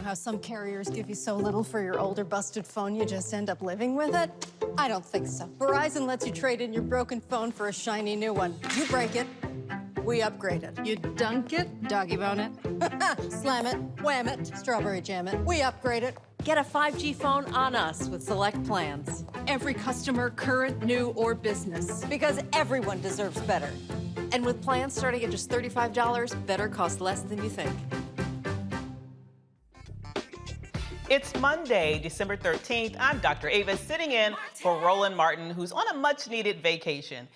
how some carriers give you so little for your older busted phone you just end up living with it? I don't think so. Verizon lets you trade in your broken phone for a shiny new one. You break it, we upgrade it. You dunk it, doggy bone it, slam it, wham it, strawberry jam it. We upgrade it. Get a 5G phone on us with select plans. Every customer, current, new, or business. Because everyone deserves better. And with plans starting at just $35, better costs less than you think. It's Monday, December 13th. I'm Dr. Ava, sitting in for Roland Martin, who's on a much-needed vacation.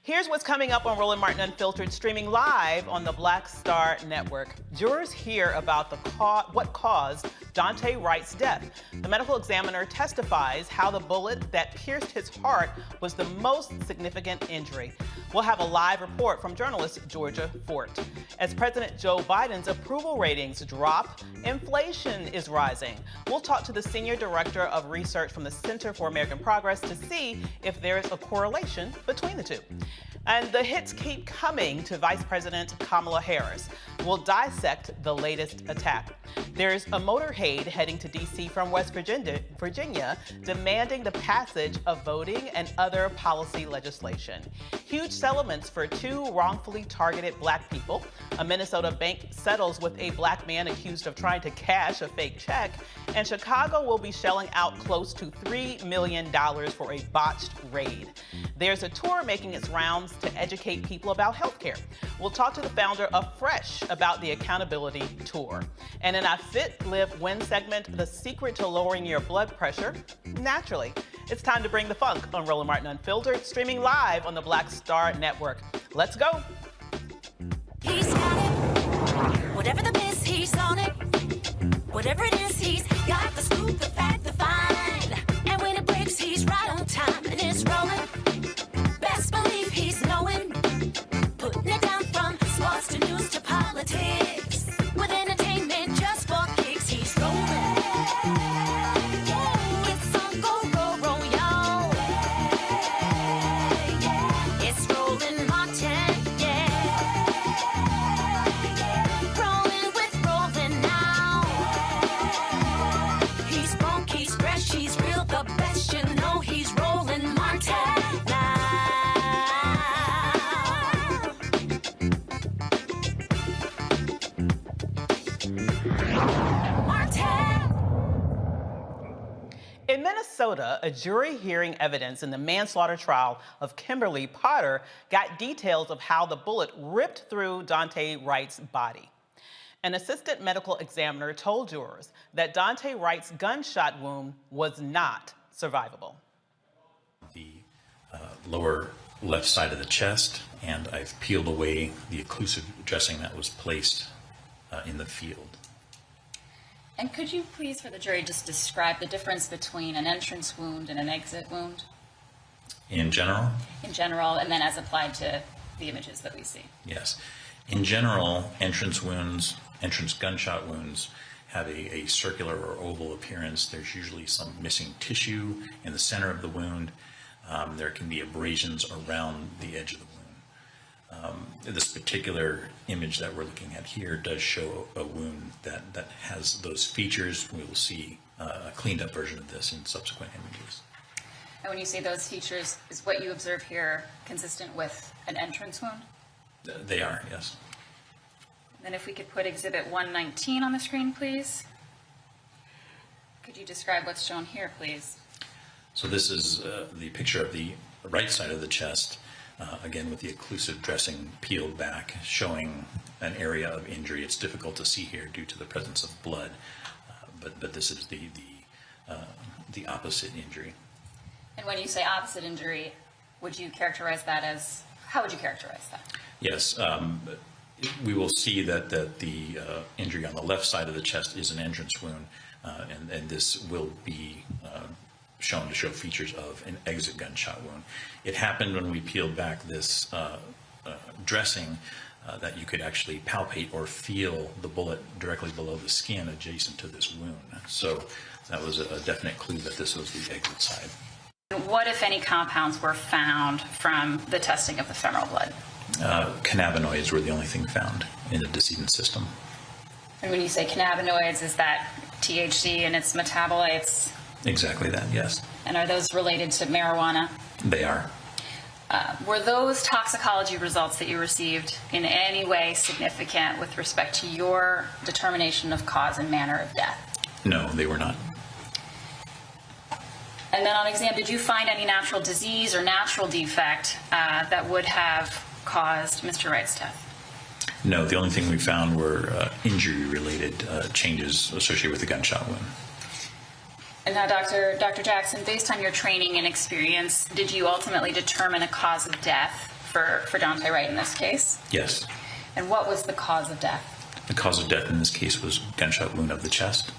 Here's what's coming up on Roland Martin Unfiltered, streaming live on the Black Star Network. Jurors hear about what caused Daunte Wright's death. The medical examiner testifies how the bullet that pierced his heart was the most significant injury. We'll have a live report from journalist Georgia Fort. As President Joe Biden's approval ratings drop, inflation is rising. We'll talk to the Senior Director of Research from the Center for American Progress to see if there is a correlation between the two. And the hits keep coming to Vice President Kamala Harris. We'll dissect the latest attack. There's a motorcade heading to D.C. from West Virginia, demanding the passage of voting and other policy legislation. Huge settlements for two wrongfully targeted black people. A Minnesota bank settles with a black man accused of trying to cash a fake check. And Chicago will be shelling out close to $3 million for a botched raid. There's a tour making its rounds to educate people about healthcare. We'll talk to the founder of Fresh about the accountability tour. And in our Fit, Live, Win segment, the secret to lowering your blood pressure naturally. It's time to bring the funk on Roland Martin Unfiltered, streaming live on the Black Star Network. Let's go. He's got it. Whatever the miss, he's on it. Whatever it is, he's got the scoop, the fact, the find. And when it breaks, he's right on time and it's rolling. Best believe he's knowing. Putting it down from sports to news to politics. With entertainment just for kicks, he's rolling. It's on go, roll, y'all. It's Roland Martin, rolling with Roland now. He's funk, he's fresh, he's real, the best, you know he's Roland Martin now. In Minnesota, a jury hearing evidence in the manslaughter trial of Kimberly Potter got details of how the bullet ripped through Daunte Wright's body. An assistant medical examiner told jurors that Daunte Wright's gunshot wound was not survivable. The lower left side of the chest, and I've peeled away the occlusive dressing that was placed in the field. And could you please, for the jury, just describe the difference between an entrance wound and an exit wound? In general? In general, and then as applied to the images that we see. Yes. In general, entrance wounds, entrance gunshot wounds, have a circular or oval appearance. There's usually some missing tissue in the center of the wound. There can be abrasions around the edge of the wound. This particular image that we're looking at here does show a wound that has those features. We will see a cleaned up version of this in subsequent images. And when you say those features, is what you observe here consistent with an entrance wound? They are, yes. And then if we could put Exhibit 119 on the screen, please. Could you describe what's shown here, please? So this is the picture of the right side of the chest, again with the occlusive dressing peeled back, showing an area of injury. It's difficult to see here due to the presence of blood, but this is the opposite injury. And when you say opposite injury, would you characterize that as, how would you characterize that? Yes, we will see that the injury on the left side of the chest is an entrance wound, and this will be shown to show features of an exit gunshot wound. It happened when we peeled back this dressing that you could actually palpate or feel the bullet directly below the skin adjacent to this wound. So that was a definite clue that this was the exit side. What, if any, compounds were found from the testing of the femoral blood? Cannabinoids were the only thing found in the decedent's system. And when you say cannabinoids, is that THC and its metabolites? Exactly that, yes. And are those related to marijuana? They are. Were those toxicology results that you received in any way significant with respect to your determination of cause and manner of death? No, they were not. And then on exam, did you find any natural disease or natural defect that would have caused Mr. Wright's death? No, the only thing we found were injury-related changes associated with the gunshot wound. And now, Dr. Jackson, based on your training and experience, did you ultimately determine a cause of death for Daunte Wright in this case? Yes. And what was the cause of death? The cause of death in this case was gunshot wound of the chest.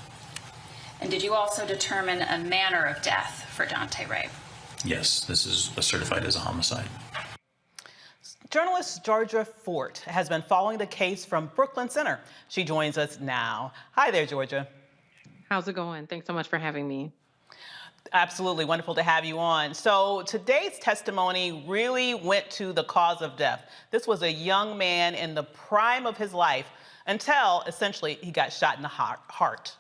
And did you also determine a manner of death for Daunte Wright? Yes, this is certified as a homicide. Journalist Georgia Fort has been following the case from Brooklyn Center. She joins us now. Hi there, Georgia. How's it going? Thanks so much for having me. Absolutely wonderful to have you on. So today's testimony really went to the cause of death. This was a young man in the prime of his life until essentially he got shot in the heart.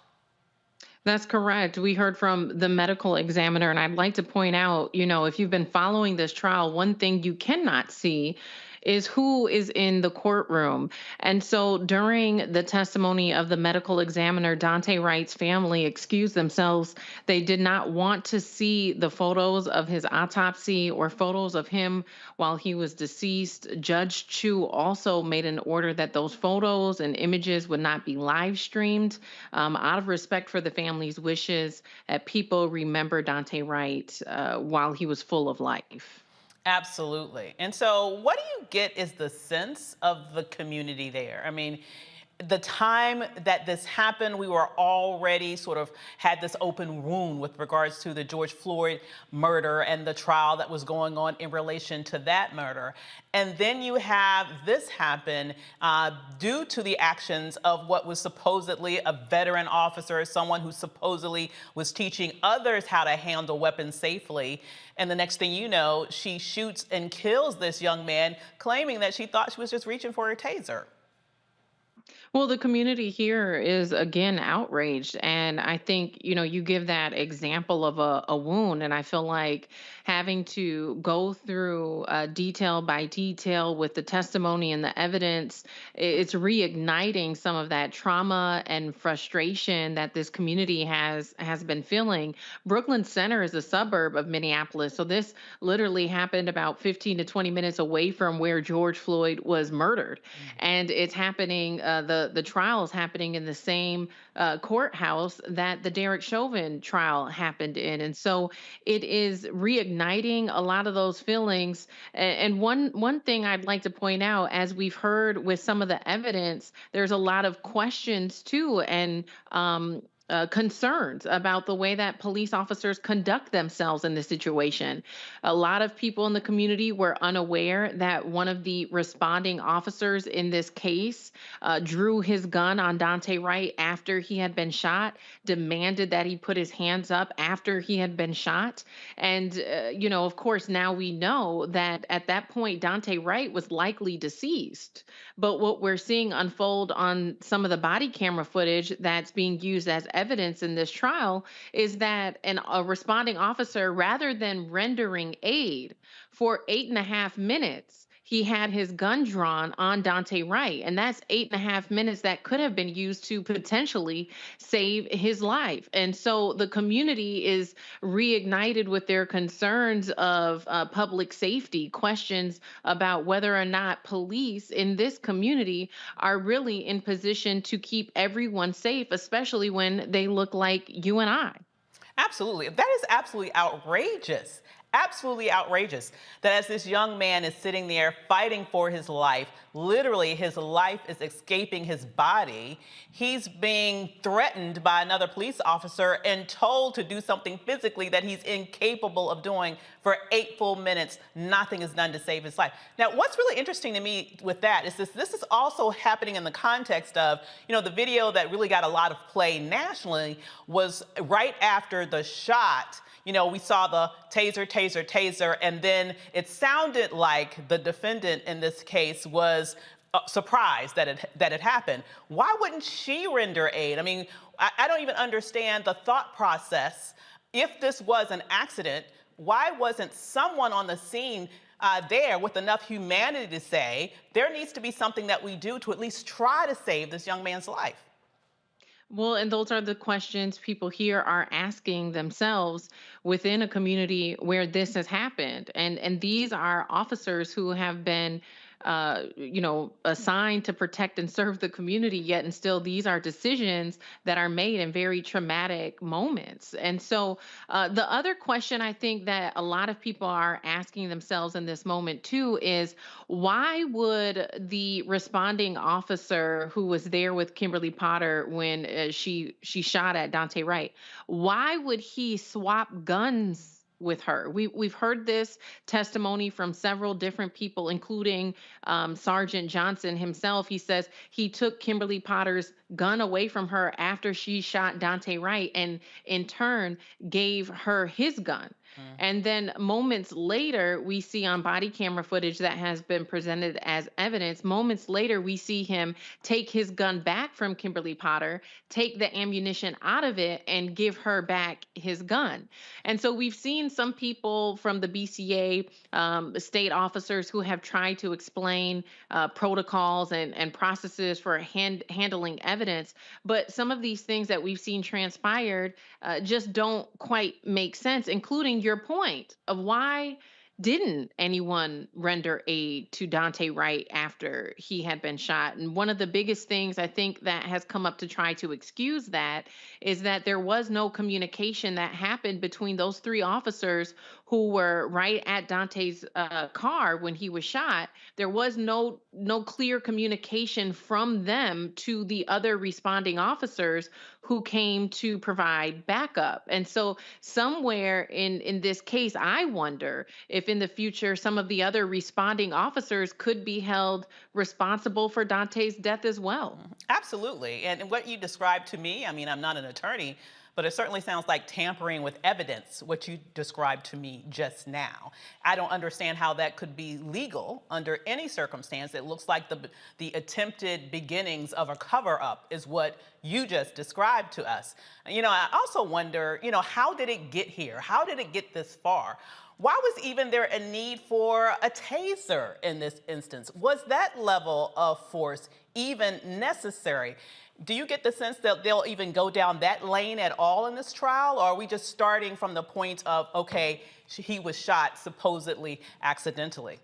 That's correct. We heard from the medical examiner, and I'd like to point out, if you've been following this trial, one thing you cannot see is who is in the courtroom. And so during the testimony of the medical examiner, Daunte Wright's family excused themselves. They did not want to see the photos of his autopsy or photos of him while he was deceased. Judge Chu also made an order that those photos and images would not be live streamed out of respect for the family's wishes that people remember Daunte Wright while he was full of life. Absolutely. And so what do you get is the sense of the community there? I mean, the time that this happened, we were already sort of had this open wound with regards to the George Floyd murder and the trial that was going on in relation to that murder. And then you have this happen due to the actions of what was supposedly a veteran officer, someone who supposedly was teaching others how to handle weapons safely. And the next thing you know, she shoots and kills this young man, claiming that she thought she was just reaching for a taser. Well, the community here is again outraged. And I think, you give that example of a wound. And I feel like having to go through detail by detail with the testimony and the evidence, it's reigniting some of that trauma and frustration that this community has been feeling. Brooklyn Center is a suburb of Minneapolis. So this literally happened about 15 to 20 minutes away from where George Floyd was murdered. And it's happening, the trial is happening in the same courthouse that the Derek Chauvin trial happened in. And so it is reigniting a lot of those feelings. And one thing I'd like to point out, as we've heard with some of the evidence, there's a lot of questions too, and concerns about the way that police officers conduct themselves in this situation. A lot of people in the community were unaware that one of the responding officers in this case drew his gun on Daunte Wright after he had been shot, demanded that he put his hands up after he had been shot. And, of course, now we know that at that point, Daunte Wright was likely deceased. But what we're seeing unfold on some of the body camera footage that's being used as evidence in this trial is that a responding officer, rather than rendering aid for 8.5 minutes, he had his gun drawn on Daunte Wright. And that's 8.5 minutes that could have been used to potentially save his life. And so the community is reignited with their concerns of public safety, questions about whether or not police in this community are really in position to keep everyone safe, especially when they look like you and I. Absolutely. That is absolutely outrageous. Absolutely outrageous that as this young man is sitting there fighting for his life, literally his life is escaping his body, he's being threatened by another police officer and told to do something physically that he's incapable of doing for 8 full minutes. Nothing is done to save his life. Now, what's really interesting to me with that is this is also happening in the context of, the video that really got a lot of play nationally was right after the shot. We saw the taser, and then it sounded like the defendant in this case was surprised that it happened. Why wouldn't she render aid? I mean, I don't even understand the thought process. If this was an accident, why wasn't someone on the scene there with enough humanity to say, there needs to be something that we do to at least try to save this young man's life? Well, and those are the questions people here are asking themselves within a community where this has happened. And these are officers who have been assigned to protect and serve the community, yet and still these are decisions that are made in very traumatic moments. And so the other question I think that a lot of people are asking themselves in this moment too is, why would the responding officer who was there with Kimberly Potter when she shot at Daunte Wright, why would he swap guns with her? We've heard this testimony from several different people, including Sergeant Johnson himself. He says he took Kimberly Potter's gun away from her after she shot Daunte Wright, and in turn gave her his gun. And then moments later, we see on body camera footage that has been presented as evidence, moments later, we see him take his gun back from Kimberly Potter, take the ammunition out of it, and give her back his gun. And so we've seen some people from the BCA, state officers who have tried to explain protocols and processes for handling evidence. But some of these things that we've seen transpired just don't quite make sense, including your point of why didn't anyone render aid to Daunte Wright after he had been shot? And one of the biggest things I think that has come up to try to excuse that is that there was no communication that happened between those three officers who were right at Daunte's car when he was shot. There was no clear communication from them to the other responding officers who came to provide backup. And so somewhere in this case, I wonder if in the future some of the other responding officers could be held responsible for Daunte's death as well. Absolutely. And what you described to me, I mean, I'm not an attorney, but it certainly sounds like tampering with evidence, what you described to me just now. I don't understand how that could be legal under any circumstance. It looks like the attempted beginnings of a cover-up is what you just described to us. You know, I also wonder, you know, how did it get here? How did it get this far? Why was even there a need for a taser in this instance? Was that level of force even necessary? Do you get the sense that they'll even go down that lane at all in this trial? Or are we just starting from the point of, okay, he was shot supposedly accidentally?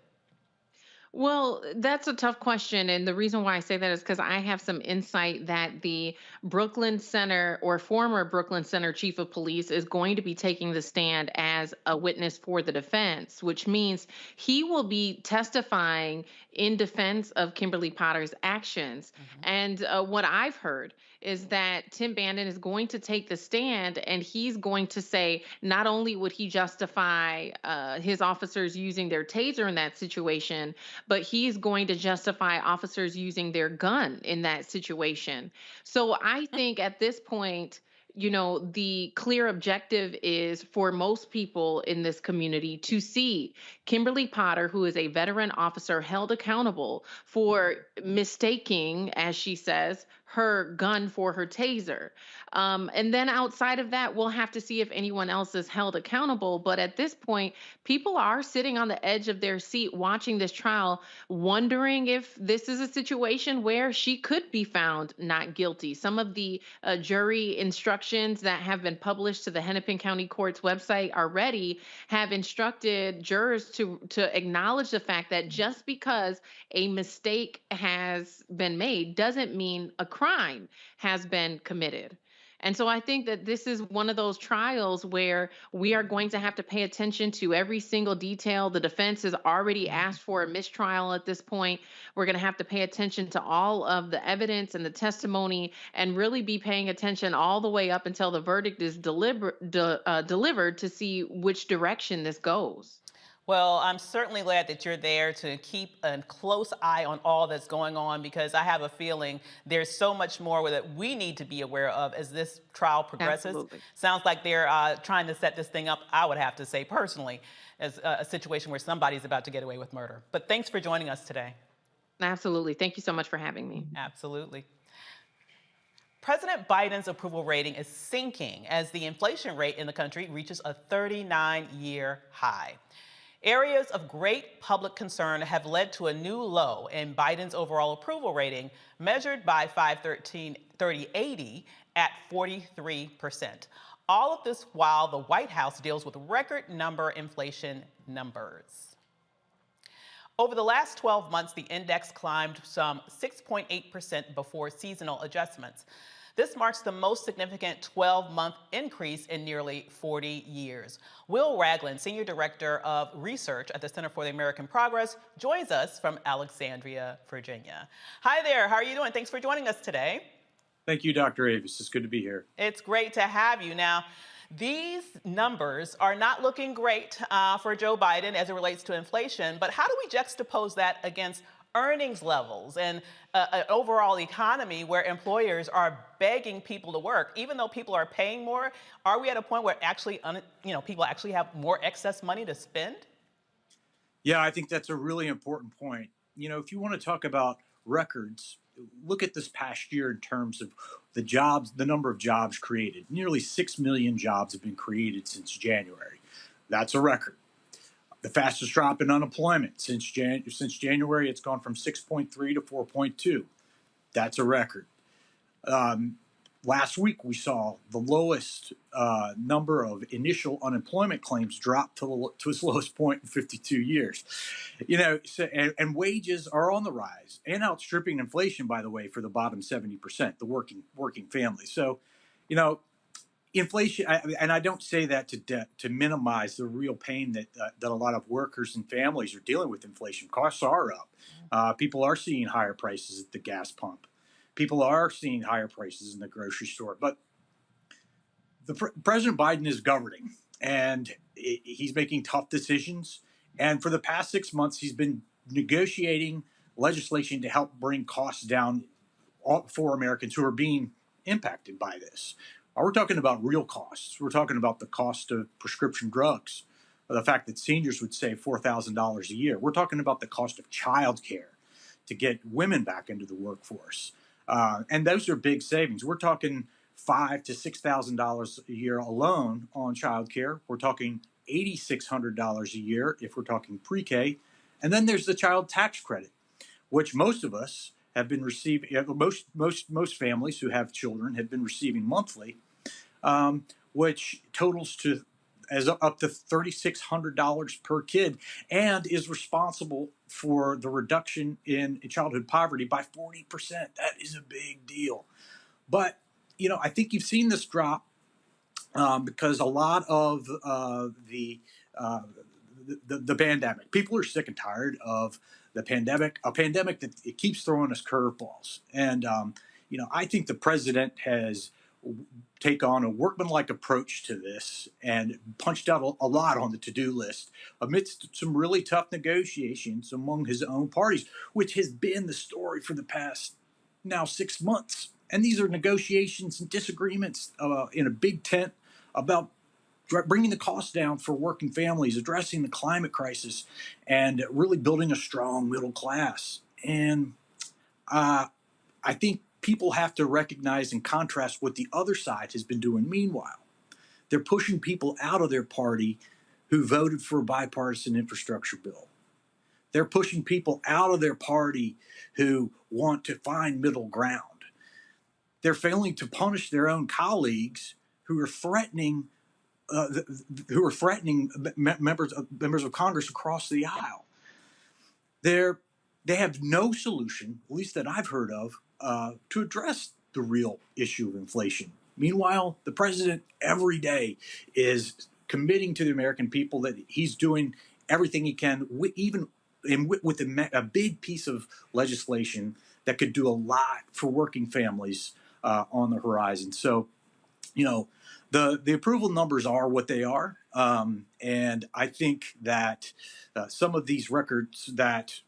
Well, that's a tough question. And the reason why I say that is because I have some insight that the Brooklyn Center or former Brooklyn Center chief of police is going to be taking the stand as a witness for the defense, which means he will be testifying in defense of Kimberly Potter's actions. And what I've heard is that Tim Bandon is going to take the stand, and he's going to say not only would he justify his officers using their taser in that situation, but he's going to justify officers using their gun in that situation. So I think at this point, you know, the clear objective is for most people in this community to see Kimberly Potter, who is a veteran officer, held accountable for mistaking, as she says, her gun for her taser. And then outside of that, we'll have to see if anyone else is held accountable. But at this point, people are sitting on the edge of their seat watching this trial, wondering if this is a situation where she could be found not guilty. Some of the jury instructions that have been published to the Hennepin County Court's website already have instructed jurors to acknowledge the fact that just because a mistake has been made doesn't mean a crime has been committed. And so I think that this is one of those trials where we are going to have to pay attention to every single detail. The defense has already asked for a mistrial at this point. We're going to have to pay attention to all of the evidence and the testimony and really be paying attention all the way up until the verdict is delivered to see which direction this goes. Well, I'm certainly glad that you're there to keep a close eye on all that's going on, because I have a feeling there's so much more that we need to be aware of as this trial progresses. Absolutely. Sounds like they're trying to set this thing up, I would have to say personally, as a situation where somebody's about to get away with murder. But thanks for joining us today. Absolutely. Thank you so much for having me. Absolutely. President Biden's approval rating is sinking as the inflation rate in the country reaches a 39-year high. Areas of great public concern have led to a new low in Biden's overall approval rating, measured by 5/13/30/80 at 43%. All of this while the White House deals with record number inflation numbers. Over the last 12 months, the index climbed some 6.8% before seasonal adjustments. This marks the most significant 12-month increase in nearly 40 years. Will Ragland, Senior Director of Research at the Center for the American Progress, joins us from Alexandria, Virginia. Hi there, how are you doing? Thanks for joining us today. Thank you, Dr. Avis. It's good to be here. It's great to have you. Now, these numbers are not looking great for Joe Biden as it relates to inflation, but how do we juxtapose that against earnings levels and an overall economy where employers are begging people to work, even though people are paying more? Are we at a point where actually, people actually have more excess money to spend? Yeah, I think that's a really important point. If you want to talk about records, look at this past year in terms of the number of jobs created. Nearly 6 million jobs have been created since January. That's a record. The fastest drop in unemployment since January, it's gone from 6.3 to 4.2. That's a record. Last week, we saw the lowest number of initial unemployment claims drop to its lowest point in 52 years. And wages are on the rise and outstripping inflation, by the way, for the bottom 70%, the working families. So, inflation, and I don't say that to minimize the real pain that a lot of workers and families are dealing with. Inflation costs are up. People are seeing higher prices at the gas pump. People are seeing higher prices in the grocery store. But President Biden is governing, and he's making tough decisions. And for the past 6 months, he's been negotiating legislation to help bring costs down for Americans who are being impacted by this. We're talking about real costs. We're talking about the cost of prescription drugs, the fact that seniors would save $4,000 a year. We're talking about the cost of childcare to get women back into the workforce. And those are big savings. We're talking $5,000 to $6,000 a year alone on childcare. We're talking $8,600 a year if we're talking pre-K. And then there's the child tax credit, which most of us have been receiving. Most families who have children have been receiving monthly, which totals to up to $3,600 per kid, and is responsible for the reduction in childhood poverty by 40%. That is a big deal. But I think you've seen this drop because a lot of the pandemic. People are sick and tired of the pandemic. A pandemic that it keeps throwing us curveballs, and I think the president has take on a workmanlike approach to this and punched out a lot on the to-do list amidst some really tough negotiations among his own parties, which has been the story for the past now 6 months. And these are negotiations and disagreements in a big tent about bringing the costs down for working families, addressing the climate crisis, and really building a strong middle class. And I think people have to recognize and contrast what the other side has been doing. Meanwhile, they're pushing people out of their party who voted for a bipartisan infrastructure bill. They're pushing people out of their party who want to find middle ground. They're failing to punish their own colleagues who are threatening members of Congress across the aisle. They have no solution, at least that I've heard of, to address the real issue of inflation. Meanwhile, the president every day is committing to the American people that he's doing everything he can, even with a big piece of legislation that could do a lot for working families on the horizon. So, the approval numbers are what they are, and I think that some of these records that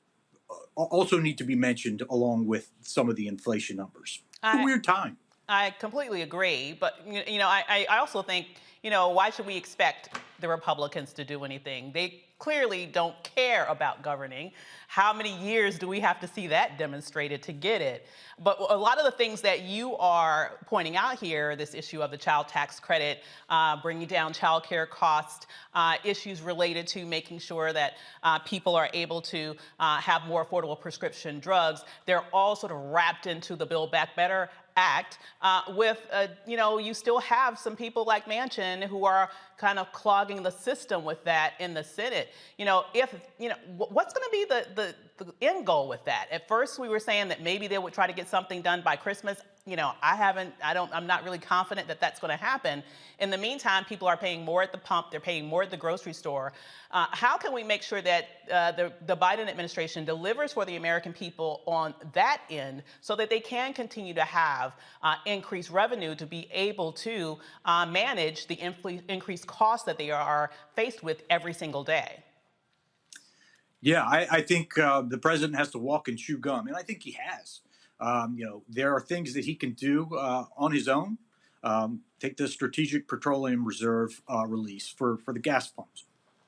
also need to be mentioned along with some of the inflation numbers. It's a weird time. I completely agree, but I also think why should we expect the Republicans to do anything? They clearly don't care about governing. How many years do we have to see that demonstrated to get it? But a lot of the things that you are pointing out here, this issue of the child tax credit, bringing down child care costs, issues related to making sure that people are able to have more affordable prescription drugs, they're all sort of wrapped into the Build Back Better Act, you still have some people like Manchin who are kind of clogging the system with that in the Senate. What's going to be the end goal with that? At first, we were saying that maybe they would try to get something done by Christmas. I'm not really confident that that's going to happen. In the meantime, people are paying more at the pump. They're paying more at the grocery store. How can we make sure that the Biden administration delivers for the American people on that end so that they can continue to have increased revenue to be able to manage the increased costs that they are faced with every single day? Yeah, I think the president has to walk and chew gum, and I think he has. There are things that he can do on his own. Take the Strategic Petroleum Reserve release for the gas pumps.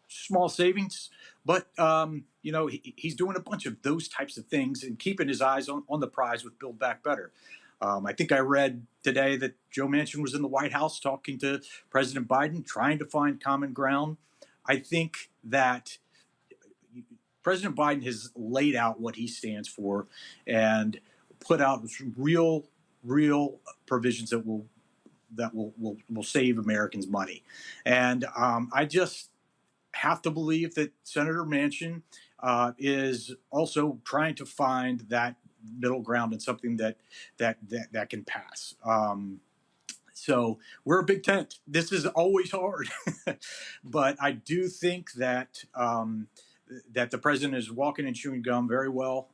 Small savings, but he's doing a bunch of those types of things and keeping his eyes on the prize with Build Back Better. I think I read today that Joe Manchin was in the White House talking to President Biden, trying to find common ground. I think that President Biden has laid out what he stands for and put out real provisions that will save Americans money. And I just have to believe that Senator Manchin is also trying to find that middle ground and something that can pass. So we're a big tent. This is always hard, but I do think that that the president is walking and chewing gum very well,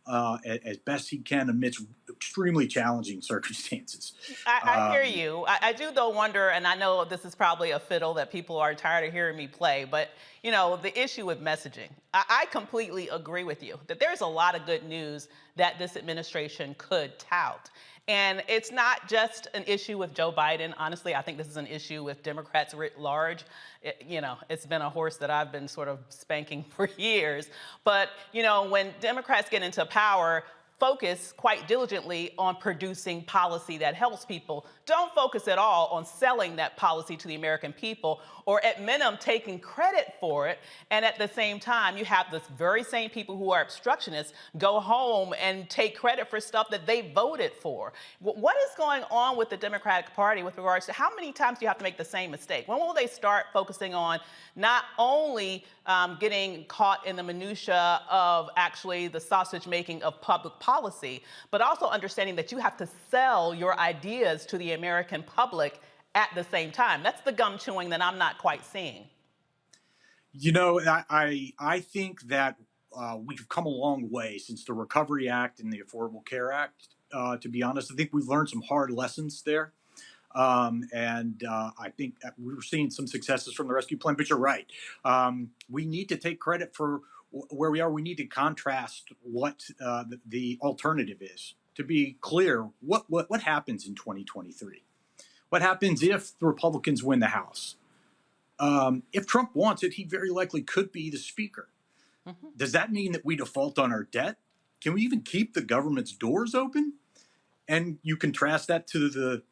as best he can amidst extremely challenging circumstances. I hear you. I do, though, wonder, and I know this is probably a fiddle that people are tired of hearing me play, but, the issue with messaging. I completely agree with you that there's a lot of good news that this administration could tout. And it's not just an issue with Joe Biden. Honestly, I think this is an issue with Democrats writ large. It's been a horse that I've been sort of spanking for years. But, when Democrats get into power, focus quite diligently on producing policy that helps people. Don't focus at all on selling that policy to the American people, or at minimum taking credit for it. And at the same time, you have this very same people who are obstructionists go home and take credit for stuff that they voted for. What is going on with the Democratic Party with regards to how many times do you have to make the same mistake? When will they start focusing on not only getting caught in the minutia of actually the sausage making of public policy, but also understanding that you have to sell your ideas to the American public at the same time? That's the gum chewing that I'm not quite seeing. I think that we've come a long way since the Recovery Act and the Affordable Care Act. To be honest, I think we've learned some hard lessons there. I think that we're seeing some successes from the rescue plan, but you're right. We need to take credit for where we are. We need to contrast what the alternative is. To be clear, what happens in 2023? What happens if the Republicans win the House? If Trump wants it, he very likely could be the speaker. Mm-hmm. Does that mean that we default on our debt? Can we even keep the government's doors open? And you contrast that to the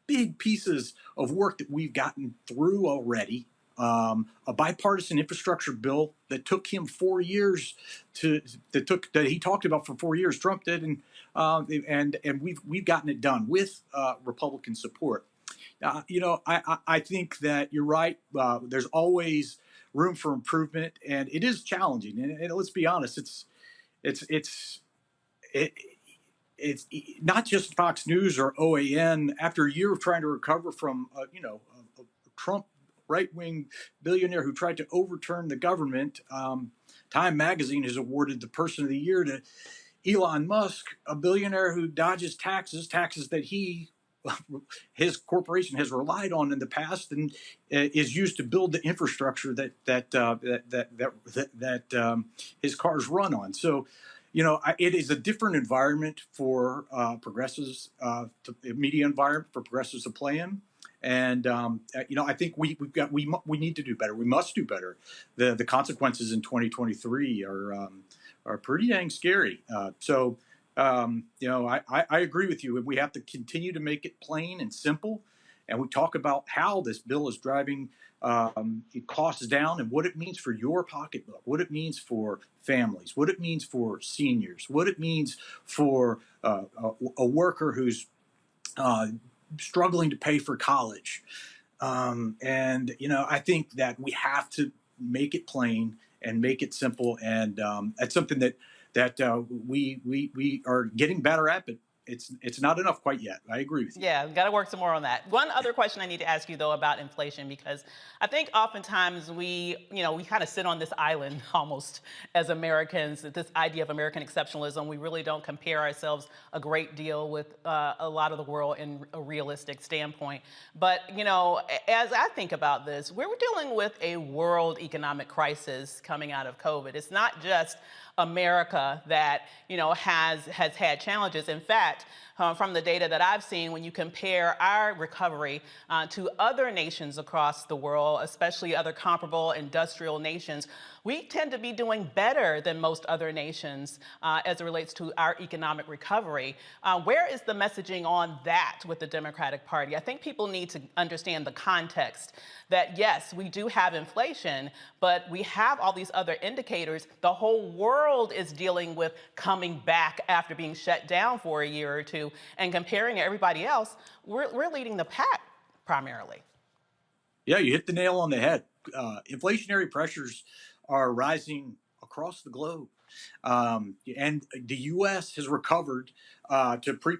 big pieces of work that we've gotten through already. A bipartisan infrastructure bill that took him 4 years that he talked about for 4 years. Trump did, and we've gotten it done with Republican support. I think that you're right. There's always room for improvement, and it is challenging. And let's be honest, it's not just Fox News or OAN. After a year of trying to recover from a Trump right-wing billionaire who tried to overturn the government, Time Magazine has awarded the Person of the Year to Elon Musk, a billionaire who dodges taxes that his corporation has relied on in the past and is used to build the infrastructure that his cars run on. So, it is a different environment for progressives, media environment for progressives to play in. And I think we need to do better. We must do better. The consequences in 2023 are pretty dang scary. I agree with you. We have to continue to make it plain and simple, and we talk about how this bill is driving costs down and what it means for your pocketbook, what it means for families, what it means for seniors, what it means for a worker who's struggling to pay for college. I think that we have to make it plain and make it simple, and that's something that we are getting better at, but it's not enough quite yet. I agree with you. Yeah, got to work some more on that. One other question I need to ask you, though, about inflation, because I think oftentimes we kind of sit on this island almost as Americans, this idea of American exceptionalism. We really don't compare ourselves a great deal with a lot of the world in a realistic standpoint. But, as I think about this, we're dealing with a world economic crisis coming out of COVID. It's not just America that has had challenges. In fact, from the data that I've seen, when you compare our recovery to other nations across the world, especially other comparable industrial nations, we tend to be doing better than most other nations as it relates to our economic recovery. Where is the messaging on that with the Democratic Party? I think people need to understand the context that, yes, we do have inflation, but we have all these other indicators. The whole world is dealing with coming back after being shut down for a year or two, and comparing everybody else, we're leading the pack primarily. Yeah, you hit the nail on the head. Inflationary pressures are rising across the globe. And the U.S. has recovered to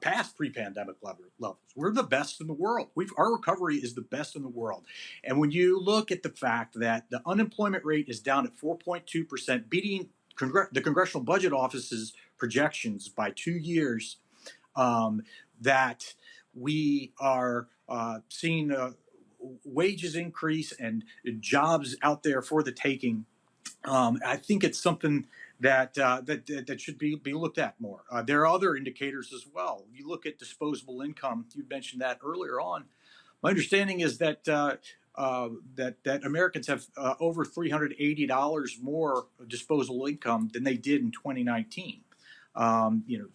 past pre-pandemic levels. We're the best in the world. Our recovery is the best in the world. And when you look at the fact that the unemployment rate is down at 4.2%, beating the Congressional Budget Office's projections by 2 years, that we are seeing wages increase and jobs out there for the taking. I think it's something that should be looked at more. There are other indicators as well. You look at disposable income. You mentioned that earlier on. My understanding is that that Americans have over $380 more disposable income than they did in 2019.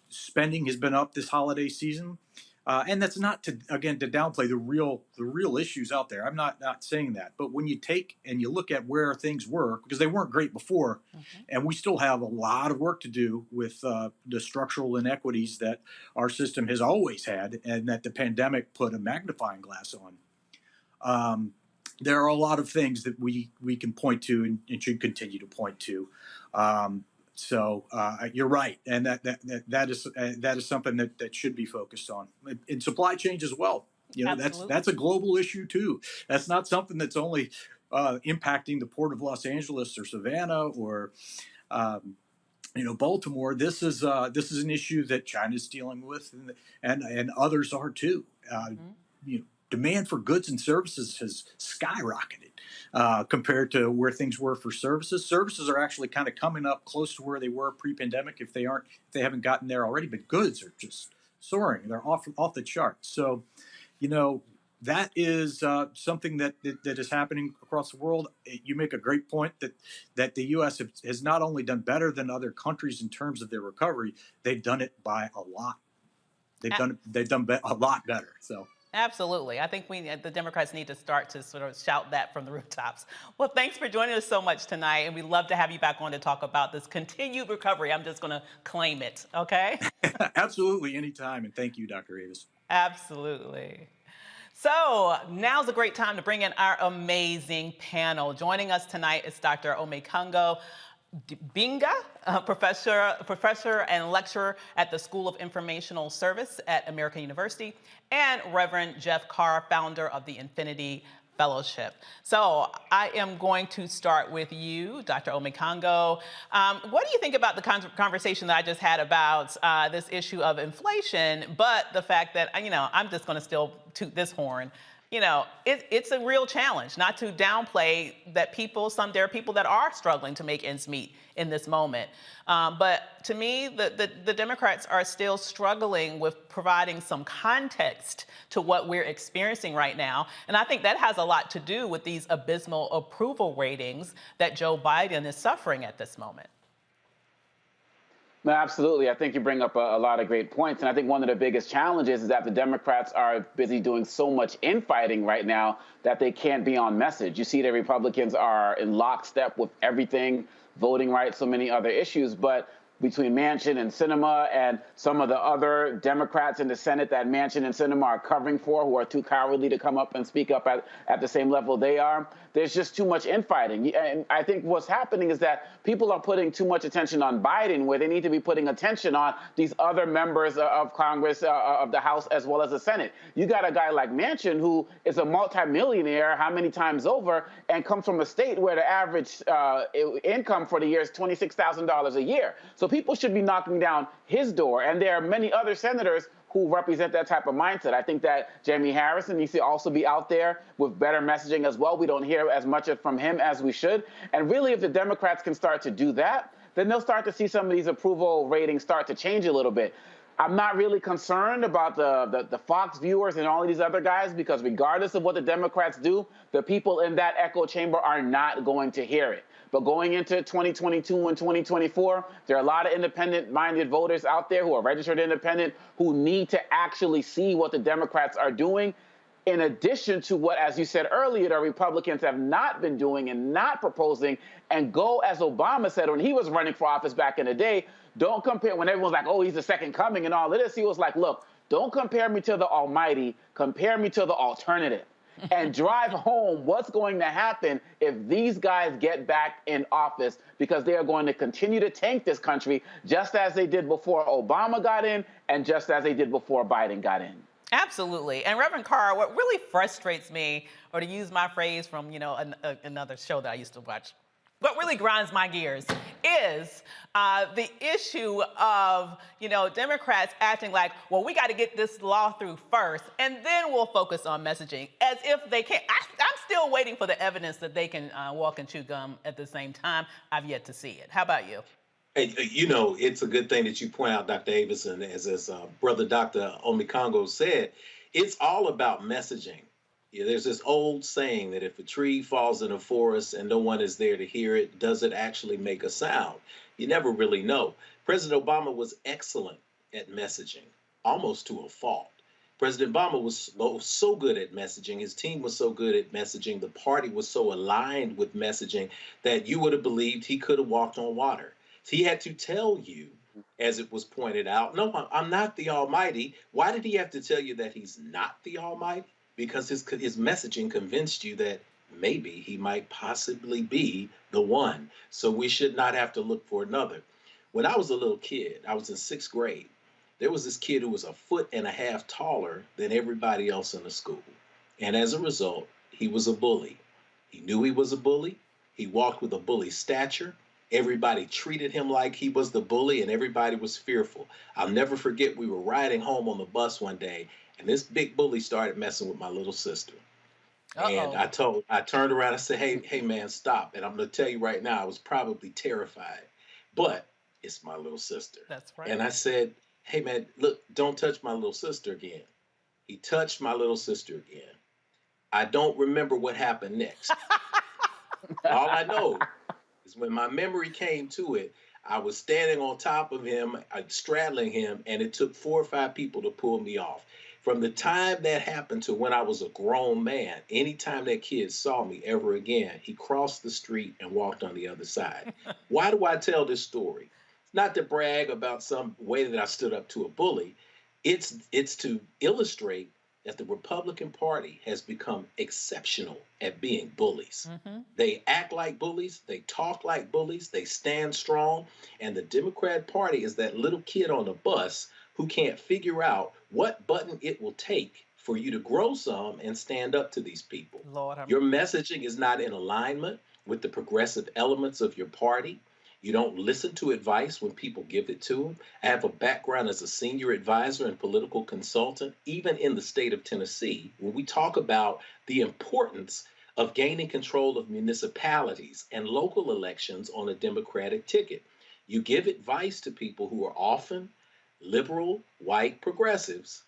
Spending has been up this holiday season. And that's not to downplay the real issues out there. I'm not saying that. But when you take and you look at where things were, because they weren't great before, and we still have a lot of work to do with the structural inequities that our system has always had, and that the pandemic put a magnifying glass on. There are a lot of things that we can point to and should continue to point to. So you're right, and that is something that should be focused on in supply chains as well. That's a global issue too. That's not something that's only impacting the port of Los Angeles or Savannah or Baltimore. This is an issue that China's dealing with, and others are too. Demand for goods and services has skyrocketed compared to where things were for services. Services are actually kind of coming up close to where they were pre-pandemic if they haven't gotten there already. But goods are just soaring; they're off the charts. So, that is something that is happening across the world. You make a great point that the U.S. has not only done better than other countries in terms of their recovery, they've done it by a lot. They've done a lot better. So. Absolutely. I think the Democrats need to start to sort of shout that from the rooftops. Well, thanks for joining us so much tonight, and we'd love to have you back on to talk about this continued recovery. I'm just going to claim it, okay? Absolutely, anytime, and thank you, Dr. Avis. Absolutely. So now's a great time to bring in our amazing panel. Joining us tonight is Dr. Omekongo Binga, professor and lecturer at the School of Informational Service at American University, and Reverend Jeff Carr, founder of the Infinity Fellowship. So I am going to start with you, Dr. Omekongo. What do you think about the conversation that I just had about this issue of inflation, but the fact that, I'm just going to still toot this horn. it's a real challenge, not to downplay that there are people that are struggling to make ends meet in this moment. But to me, the Democrats are still struggling with providing some context to what we're experiencing right now. And I think that has a lot to do with these abysmal approval ratings that Joe Biden is suffering at this moment. No, absolutely. I think you bring up a lot of great points. And I think one of the biggest challenges is that the Democrats are busy doing so much infighting right now that they can't be on message. You see the Republicans are in lockstep with everything, voting rights, so many other issues. But between Manchin and Sinema and some of the other Democrats in the Senate that Manchin and Sinema are covering for, who are too cowardly to come up and speak up at the same level they are, there's just too much infighting. And I think what's happening is that people are putting too much attention on Biden, where they need to be putting attention on these other members of Congress, of the House, as well as the Senate. You got a guy like Manchin, who is a multimillionaire how many times over, and comes from a state where the average income for the year is $26,000 a year. So people should be knocking down his door. And there are many other senators who represent that type of mindset. I think that Jamie Harrison needs to also be out there with better messaging as well. We don't hear as much from him as we should. And really, if the Democrats can start to do that, then they'll start to see some of these approval ratings start to change a little bit. I'm not really concerned about the Fox viewers and all of these other guys, because regardless of what the Democrats do, the people in that echo chamber are not going to hear it. But going into 2022 and 2024, there are a lot of independent-minded voters out there who are registered independent who need to actually see what the Democrats are doing, in addition to what, as you said earlier, the Republicans have not been doing and not proposing, and go, as Obama said when he was running for office back in the day, don't compare, when everyone's like, oh, he's the second coming and all of this, he was like, look, don't compare me to the almighty, compare me to the alternative. And drive home what's going to happen if these guys get back in office, because they are going to continue to tank this country just as they did before Obama got in and just as they did before Biden got in. Absolutely. And Reverend Carr, what really frustrates me, or to use my phrase from, another show that I used to watch, what really grinds my gears is the issue of, Democrats acting like, well, we got to get this law through first, and then we'll focus on messaging, as if they can't. I'm still waiting for the evidence that they can walk and chew gum at the same time. I've yet to see it. How about you? Hey, it's a good thing that you point out, Dr. Avison, as Brother Dr. Omikongo said, it's all about messaging. Yeah, there's this old saying that if a tree falls in a forest and no one is there to hear it, does it actually make a sound? You never really know. President Obama was excellent at messaging, almost to a fault. President Obama was so good at messaging, his team was so good at messaging, the party was so aligned with messaging that you would have believed he could have walked on water. He had to tell you, as it was pointed out, no, I'm not the Almighty. Why did he have to tell you that he's not the Almighty? Because his messaging convinced you that maybe he might possibly be the one. So we should not have to look for another. When I was a little kid, I was in 6th grade, there was this kid who was 1.5 feet taller than everybody else in the school. And as a result, he was a bully. He knew he was a bully. He walked with a bully stature. Everybody treated him like he was the bully, and everybody was fearful. I'll never forget, we were riding home on the bus one day, and this big bully started messing with my little sister. And I turned around and said, hey, man, stop. And I'm going to tell you right now, I was probably terrified, but it's my little sister. That's right. And I said, hey, man, look, don't touch my little sister again. He touched my little sister again. I don't remember what happened next. All I know is when my memory came to it, I was standing on top of him, straddling him, and it took 4 or 5 people to pull me off. From the time that happened to when I was a grown man, anytime that kid saw me ever again, he crossed the street and walked on the other side. Why do I tell this story? Not to brag about some way that I stood up to a bully. It's to illustrate that the Republican Party has become exceptional at being bullies. Mm-hmm. They act like bullies, they talk like bullies, they stand strong, and the Democrat Party is that little kid on the bus who can't figure out what button it will take for you to grow some and stand up to these people. Lord, your messaging is not in alignment with the progressive elements of your party. You don't listen to advice when people give it to them. I have a background as a senior advisor and political consultant, even in the state of Tennessee, when we talk about the importance of gaining control of municipalities and local elections on a Democratic ticket. You give advice to people who are often liberal, white progressives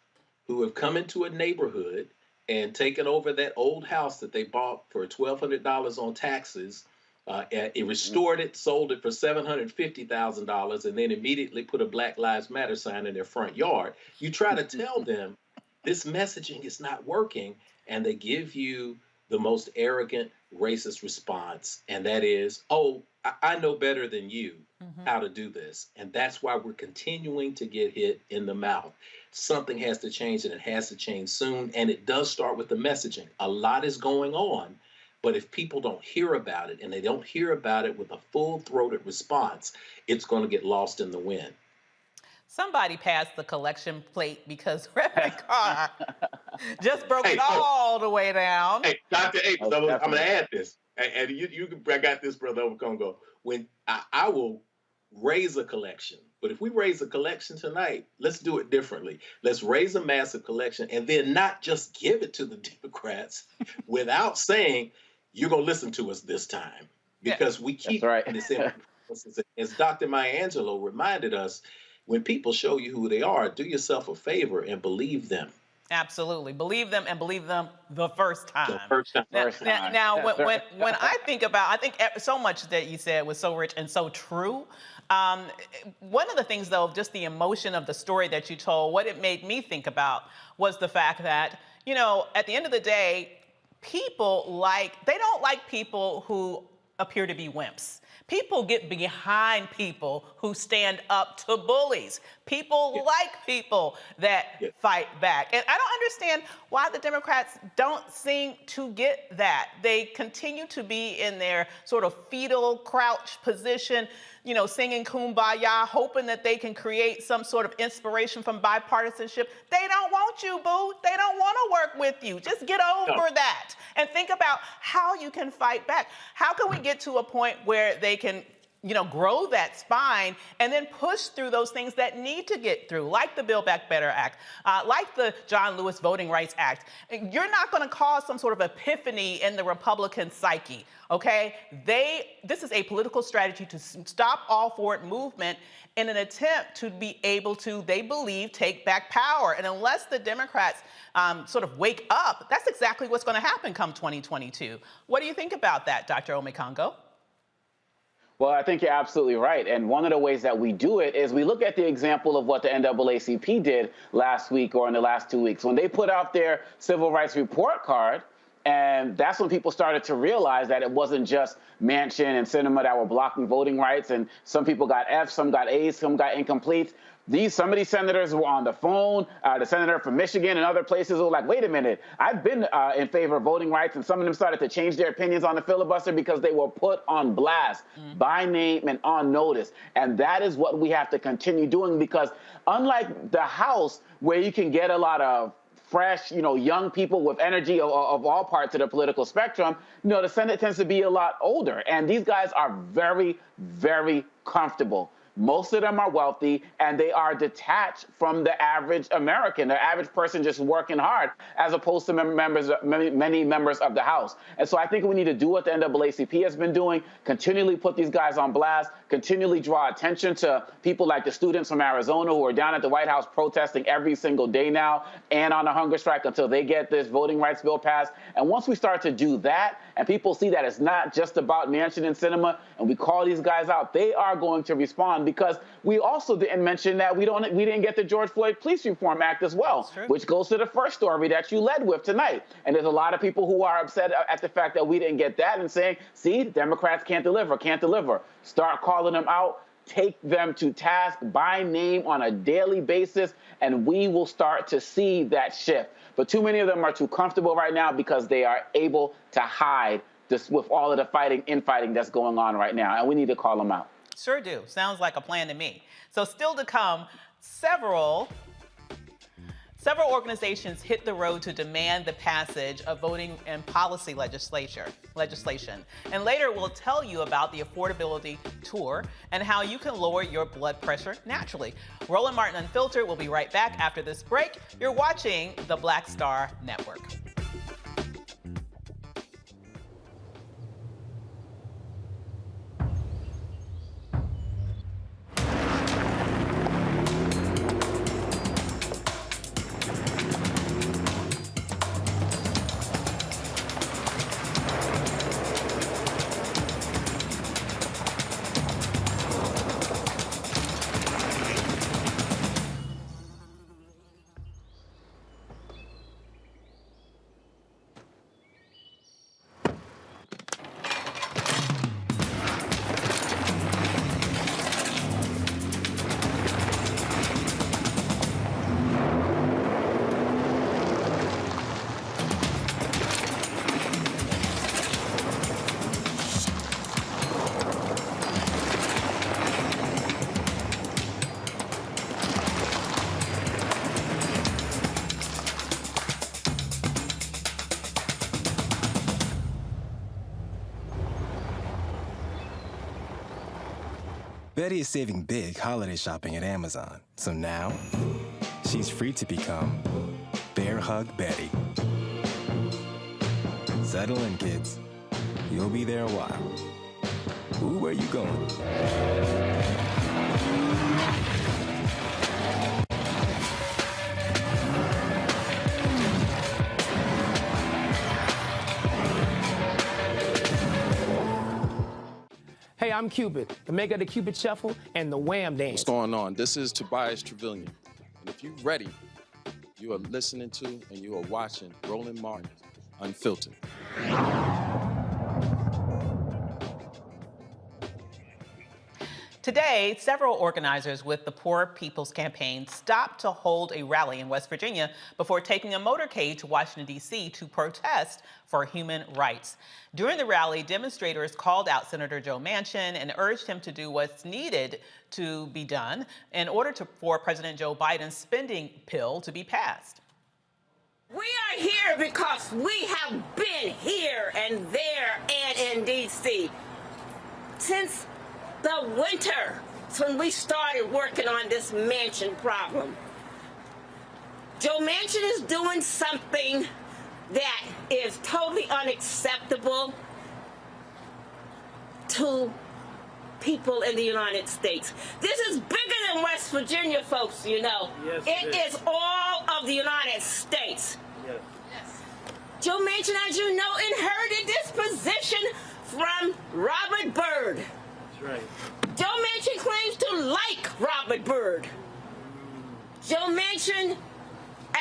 who have come into a neighborhood and taken over that old house that they bought for $1,200 on taxes, it restored it, sold it for $750,000, and then immediately put a Black Lives Matter sign in their front yard. You try to tell them this messaging is not working, and they give you the most arrogant, racist response, and that is, oh, I know better than you how to do this. And that's why we're continuing to get hit in the mouth. Something has to change, and it has to change soon, and it does start with the messaging. A lot is going on, but if people don't hear about it, and they don't hear about it with a full-throated response, it's going to get lost in the wind. Somebody passed the collection plate because Reverend Carr just broke it all the way down. Hey, Dr. Avis, I'm going to add this. And I got this, Brother Overcongo. When I will raise a collection, but if we raise a collection tonight, let's do it differently. Let's raise a massive collection and then not just give it to the Democrats without saying, you're going to listen to us this time. Because we keep this in. As Dr. Maya Angelou reminded us, when people show you who they are, do yourself a favor and believe them. Absolutely. Believe them, and believe them the first time. The first time. Now, when I think so much that you said was so rich and so true. One of the things, though, just the emotion of the story that you told, what it made me think about was the fact that, at the end of the day, people they don't like people who appear to be wimps. People get behind people who stand up to bullies. People like people that fight back. And I don't understand why the Democrats don't seem to get that. They continue to be in their sort of fetal crouch position, singing Kumbaya, hoping that they can create some sort of inspiration from bipartisanship. They don't want you, boo. They don't want to work with you. Just get over that and think about how you can fight back. How can we get to a point where they can grow that spine and then push through those things that need to get through, like the Build Back Better Act, like the John Lewis Voting Rights Act. You're not going to cause some sort of epiphany in the Republican psyche, okay? This is a political strategy to stop all forward movement in an attempt to be able to, they believe, take back power. And unless the Democrats sort of wake up, that's exactly what's going to happen come 2022. What do you think about that, Dr. Omekongo? Well, I think you're absolutely right. And one of the ways that we do it is we look at the example of what the NAACP did last week or in the last 2 weeks when they put out their civil rights report card. And that's when people started to realize that it wasn't just Manchin and Sinema that were blocking voting rights. And some people got F's, some got A's, some got incompletes. Some of these senators were on the phone. The senator from Michigan and other places were like, wait a minute, I've been in favor of voting rights. And some of them started to change their opinions on the filibuster because they were put on blast by name and on notice. And that is what we have to continue doing, because unlike the House, where you can get a lot of fresh, young people with energy of all parts of the political spectrum, the Senate tends to be a lot older. And these guys are very, very comfortable. Most of them are wealthy, and they are detached from the average American, the average person just working hard, as opposed to many members of the House. And so I think we need to do what the NAACP has been doing, continually put these guys on blast, continually draw attention to people like the students from Arizona who are down at the White House protesting every single day now and on a hunger strike until they get this voting rights bill passed. And once we start to do that, and people see that it's not just about Manchin and Sinema, and we call these guys out, they are going to respond, because we also didn't mention that we didn't get the George Floyd Police Reform Act as well, which goes to the first story that you led with tonight. And there's a lot of people who are upset at the fact that we didn't get that and saying, see, Democrats can't deliver. Start calling them out. Take them to task by name on a daily basis, and we will start to see that shift. But too many of them are too comfortable right now because they are able to hide this with all of the infighting that's going on right now, and we need to call them out. Sure do. Sounds like a plan to me. So still to come, several Several organizations hit the road to demand the passage of voting and policy legislation. And later we'll tell you about the affordability tour and how you can lower your blood pressure naturally. Roland Martin Unfiltered will be right back after this break. You're watching the Black Star Network. Betty is saving big holiday shopping at Amazon. So now, she's free to become Bear Hug Betty. Settle in, kids. You'll be there a while. Ooh, where you going? Hey, I'm Cupid, the maker of the Cupid Shuffle and the Wham Dance. What's going on? This is Tobias Trevelyan. And if you're ready, you are listening to and you are watching Roland Martin Unfiltered. Today, several organizers with the Poor People's Campaign stopped to hold a rally in West Virginia before taking a motorcade to Washington, D.C. to protest for human rights. During the rally, demonstrators called out Senator Joe Manchin and urged him to do what's needed to be done in order for President Joe Biden's spending bill to be passed. We are here because we have been here and there and in D.C. since the winter, when we started working on this Manchin problem. Joe Manchin is doing something that is totally unacceptable to people in the United States. This is bigger than West Virginia, folks, you know. Yes, it is all of the United States. Yes. Joe Manchin, as you know, inherited this position from Robert Byrd. That's right. Joe Manchin claims to like Robert Byrd. Joe Manchin,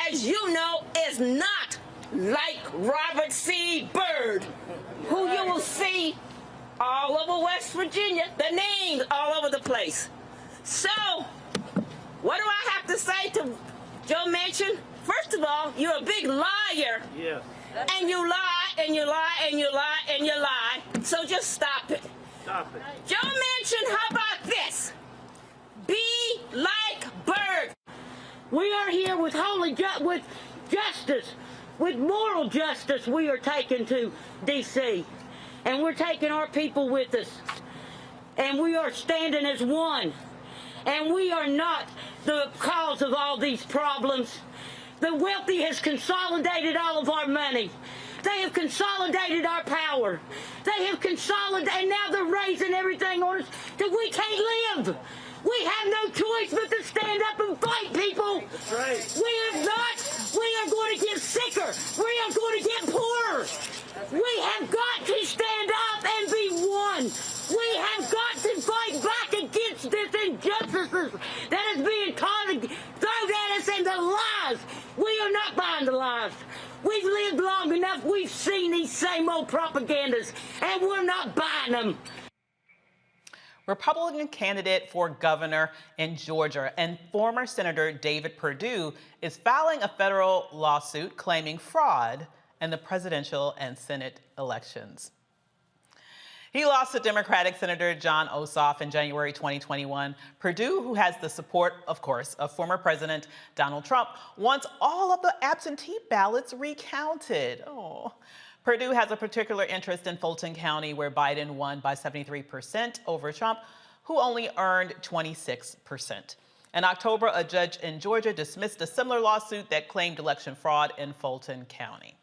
as you know, is not like Robert C. Byrd, who you will see all over West Virginia, the names all over the place. So, what do I have to say to Joe Manchin? First of all, you're a big liar. Yeah. And you lie, and you lie, and you lie, and you lie. So just stop it. Stop it. Joe Manchin, how about this? Be like Byrd. We are here with with justice, with moral justice. We are taking to D.C. and we're taking our people with us. And we are standing as one. And we are not the cause of all these problems. The wealthy has consolidated all of our money. They have consolidated our power. They have consolidated, and now they're raising everything on us that we can't live. We have no choice but to stand up and fight, people. That's right. We are going to get sicker. We are going to get poorer. We have got to stand up and be one. We have got to fight back against this injustices that is being thrown at us and the lies. We are not buying the lies. We've lived long enough. We've seen these same old propagandas, and we're not buying them. Republican candidate for governor in Georgia and former Senator David Perdue is filing a federal lawsuit claiming fraud in the presidential and Senate elections. He lost to Democratic Senator John Ossoff in January 2021. Perdue, who has the support, of course, of former President Donald Trump, wants all of the absentee ballots recounted. Oh. Perdue has a particular interest in Fulton County, where Biden won by 73% over Trump, who only earned 26%. In October, a judge in Georgia dismissed a similar lawsuit that claimed election fraud in Fulton County.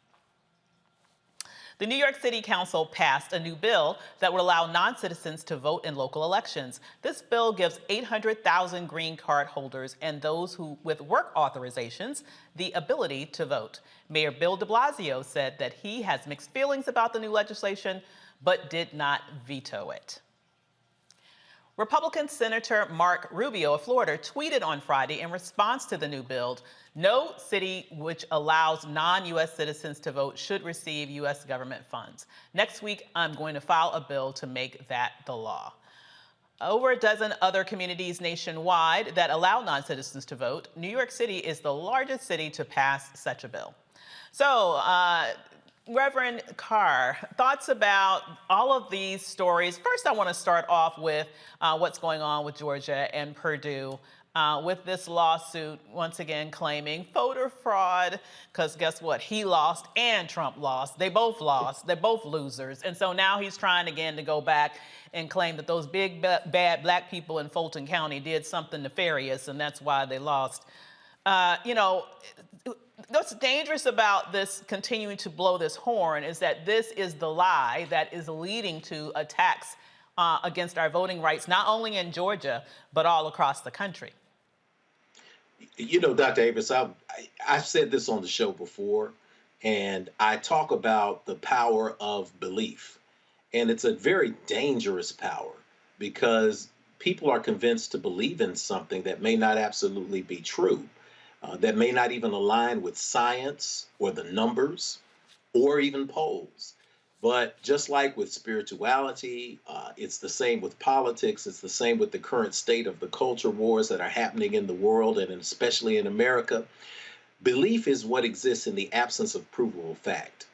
The New York City Council passed a new bill that would allow non-citizens to vote in local elections. This bill gives 800,000 green card holders and those who with work authorizations the ability to vote. Mayor Bill de Blasio said that he has mixed feelings about the new legislation, but did not veto it. Republican Senator Mark Rubio of Florida tweeted on Friday in response to the new bill, "No city which allows non-U.S. citizens to vote should receive U.S. government funds. Next week, I'm going to file a bill to make that the law." Over a dozen other communities nationwide that allow non-citizens to vote, New York City is the largest city to pass such a bill. So, Reverend Carr, thoughts about all of these stories? First, I want to start off with what's going on with Georgia and Perdue with this lawsuit, once again claiming voter fraud, because guess what? He lost and Trump lost. They both lost. They're both losers. And so now he's trying again to go back and claim that those big, bad black people in Fulton County did something nefarious, and that's why they lost. You know, what's dangerous about this continuing to blow this horn is that this is the lie that is leading to attacks against our voting rights, not only in Georgia, but all across the country. You know, Dr. Avis, I've said this on the show before, and I talk about the power of belief. And it's a very dangerous power because people are convinced to believe in something that may not absolutely be true. That may not even align with science or the numbers or even polls. But just like with spirituality, it's the same with politics. It's the same with the current state of the culture wars that are happening in the world and especially in America. Belief is what exists in the absence of provable fact.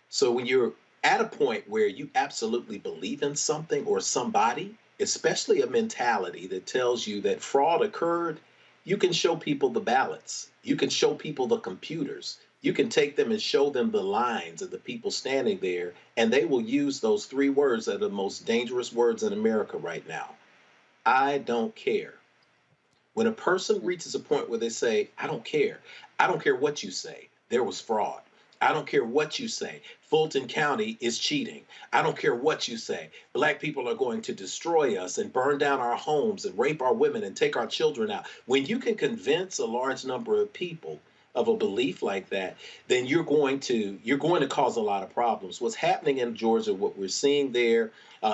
So when you're at a point where you absolutely believe in something or somebody, especially a mentality that tells you that fraud occurred, you can show people the ballots. You can show people the computers. You can take them and show them the lines of the people standing there, and they will use those three words that are the most dangerous words in America right now. I don't care. When a person reaches a point where they say, I don't care what you say, there was fraud. I don't care what you say, Fulton County is cheating. I don't care what you say, black people are going to destroy us and burn down our homes and rape our women and take our children out. When you can convince a large number of people of a belief like that, then you're going to cause a lot of problems. What's happening in Georgia, what we're seeing there,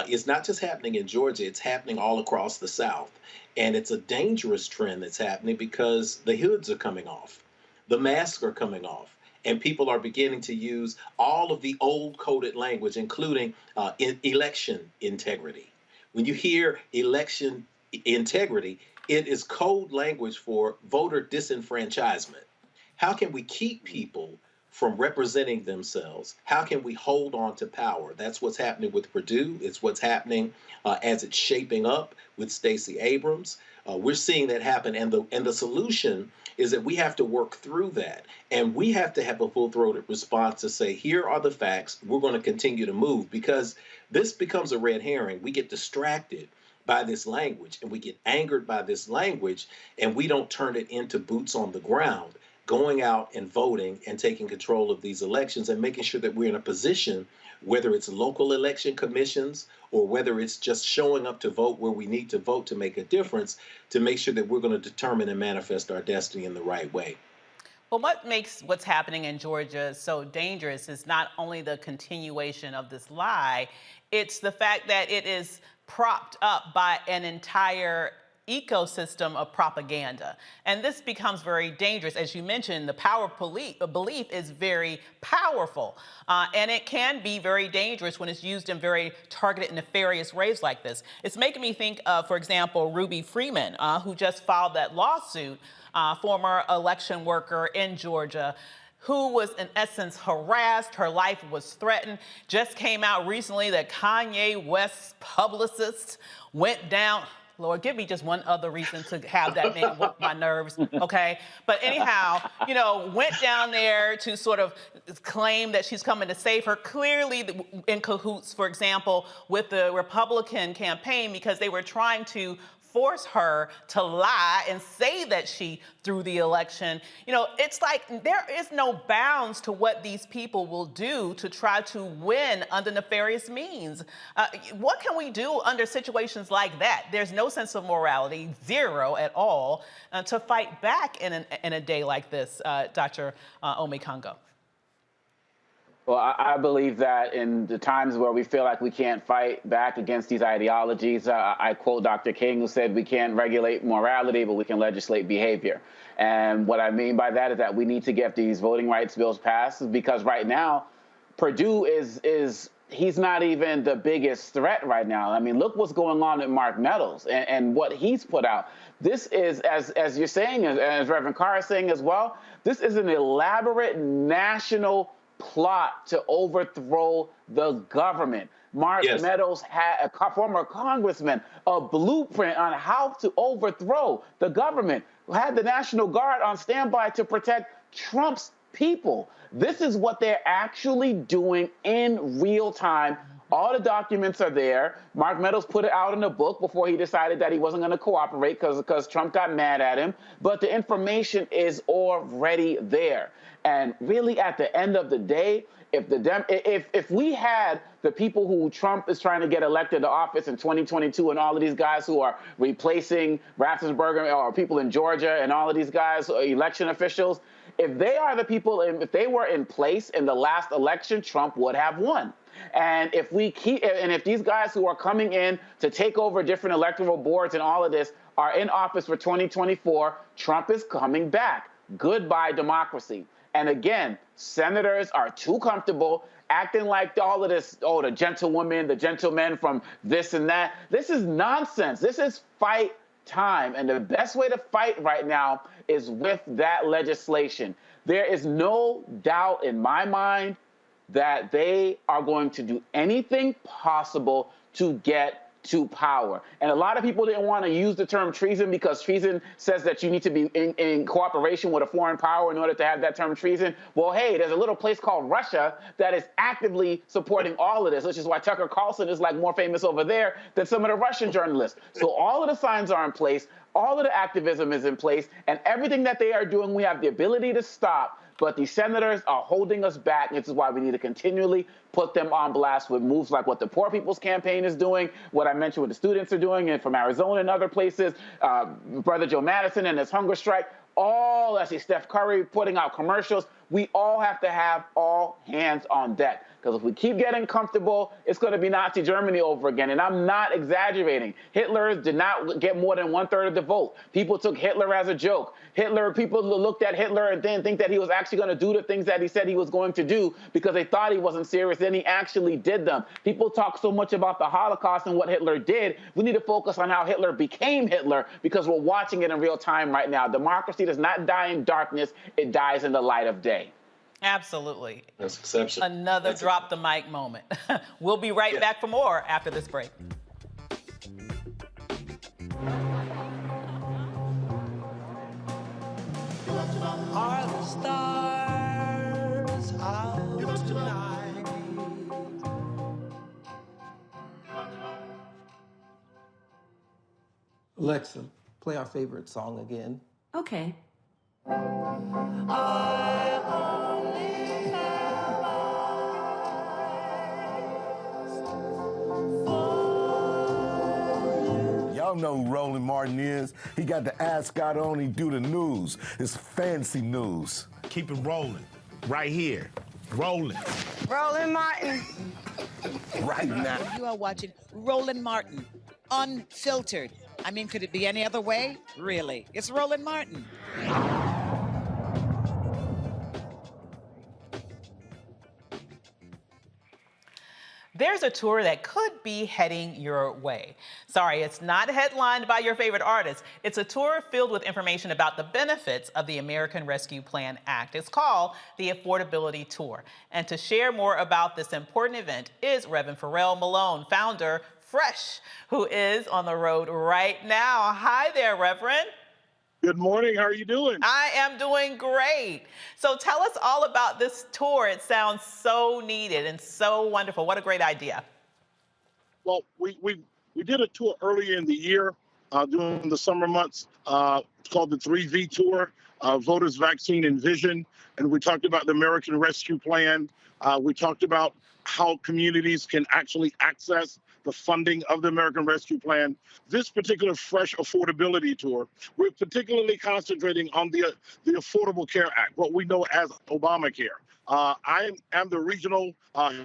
is not just happening in Georgia, it's happening all across the South. And it's a dangerous trend that's happening because the hoods are coming off, the masks are coming off. And people are beginning to use all of the old coded language, including election integrity. When you hear election integrity, it is code language for voter disenfranchisement. How can we keep people from representing themselves? How can we hold on to power? That's what's happening with Perdue. It's what's happening as it's shaping up with Stacey Abrams. We're seeing that happen, and the solution is that we have to work through that, and we have to have a full-throated response to say, here are the facts, we're going to continue to move, because this becomes a red herring. We get distracted by this language, and we get angered by this language, and we don't turn it into boots on the ground, going out and voting and taking control of these elections and making sure that we're in a position, whether it's local election commissions or whether it's just showing up to vote where we need to vote to make a difference, to make sure that we're going to determine and manifest our destiny in the right way. Well, what makes what's happening in Georgia so dangerous is not only the continuation of this lie, it's the fact that it is propped up by an entire ecosystem of propaganda. And this becomes very dangerous. As you mentioned, the power of belief is very powerful. And it can be very dangerous when it's used in very targeted, nefarious ways like this. It's making me think of, for example, Ruby Freeman, who just filed that lawsuit, former election worker in Georgia, who was in essence harassed. Her life was threatened. Just came out recently that Kanye West's publicist went down. Lord, give me just one other reason to have that name work my nerves, okay? But anyhow, you know, went down there to sort of claim that she's coming to save her, clearly in cahoots, for example, with the Republican campaign, because they were trying to force her to lie and say that she threw the election. You know, it's like there is no bounds to what these people will do to try to win under nefarious means. What can we do under situations like that? There's no sense of morality, zero at all, to fight back in a day like this, Dr. Omekongo. Well, I believe that in the times where we feel like we can't fight back against these ideologies, I quote Dr. King, who said we can't regulate morality, but we can legislate behavior. And what I mean by that is that we need to get these voting rights bills passed, because right now, Purdue he's not even the biggest threat right now. I mean, look what's going on with Mark Meadows and what he's put out. This is, as you're saying, as Reverend Carr is saying as well, this is an elaborate national plot to overthrow the government. Mark Meadows had a former congressman, a blueprint on how to overthrow the government, had the National Guard on standby to protect Trump's people. This is what they're actually doing in real time. All the documents are there. Mark Meadows put it out in a book before he decided that he wasn't going to cooperate because Trump got mad at him. But the information is already there. And really, at the end of the day, if we had the people who Trump is trying to get elected to office in 2022 and all of these guys who are replacing Raffensperger or people in Georgia and all of these guys, election officials, if they are the people, if they were in place in the last election, Trump would have won. And if these guys who are coming in to take over different electoral boards and all of this are in office for 2024, Trump is coming back. Goodbye, democracy. And again, senators are too comfortable acting like all of this, the gentlewomen, the gentlemen from this and that. This is nonsense. This is fight time. And the best way to fight right now is with that legislation. There is no doubt in my mind that they are going to do anything possible to get to power. And a lot of people didn't want to use the term treason because treason says that you need to be in cooperation with a foreign power in order to have that term treason. Well, hey, there's a little place called Russia that is actively supporting all of this, which is why Tucker Carlson is like more famous over there than some of the Russian journalists. So all of the signs are in place, all of the activism is in place, and everything that they are doing, we have the ability to stop. But the senators are holding us back. This is why we need to continually put them on blast with moves like what the Poor People's Campaign is doing, what I mentioned what the students are doing, and from Arizona and other places, Brother Joe Madison and his hunger strike, I see Steph Curry putting out commercials. We all have to have all hands on deck. Because if we keep getting comfortable, it's going to be Nazi Germany over again. And I'm not exaggerating. Hitler did not get more than 1/3 of the vote. People took Hitler as a joke. People looked at Hitler and didn't think that he was actually going to do the things that he said he was going to do because they thought he wasn't serious. Then he actually did them. People talk so much about the Holocaust and what Hitler did. We need to focus on how Hitler became Hitler because we're watching it in real time right now. Democracy does not die in darkness. It dies in the light of day. Absolutely. That's exceptional. Another drop the mic moment. We'll be right back for more after this break. Are the stars out tonight? Alexa, play our favorite song again. Okay. Y'all know who Roland Martin is. He got the ascot on, he do the news. It's fancy news. Keep it rolling. Right here. Rolling. Roland Martin. Right now. You are watching Roland Martin, unfiltered. I mean, could it be any other way? Really? It's Roland Martin. there's a tour that could be heading your way. Sorry, it's not headlined by your favorite artist. It's a tour filled with information about the benefits of the American Rescue Plan Act. It's called the Affordability Tour. And to share more about this important event is Reverend Pharrell Malone, founder Fresh, who is on the road right now. Hi there, Reverend. Good morning. How are you doing? I am doing great. So tell us all about this tour. It sounds so needed and so wonderful. What a great idea. Well, we did a tour earlier in the year during the summer months. It's called the 3V Tour, Voters, Vaccine, and Vision. And we talked about the American Rescue Plan. We talked about how communities can actually access the funding of the American Rescue Plan. This particular Fresh Affordability Tour, we're particularly concentrating on the Affordable Care Act, what we know as Obamacare. I am the regional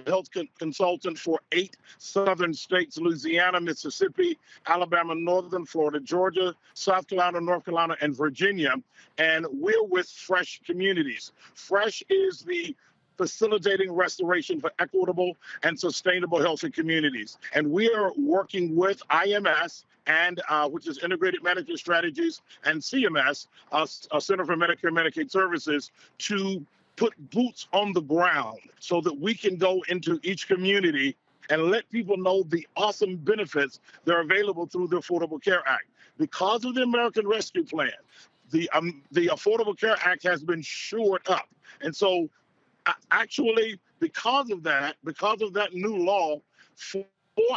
health consultant for 8 southern states: Louisiana, Mississippi, Alabama, Northern Florida, Georgia, South Carolina, North Carolina, and Virginia. And we're with Fresh Communities. Fresh is the facilitating restoration for equitable and sustainable healthy communities. And we are working with IMS, and which is Integrated Management Strategies, and CMS, Center for Medicare and Medicaid Services, to put boots on the ground so that we can go into each community and let people know the awesome benefits that are available through the Affordable Care Act. Because of the American Rescue Plan, the Affordable Care Act has been shored up. And so actually, because of that new law, 4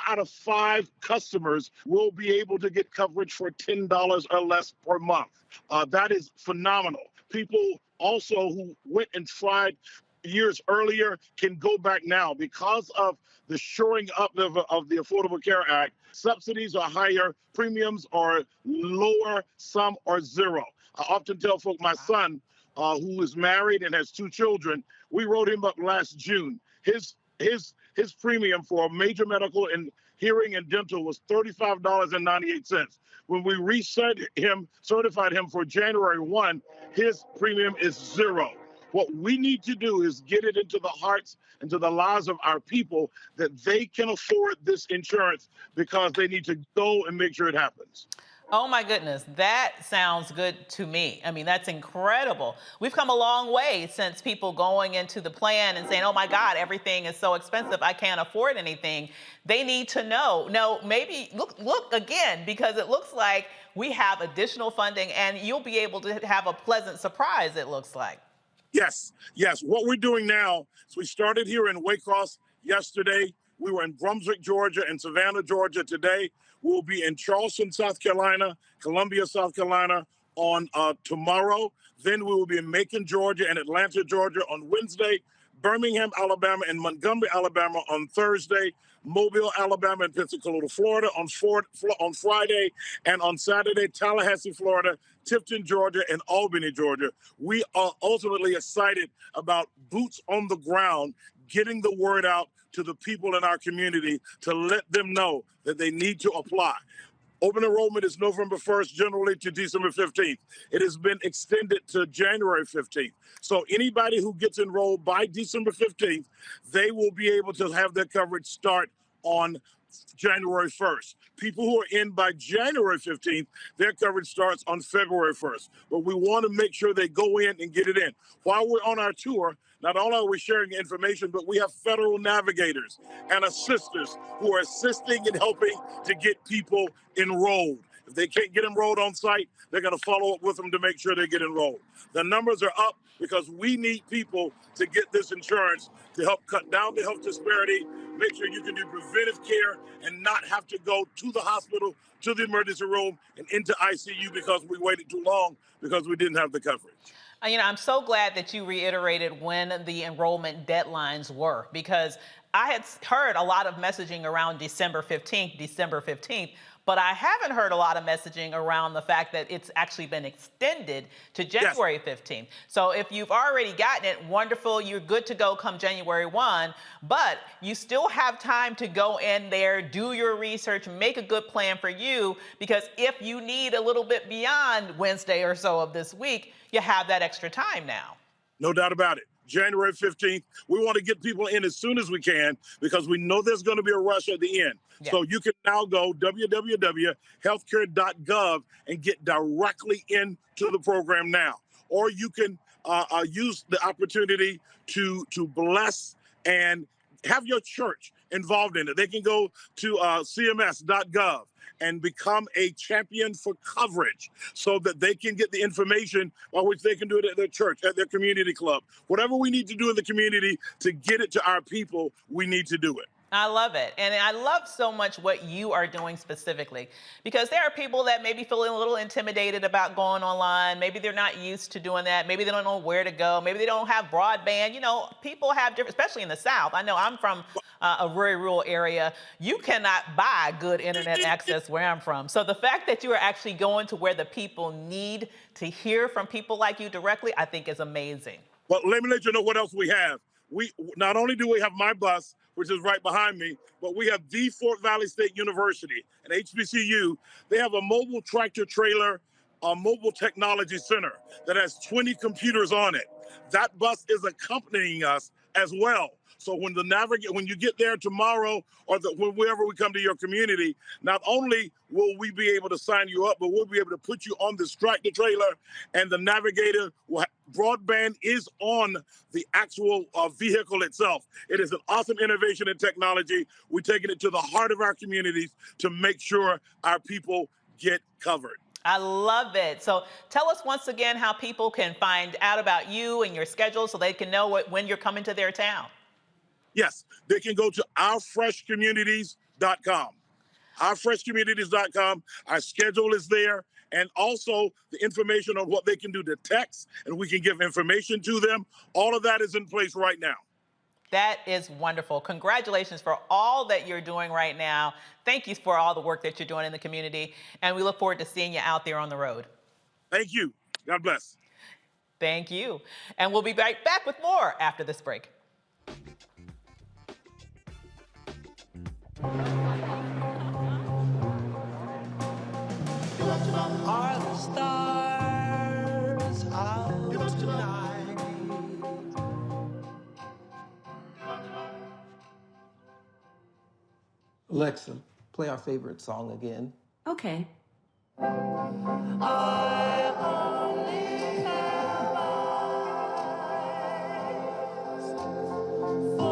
out of 5 customers will be able to get coverage for $10 or less per month. That is phenomenal. People also who went and tried years earlier can go back now because of the shoring up of the Affordable Care Act. Subsidies are higher, premiums are lower, some are zero. I often tell folk, my son, who is married and has 2 children, we wrote him up last June. His premium for major medical and hearing and dental was $35.98. When we certified him for January 1, his premium is 0. What we need to do is get it into the hearts, into the lives of our people, that they can afford this insurance because they need to go and make sure it happens. Oh my goodness, that sounds good to me. I mean, that's incredible. We've come a long way since people going into the plan and saying, oh my God, everything is so expensive, I can't afford anything. They need to know. No, maybe look again, because it looks like we have additional funding and you'll be able to have a pleasant surprise, it looks like. Yes. What we're doing now is we started here in Waycross yesterday. We were in Brunswick, Georgia, and Savannah, Georgia today. We'll be in Charleston, South Carolina, Columbia, South Carolina on tomorrow. Then we will be in Macon, Georgia, and Atlanta, Georgia on Wednesday, Birmingham, Alabama, and Montgomery, Alabama on Thursday, Mobile, Alabama, and Pensacola, Florida on Friday, and on Saturday, Tallahassee, Florida, Tifton, Georgia, and Albany, Georgia. We are ultimately excited about boots on the ground, getting the word out to the people in our community to let them know that they need to apply. Open enrollment is November 1st, generally to December 15th. It has been extended to January 15th. So anybody who gets enrolled by December 15th, they will be able to have their coverage start on January 1st. People who are in by January 15th, their coverage starts on February 1st. But we want to make sure they go in and get it in. While we're on our tour, not only are we sharing information, but we have federal navigators and assisters who are assisting and helping to get people enrolled. If they can't get enrolled on site, they're going to follow up with them to make sure they get enrolled. The numbers are up because we need people to get this insurance to help cut down the health disparity, make sure you can do preventive care and not have to go to the hospital, to the emergency room, and into ICU because we waited too long because we didn't have the coverage. You know, I'm so glad that you reiterated when the enrollment deadlines were, because I had heard a lot of messaging around December 15th, but I haven't heard a lot of messaging around the fact that it's actually been extended to January 15th. So if you've already gotten it, wonderful, you're good to go come January 1, but you still have time to go in there, do your research, make a good plan for you, because if you need a little bit beyond Wednesday or so of this week, you have that extra time now. No doubt about it. January 15th. We want to get people in as soon as we can because we know there's going to be a rush at the end. Yeah. So you can now go www.healthcare.gov and get directly into the program now. Or you can use the opportunity to bless and have your church involved in it. They can go to cms.gov and become a champion for coverage so that they can get the information by which they can do it at their church, at their community club. Whatever we need to do in the community to get it to our people, we need to do it. I love it. And I love so much what you are doing specifically, because there are people that may be feeling a little intimidated about going online. Maybe they're not used to doing that. Maybe they don't know where to go. Maybe they don't have broadband. You know, people have different, especially in the South. I know I'm from a very rural area. You cannot buy good internet access where I'm from. So the fact that you are actually going to where the people need to hear from people like you directly, I think is amazing. Well, let me let you know what else we have. We not only do we have my bus, which is right behind me, but we have the Fort Valley State University, an HBCU. They have a mobile tractor trailer, a mobile technology center that has 20 computers on it. That bus is accompanying us as well. So when you get there tomorrow or whenever we come to your community, not only will we be able to sign you up, but we'll be able to put you on this tractor trailer, and the navigator broadband is on the actual vehicle itself. It is an awesome innovation in technology. We're taking it to the heart of our communities to make sure our people get covered. I love it. So tell us once again how people can find out about you and your schedule so they can know when you're coming to their town. Yes, they can go to ourfreshcommunities.com. Ourfreshcommunities.com. Our schedule is there. And also the information on what they can do to text, and we can give information to them. All of that is in place right now. That is wonderful. Congratulations for all that you're doing right now. Thank you for all the work that you're doing in the community. And we look forward to seeing you out there on the road. Thank you. God bless. Thank you. And we'll be right back with more after this break. Are the stars out tonight? Alexa, play our favorite song again. Okay. I only have eyes for you.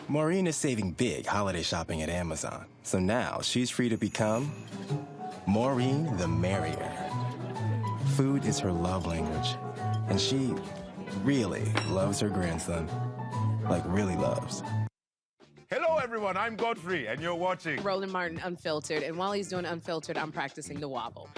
Maureen is saving big holiday shopping at Amazon. So now she's free to become Maureen the Merrier. Food is her love language. And she really loves her grandson. Like really loves. Hello, everyone. I'm Godfrey, and you're watching Roland Martin Unfiltered. And while he's doing Unfiltered, I'm practicing the wobble.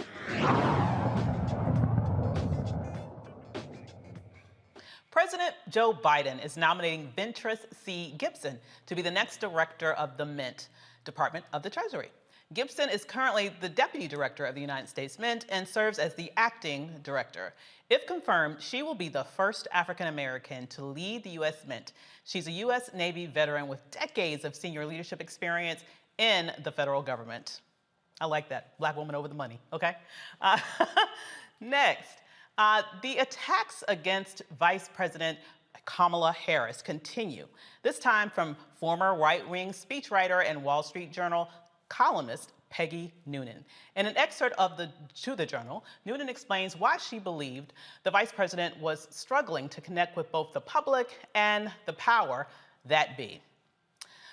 President Joe Biden is nominating Ventress C. Gibson to be the next director of the Mint, Department of the Treasury. Gibson is currently the Deputy Director of the United States Mint and serves as the acting director. If confirmed, she will be the first African American to lead the U.S. Mint. She's a U.S. Navy veteran with decades of senior leadership experience in the federal government. I like that. Black woman over the money, okay? Next. The attacks against Vice President Kamala Harris continue, this time from former right-wing speechwriter and Wall Street Journal columnist Peggy Noonan. In an excerpt of to the Journal, Noonan explains why she believed the vice president was struggling to connect with both the public and the power that be.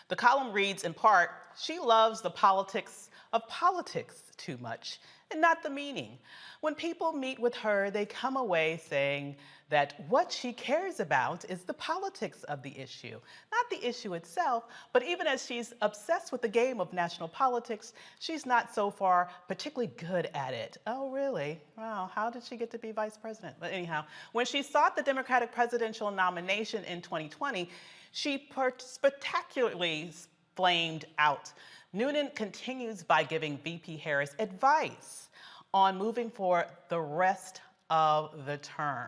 The column reads in part, she loves the politics of politics too much and not the meaning. When people meet with her, they come away saying that what she cares about is the politics of the issue, not the issue itself, but even as she's obsessed with the game of national politics, she's not so far particularly good at it. Oh, really? Wow, how did she get to be vice president? But anyhow, when she sought the Democratic presidential nomination in 2020, she spectacularly flamed out. Noonan continues by giving VP Harris advice on moving for the rest of the term.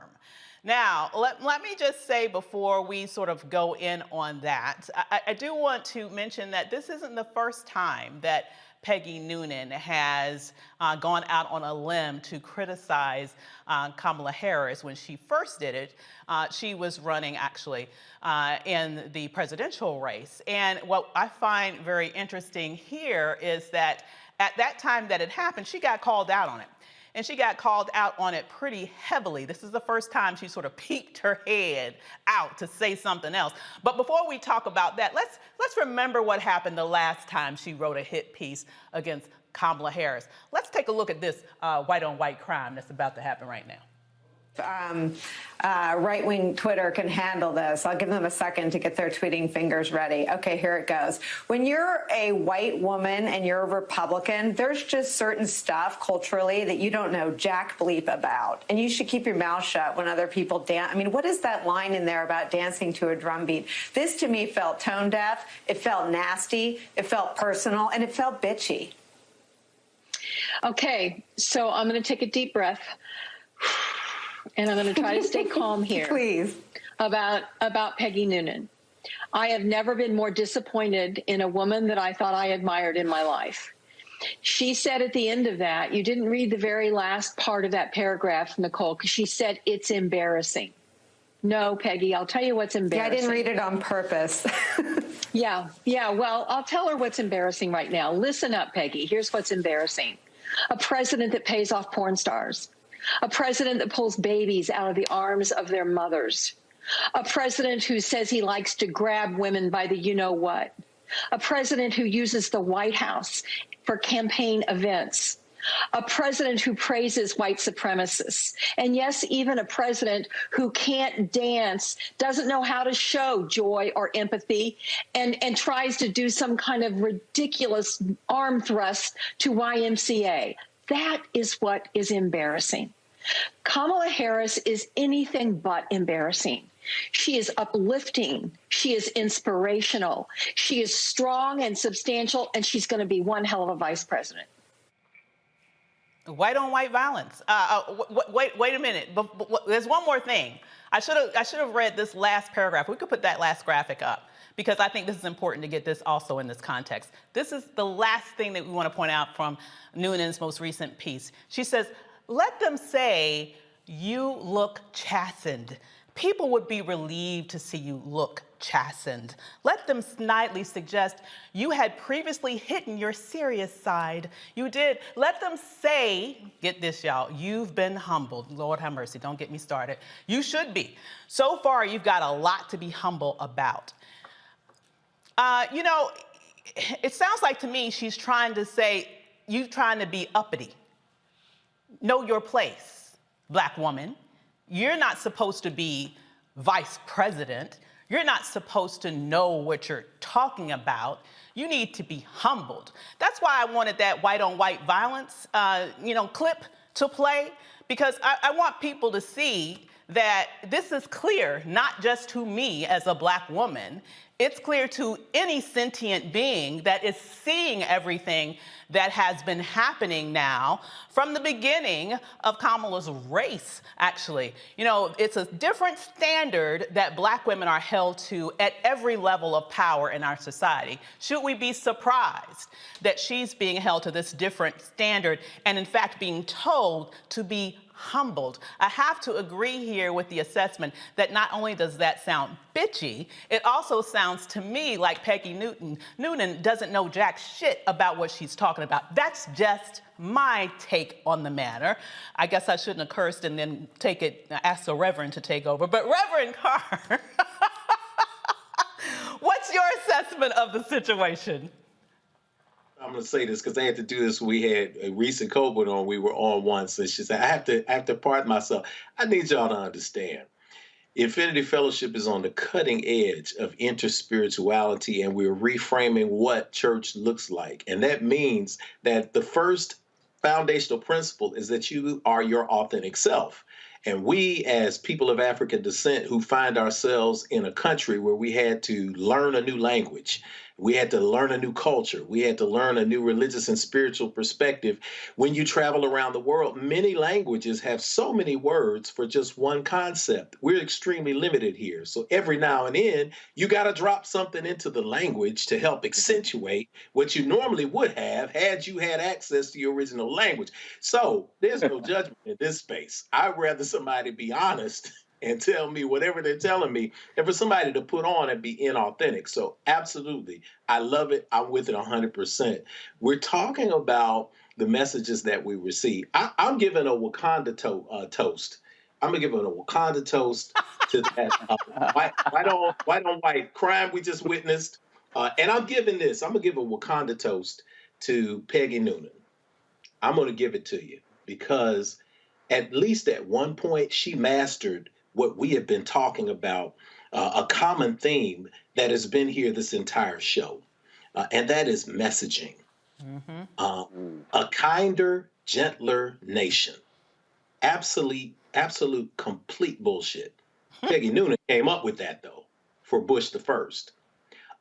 Now, let me just say before we sort of go in on that, I do want to mention that this isn't the first time that Peggy Noonan has gone out on a limb to criticize Kamala Harris. When she first did it, she was running actually in the presidential race. And what I find very interesting here is that at that time that it happened, she got called out on it. And she got called out on it pretty heavily. This is the first time she sort of peeked her head out to say something else. But before we talk about that, let's remember what happened the last time she wrote a hit piece against Kamala Harris. Let's take a look at this white-on-white crime that's about to happen right now. Right-wing Twitter can handle this. I'll give them a second to get their tweeting fingers ready. Okay, here it goes. When you're a white woman and you're a Republican, there's just certain stuff culturally that you don't know jack bleep about. And you should keep your mouth shut when other people dance. I mean, what is that line in there about dancing to a drum beat? This to me felt tone deaf. It felt nasty. It felt personal. And it felt bitchy. Okay, so I'm going to take a deep breath. And I'm going to try to stay calm here. Please. About Peggy Noonan. I have never been more disappointed in a woman that I thought I admired in my life. She said at the end of that, you didn't read the very last part of that paragraph, Nicole, because she said it's embarrassing. No, Peggy, I'll tell you what's embarrassing. Yeah, I didn't read it on purpose. Yeah, well, I'll tell her what's embarrassing right now. Listen up, Peggy. Here's what's embarrassing. A president that pays off porn stars. A president that pulls babies out of the arms of their mothers. A president who says he likes to grab women by the you-know-what. A president who uses the White House for campaign events. A president who praises white supremacists. And yes, even a president who can't dance, doesn't know how to show joy or empathy, and tries to do some kind of ridiculous arm thrust to YMCA. That is what is embarrassing. Kamala Harris is anything but embarrassing. She is uplifting. She is inspirational. She is strong and substantial, and she's going to be one hell of a vice president. White-on-white violence. Wait a minute. But there's one more thing. I should have read this last paragraph. We could put that last graphic up, because I think this is important to get this also in this context. This is the last thing that we want to point out from Noonan's most recent piece. She says, let them say you look chastened. People would be relieved to see you look chastened. Let them snidely suggest you had previously hidden your serious side. You did. Let them say, get this, y'all, you've been humbled. Lord have mercy, don't get me started. You should be. So far, you've got a lot to be humble about. You know, it sounds like to me she's trying to say, you trying to be uppity. Know your place, black woman. You're not supposed to be vice president. You're not supposed to know what you're talking about. You need to be humbled. That's why I wanted that white-on-white violence, clip to play, because I want people to see that this is clear, not just to me as a black woman. It's clear to any sentient being that is seeing everything that has been happening now from the beginning of Kamala's race, actually. You know, it's a different standard that black women are held to at every level of power in our society. Should we be surprised that she's being held to this different standard and in fact being told to be humbled. I have to agree here with the assessment that not only does that sound bitchy, it also sounds to me like Peggy Noonan doesn't know jack shit about what she's talking about. That's just my take on the matter. I guess I shouldn't have cursed and then ask the Reverend to take over. But Reverend Carr, what's your assessment of the situation? I'm going to say this because I had to do this. We had a recent Colbert on. We were on once, and she said, I have to pardon myself. I need y'all to understand. Infinity Fellowship is on the cutting edge of interspirituality, and we're reframing what church looks like. And that means that the first foundational principle is that you are your authentic self. And we, as people of African descent who find ourselves in a country where we had to learn a new language, we had to learn a new culture, we had to learn a new religious and spiritual perspective. When you travel around the world, many languages have so many words for just one concept. We're extremely limited here. So every now and then, you got to drop something into the language to help accentuate what you normally would have had you had access to your original language. So there's no judgment in this space. I'd rather somebody be honest and tell me whatever they're telling me, and for somebody to put on and be inauthentic. So absolutely, I love it. I'm with it 100%. We're talking about the messages that we receive. I'm giving a Wakanda toast. I'm gonna give a Wakanda toast to that white on white crime we just witnessed. And I'm gonna give a Wakanda toast to Peggy Noonan. I'm gonna give it to you because at least at one point she mastered what we have been talking about, a common theme that has been here this entire show, and that is messaging. A kinder, gentler nation. Absolute, complete bullshit. Peggy Noonan came up with that, though, for Bush the First.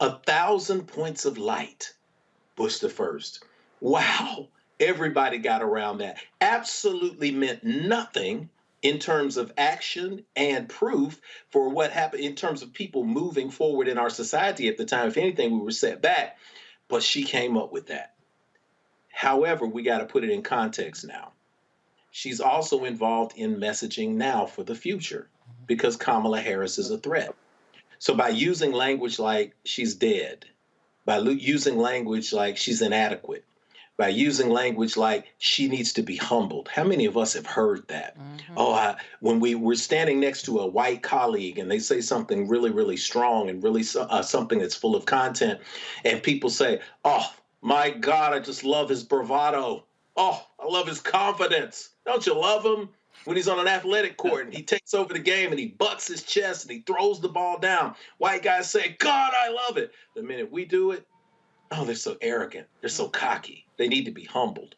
1,000 points of light, Bush the First. Wow, everybody got around that. Absolutely meant nothing in terms of action and proof for what happened in terms of people moving forward in our society at the time. If anything, we were set back, but she came up with that. However, we got to put it in context now. She's also involved in messaging now for the future because Kamala Harris is a threat. So by using language like she's dead, by using language like she's inadequate, by using language like she needs to be humbled. How many of us have heard that? When we were standing next to a white colleague and they say something really, really strong and really something that's full of content, and people say, oh, my God, I just love his bravado. Oh, I love his confidence. Don't you love him? When he's on an athletic court and he takes over the game and he butts his chest and he throws the ball down. White guys say, God, I love it. The minute we do it, oh, they're so arrogant. They're so cocky. They need to be humbled.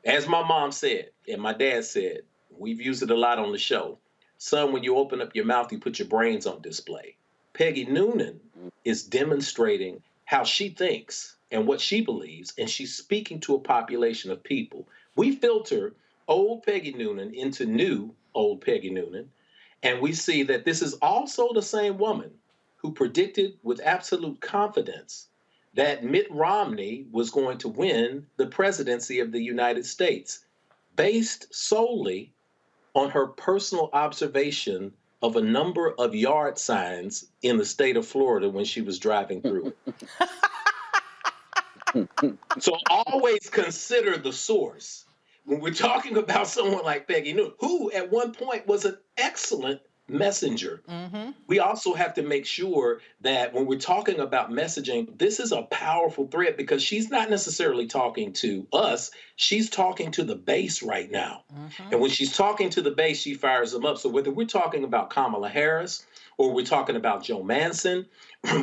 As my mom said, and my dad said, we've used it a lot on the show. Son, when you open up your mouth, you put your brains on display. Peggy Noonan is demonstrating how she thinks and what she believes, and she's speaking to a population of people. We filter old Peggy Noonan into new old Peggy Noonan, and we see that this is also the same woman who predicted with absolute confidence that Mitt Romney was going to win the presidency of the United States, based solely on her personal observation of a number of yard signs in the state of Florida when she was driving through it. So always consider the source. When we're talking about someone like Peggy Noonan, who at one point was an excellent messenger, we also have to make sure that when we're talking about messaging, this is a powerful thread because she's not necessarily talking to us. She's talking to the base right now. And when she's talking to the base, she fires them up. So whether we're talking about Kamala Harris or we're talking about Joe Manchin,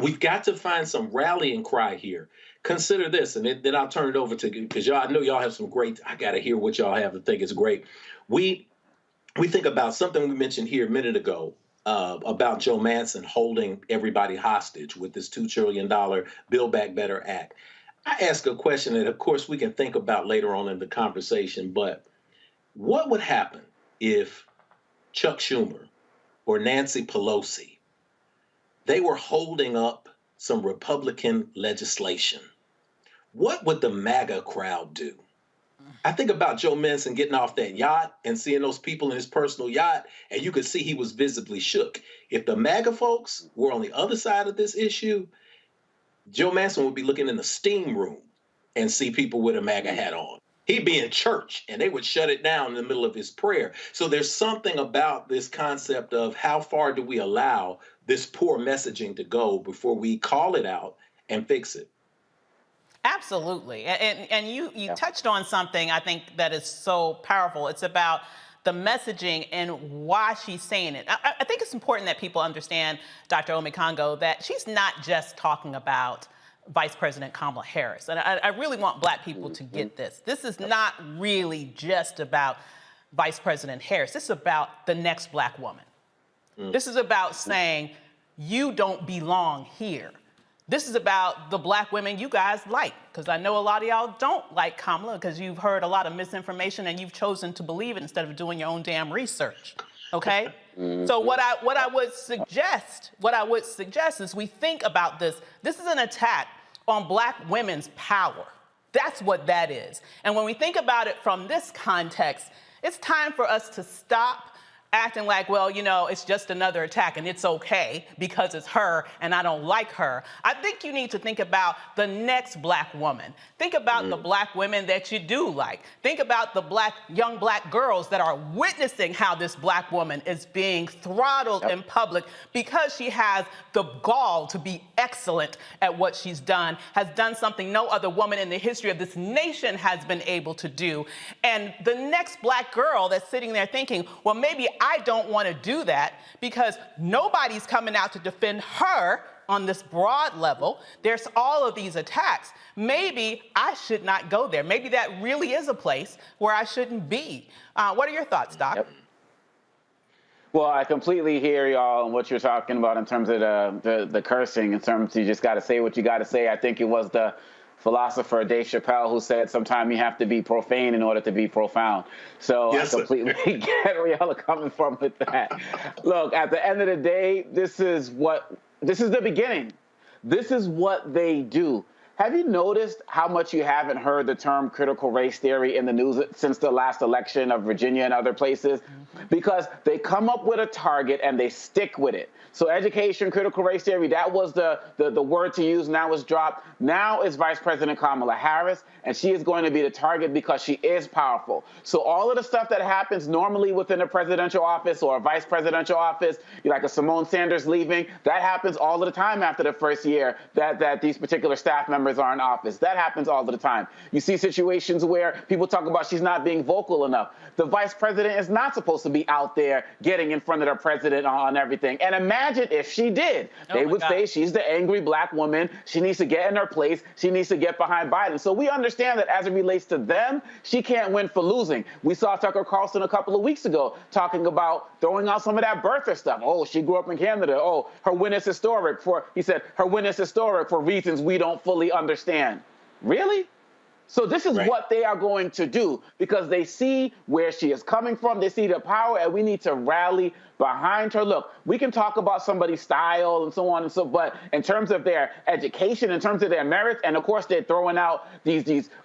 we've got to find some rallying cry here. Consider this, and then I'll turn it over to you because I know y'all have some great, I got to hear what y'all have to think is great. We think about something we mentioned here a minute ago about Joe Manchin holding everybody hostage with this $2 trillion Build Back Better Act. I ask a question that, of course, we can think about later on in the conversation, but what would happen if Chuck Schumer or Nancy Pelosi, they were holding up some Republican legislation? What would the MAGA crowd do? I think about Joe Manchin getting off that yacht and seeing those people in his personal yacht, and you could see he was visibly shook. If the MAGA folks were on the other side of this issue, Joe Manchin would be looking in the steam room and see people with a MAGA hat on. He'd be in church, and they would shut it down in the middle of his prayer. So there's something about this concept of how far do we allow this poor messaging to go before we call it out and fix it. Absolutely. And you touched on something I think that is so powerful. It's about the messaging and why she's saying it. I think it's important that people understand, Dr. Omekongo, that she's not just talking about Vice President Kamala Harris. And I really want Black people to get this. This is not really just about Vice President Harris. This is about the next Black woman. This is about saying, you don't belong here. This is about the Black women you guys like, because I know a lot of y'all don't like Kamala because you've heard a lot of misinformation and you've chosen to believe it instead of doing your own damn research. Okay? So what I would suggest is we think about this. This is an attack on Black women's power. That's what that is. And when we think about it from this context, it's time for us to stop acting like, well, you know, it's just another attack and it's okay because it's her and I don't like her. I think you need to think about the next Black woman. Think about the Black women that you do like. Think about the young Black girls that are witnessing how this Black woman is being throttled in public because she has the gall to be excellent at what she's done, has done something no other woman in the history of this nation has been able to do. And the next Black girl that's sitting there thinking, well, maybe I don't want to do that because nobody's coming out to defend her on this broad level. There's all of these attacks. Maybe I should not go there. Maybe that really is a place where I shouldn't be. What are your thoughts, Doc? Well, I completely hear y'all and what you're talking about in terms of the cursing, in terms of you just got to say what you got to say. I think it was the philosopher Dave Chappelle who said sometimes you have to be profane in order to be profound. So yes, I completely get where y'all are coming from with that. Look, at the end of the day, this is the beginning. This is what they do. Have you noticed how much you haven't heard the term critical race theory in the news since the last election of Virginia and other places? Because they come up with a target and they stick with it. So education, critical race theory, that was the word to use. Now it's dropped. Now it's Vice President Kamala Harris, and she is going to be the target because she is powerful. So all of the stuff that happens normally within a presidential office or a vice presidential office, like a Simone Sanders leaving, that happens all of the time after the first year that these particular staff members are in office. That happens all of the time. You see situations where people talk about she's not being vocal enough. The vice president is not supposed to be out there getting in front of the president on everything. And imagine if she did. They would say she's the angry Black woman. She needs to get in her place. She needs to get behind Biden. So we understand that as it relates to them, she can't win for losing. We saw Tucker Carlson a couple of weeks ago talking about throwing out some of that birther stuff. Oh, she grew up in Canada. Oh, her win is historic he said her win is historic for reasons we don't fully understand. Really? So this is what they are going to do because they see where she is coming from. They see the power, and we need to rally behind her. Look, we can talk about somebody's style and so on and so, but in terms of their education, in terms of their merits, and of course they're throwing out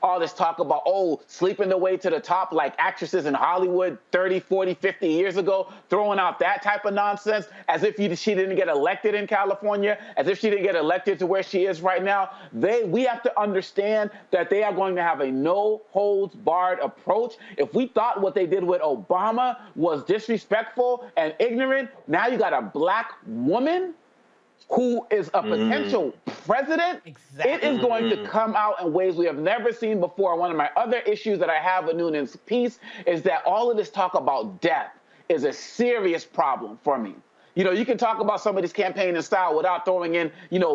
all this talk about, sleeping the way to the top like actresses in Hollywood 30, 40, 50 years ago, throwing out that type of nonsense as if she didn't get elected in California, as if she didn't get elected to where she is right now. We have to understand that they are going to have a no-holds-barred approach. If we thought what they did with Obama was disrespectful and ignorant, now you got a Black woman who is a potential president. Exactly. It is going to come out in ways we have never seen before. One of my other issues that I have with Noonan's piece is that all of this talk about death is a serious problem for me. You can talk about somebody's campaign and style without throwing in,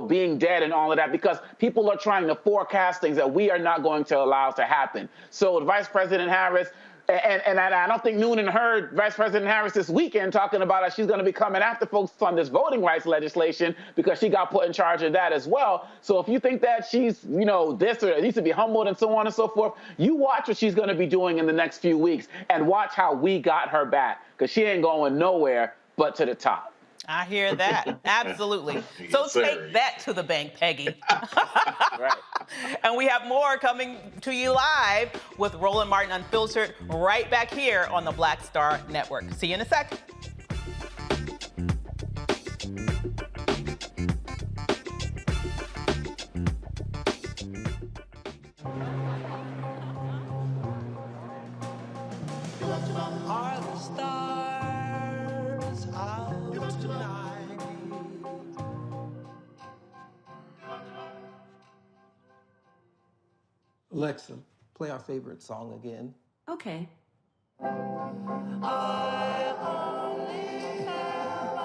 being dead and all of that, because people are trying to forecast things that we are not going to allow to happen. So Vice President Harris, and I don't think Noonan heard Vice President Harris this weekend talking about how she's going to be coming after folks on this voting rights legislation because she got put in charge of that as well. So if you think that she's, this or needs to be humbled and so on and so forth, you watch what she's going to be doing in the next few weeks and watch how we got her back, because she ain't going nowhere but to the top. I hear that. Absolutely. So Yes, sir. take that to the bank, Peggy. Right. And we have more coming to you live with Roland Martin Unfiltered right back here on the Black Star Network. See you in a second. Are the stars out tonight? Alexa, play our favorite song again. Okay. I only have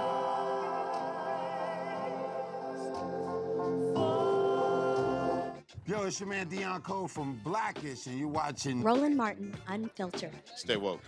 Yo, it's your man Dion Cole from Blackish, and you're watching Roland Martin Unfiltered. Stay woke.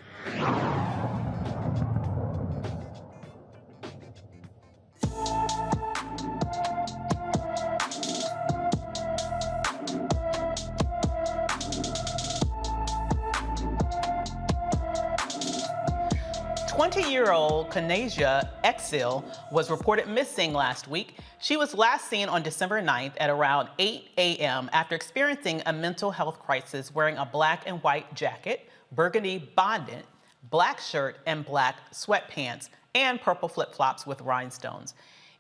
20-year-old Kanasia Exil was reported missing last week. She was last seen on December 9th at around 8 a.m. after experiencing a mental health crisis wearing a black and white jacket, burgundy bonnet, black shirt and black sweatpants, and purple flip-flops with rhinestones.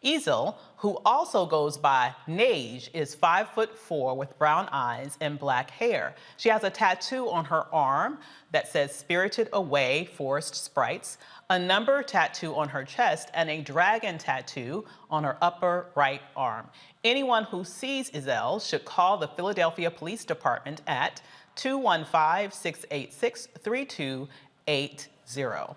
Ezel, who also goes by Nage, is 5'4" with brown eyes and black hair. She has a tattoo on her arm that says Spirited Away Forest Sprites, a number tattoo on her chest, and a dragon tattoo on her upper right arm. Anyone who sees Ezel should call the Philadelphia Police Department at 215-686-3280.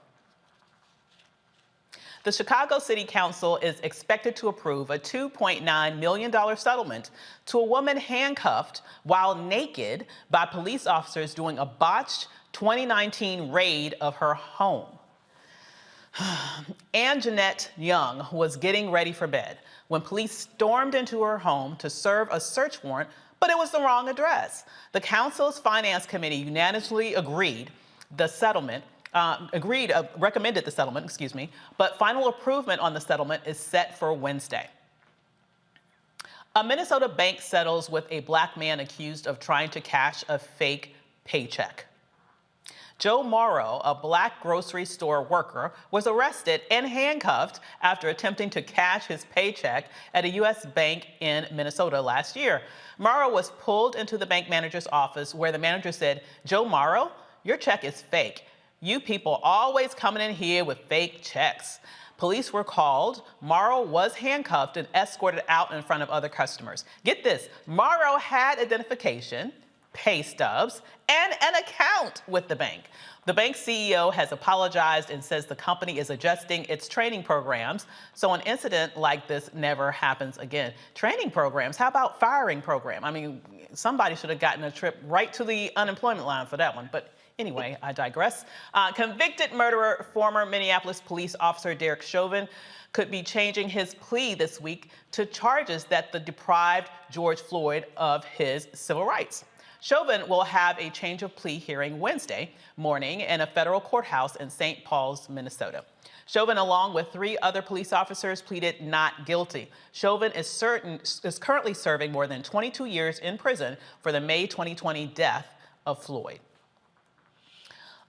The Chicago City Council is expected to approve a $2.9 million settlement to a woman handcuffed while naked by police officers during a botched 2019 raid of her home. Ann Jeanette Young was getting ready for bed when police stormed into her home to serve a search warrant, but it was the wrong address. The council's finance committee unanimously recommended the settlement, but final approval on the settlement is set for Wednesday. A Minnesota bank settles with a black man accused of trying to cash a fake paycheck. Joe Morrow, a black grocery store worker, was arrested and handcuffed after attempting to cash his paycheck at a U.S. bank in Minnesota last year. Morrow was pulled into the bank manager's office where the manager said, "Joe Morrow, your check is fake. You people always coming in here with fake checks." Police were called. Morrow was handcuffed and escorted out in front of other customers. Get this, Morrow had identification, pay stubs, and an account with the bank. The bank CEO has apologized and says the company is adjusting its training programs so an incident like this never happens again. Training programs? How about firing program? I mean, somebody should have gotten a trip right to the unemployment line for that one, but anyway, I digress. Convicted murderer, former Minneapolis police officer Derek Chauvin could be changing his plea this week to charges that deprived George Floyd of his civil rights. Chauvin will have a change of plea hearing Wednesday morning in a federal courthouse in St. Paul's, Minnesota. Chauvin, along with 3 other police officers, pleaded not guilty. Chauvin is currently serving more than 22 years in prison for the May 2020 death of Floyd.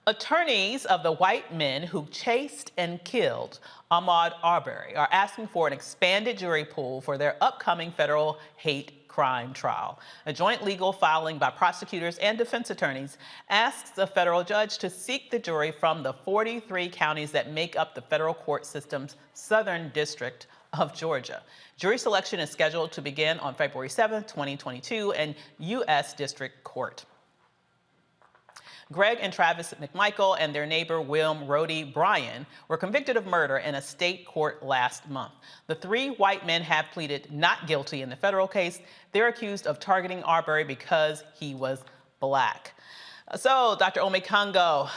Attorneys of the white men who chased and killed Ahmaud Arbery are asking for an expanded jury pool for their upcoming federal hate crime trial. A joint legal filing by prosecutors and defense attorneys asks a federal judge to seek the jury from the 43 counties that make up the federal court system's Southern District of Georgia. Jury selection is scheduled to begin on February 7th, 2022 in U.S. District Court. Greg and Travis McMichael and their neighbor William Rhodey Bryan were convicted of murder in a state court last month. The 3 white men have pleaded not guilty in the federal case. They're accused of targeting Arbery because he was black. So, Dr. Omekongo,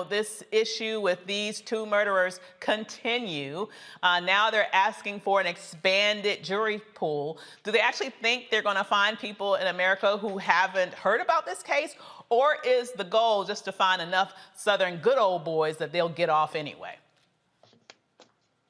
this issue with these 2 murderers continue. Now they're asking for an expanded jury pool. Do they actually think they're going to find people in America who haven't heard about this case? Or is the goal just to find enough Southern good old boys that they'll get off anyway?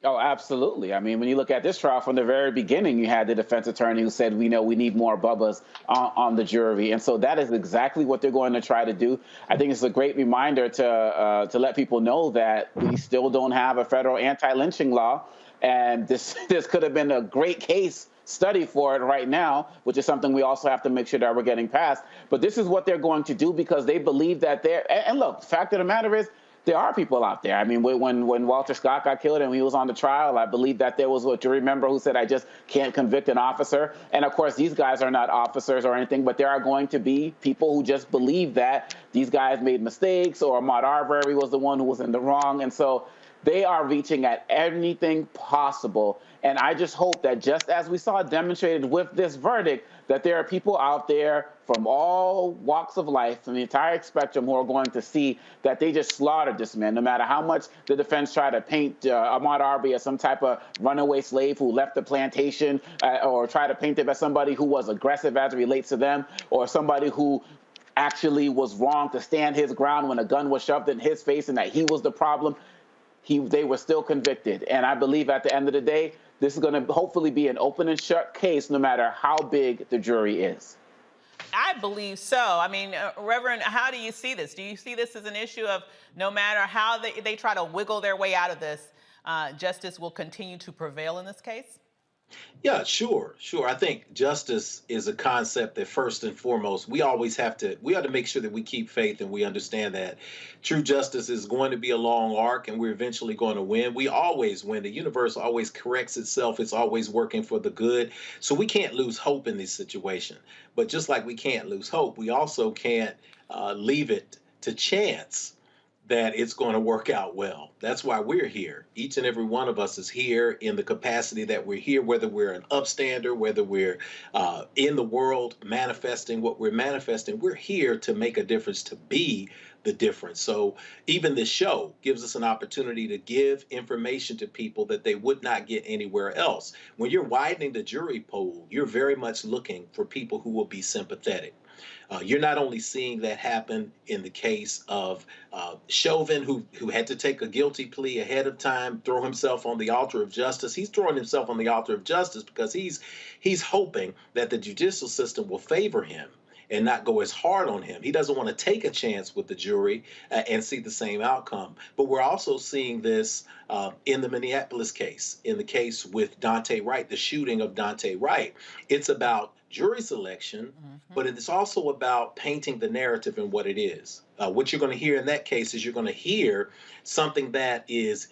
Oh, absolutely. I mean, when you look at this trial from the very beginning, you had the defense attorney who said, we know we need more Bubbas on the jury. And so that is exactly what they're going to try to do. I think it's a great reminder to let people know that we still don't have a federal anti-lynching law. And this could have been a great case study for it right now, which is something we also have to make sure that we're getting past. But this is what they're going to do because they believe that and look, the fact of the matter is, there are people out there. I mean, when Walter Scott got killed and he was on the trial, I believe that there was a jury member who said, I just can't convict an officer. And of course, these guys are not officers or anything, but there are going to be people who just believe that these guys made mistakes or Ahmaud Arbery was the one who was in the wrong. And so they are reaching at anything possible. And I just hope that just as we saw demonstrated with this verdict, that there are people out there from all walks of life, from the entire spectrum, who are going to see that they just slaughtered this man, no matter how much the defense tried to paint Ahmaud Arbery as some type of runaway slave who left the plantation, or try to paint him as somebody who was aggressive as it relates to them, or somebody who actually was wrong to stand his ground when a gun was shoved in his face and that he was the problem. They were still convicted. And I believe at the end of the day, this is going to hopefully be an open and shut case no matter how big the jury is. I believe so. I mean, Reverend, how do you see this? Do you see this as an issue of no matter how they try to wiggle their way out of this, justice will continue to prevail in this case? Yeah, sure. I think justice is a concept that first and foremost, we ought to make sure that we keep faith and we understand that true justice is going to be a long arc and we're eventually going to win. We always win. The universe always corrects itself. It's always working for the good. So we can't lose hope in this situation. But just like we can't lose hope, we also can't leave it to chance that it's going to work out well. That's why we're here. Each and every one of us is here in the capacity that we're here, whether we're an upstander, whether we're in the world manifesting what we're manifesting, we're here to make a difference, to be the difference. So even this show gives us an opportunity to give information to people that they would not get anywhere else. When you're widening the jury pool, you're very much looking for people who will be sympathetic. You're not only seeing that happen in the case of Chauvin, who had to take a guilty plea ahead of time, throw himself on the altar of justice. He's throwing himself on the altar of justice because he's hoping that the judicial system will favor him and not go as hard on him. He doesn't want to take a chance with the jury and see the same outcome. But we're also seeing this in the Minneapolis case, in the case with Daunte Wright, the shooting of Daunte Wright. It's about jury selection, but it's also about painting the narrative and what it is. What you're going to hear in that case is you're going to hear something that is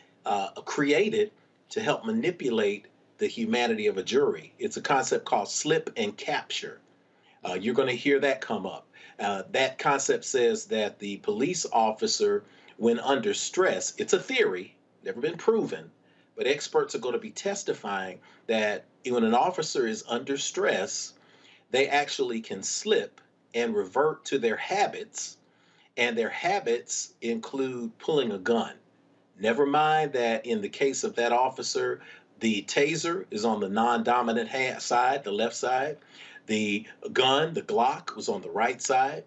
created to help manipulate the humanity of a jury. It's a concept called slip and capture. You're going to hear that come up. That concept says that the police officer, when under stress, it's a theory, never been proven, but experts are going to be testifying that when an officer is under stress, they actually can slip and revert to their habits, and their habits include pulling a gun. Never mind that in the case of that officer, the taser is on the non-dominant side, the left side. The gun, the Glock, was on the right side.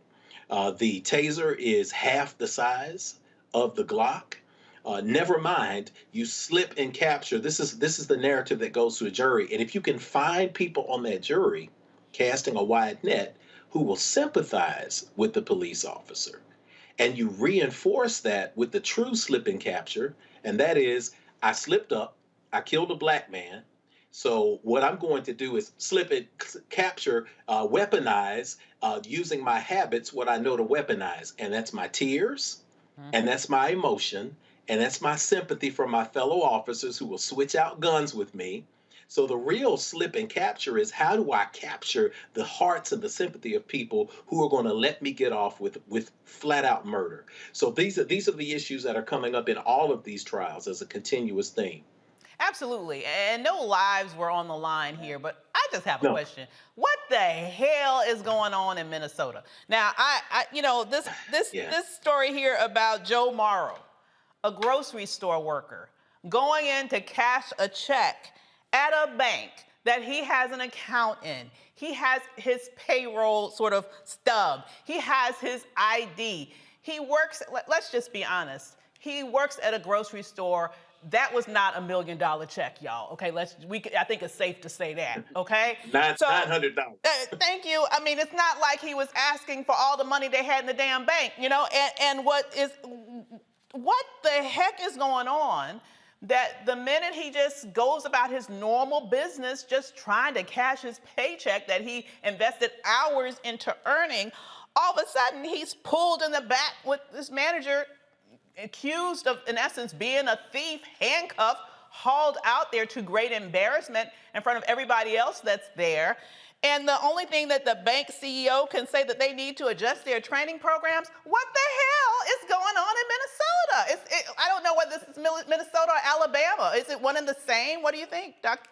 The taser is half the size of the Glock. Never mind, you slip and capture. This is the narrative that goes to a jury. And if you can find people on that jury casting a wide net who will sympathize with the police officer, and you reinforce that with the true slip and capture, and that is, I slipped up, I killed a black man, so what I'm going to do is slip it, capture, weaponize, using my habits, what I know to weaponize, and that's my tears, and that's my emotion, and that's my sympathy for my fellow officers who will switch out guns with me. So the real slip and capture is, how do I capture the hearts and the sympathy of people who are going to let me get off with flat out murder? So these are the issues that are coming up in all of these trials as a continuous theme. Absolutely. And no lives were on the line here, but I just have a question. What the hell is going on in Minnesota? Now, this story here about Joe Morrow, a grocery store worker, going in to cash a check at a bank that he has an account in. He has his payroll sort of stub. He has his ID. He works, let's just be honest, he works at a grocery store that was not $1 million check, y'all. Okay, I think it's safe to say that. Okay, $900. Thank you. I mean, it's not like he was asking for all the money they had in the damn bank, you know. And what the heck is going on? That the minute he just goes about his normal business, just trying to cash his paycheck that he invested hours into earning, all of a sudden he's pulled in the back with this manager, accused of, in essence, being a thief, handcuffed, hauled out there to great embarrassment in front of everybody else that's there. And the only thing that the bank CEO can say that they need to adjust their training programs, what the hell is going on in Minnesota? I don't know whether this is Minnesota or Alabama. Is it one and the same? What do you think, Doc?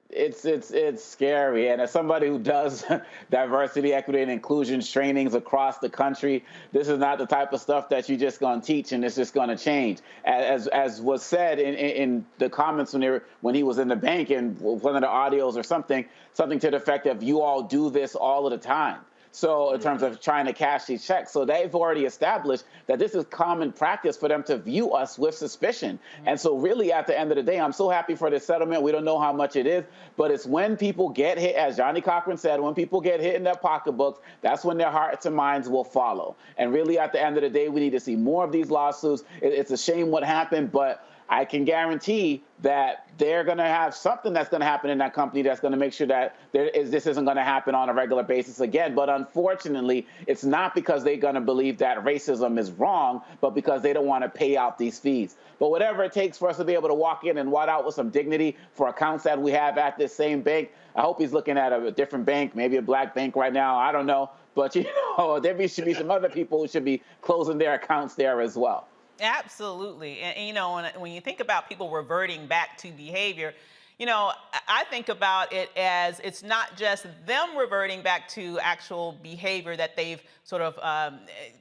It's scary. And as somebody who does diversity, equity, and inclusion trainings across the country, this is not the type of stuff that you're just going to teach and it's just going to change. As was said in the comments when he was in the bank and one of the audios or something to the effect of, you all do this all of the time. So in terms of trying to cash these checks, so they've already established that this is common practice for them to view us with suspicion. And so really at the end of the day, I'm so happy for this settlement. We don't know how much it is, but it's when people get hit, as Johnny Cochran said, when people get hit in their pocketbooks, that's when their hearts and minds will follow. And really at the end of the day, we need to see more of these lawsuits. It's a shame what happened, but I can guarantee that they're going to have something that's going to happen in that company that's going to make sure that this isn't going to happen on a regular basis again. But unfortunately, it's not because they're going to believe that racism is wrong, but because they don't want to pay out these fees. But whatever it takes for us to be able to walk in and walk out with some dignity for accounts that we have at this same bank, I hope he's looking at a different bank, maybe a black bank right now. I don't know. But, there should be some other people who should be closing their accounts there as well. Absolutely. And when you think about people reverting back to behavior, I think about it as it's not just them reverting back to actual behavior that they've sort of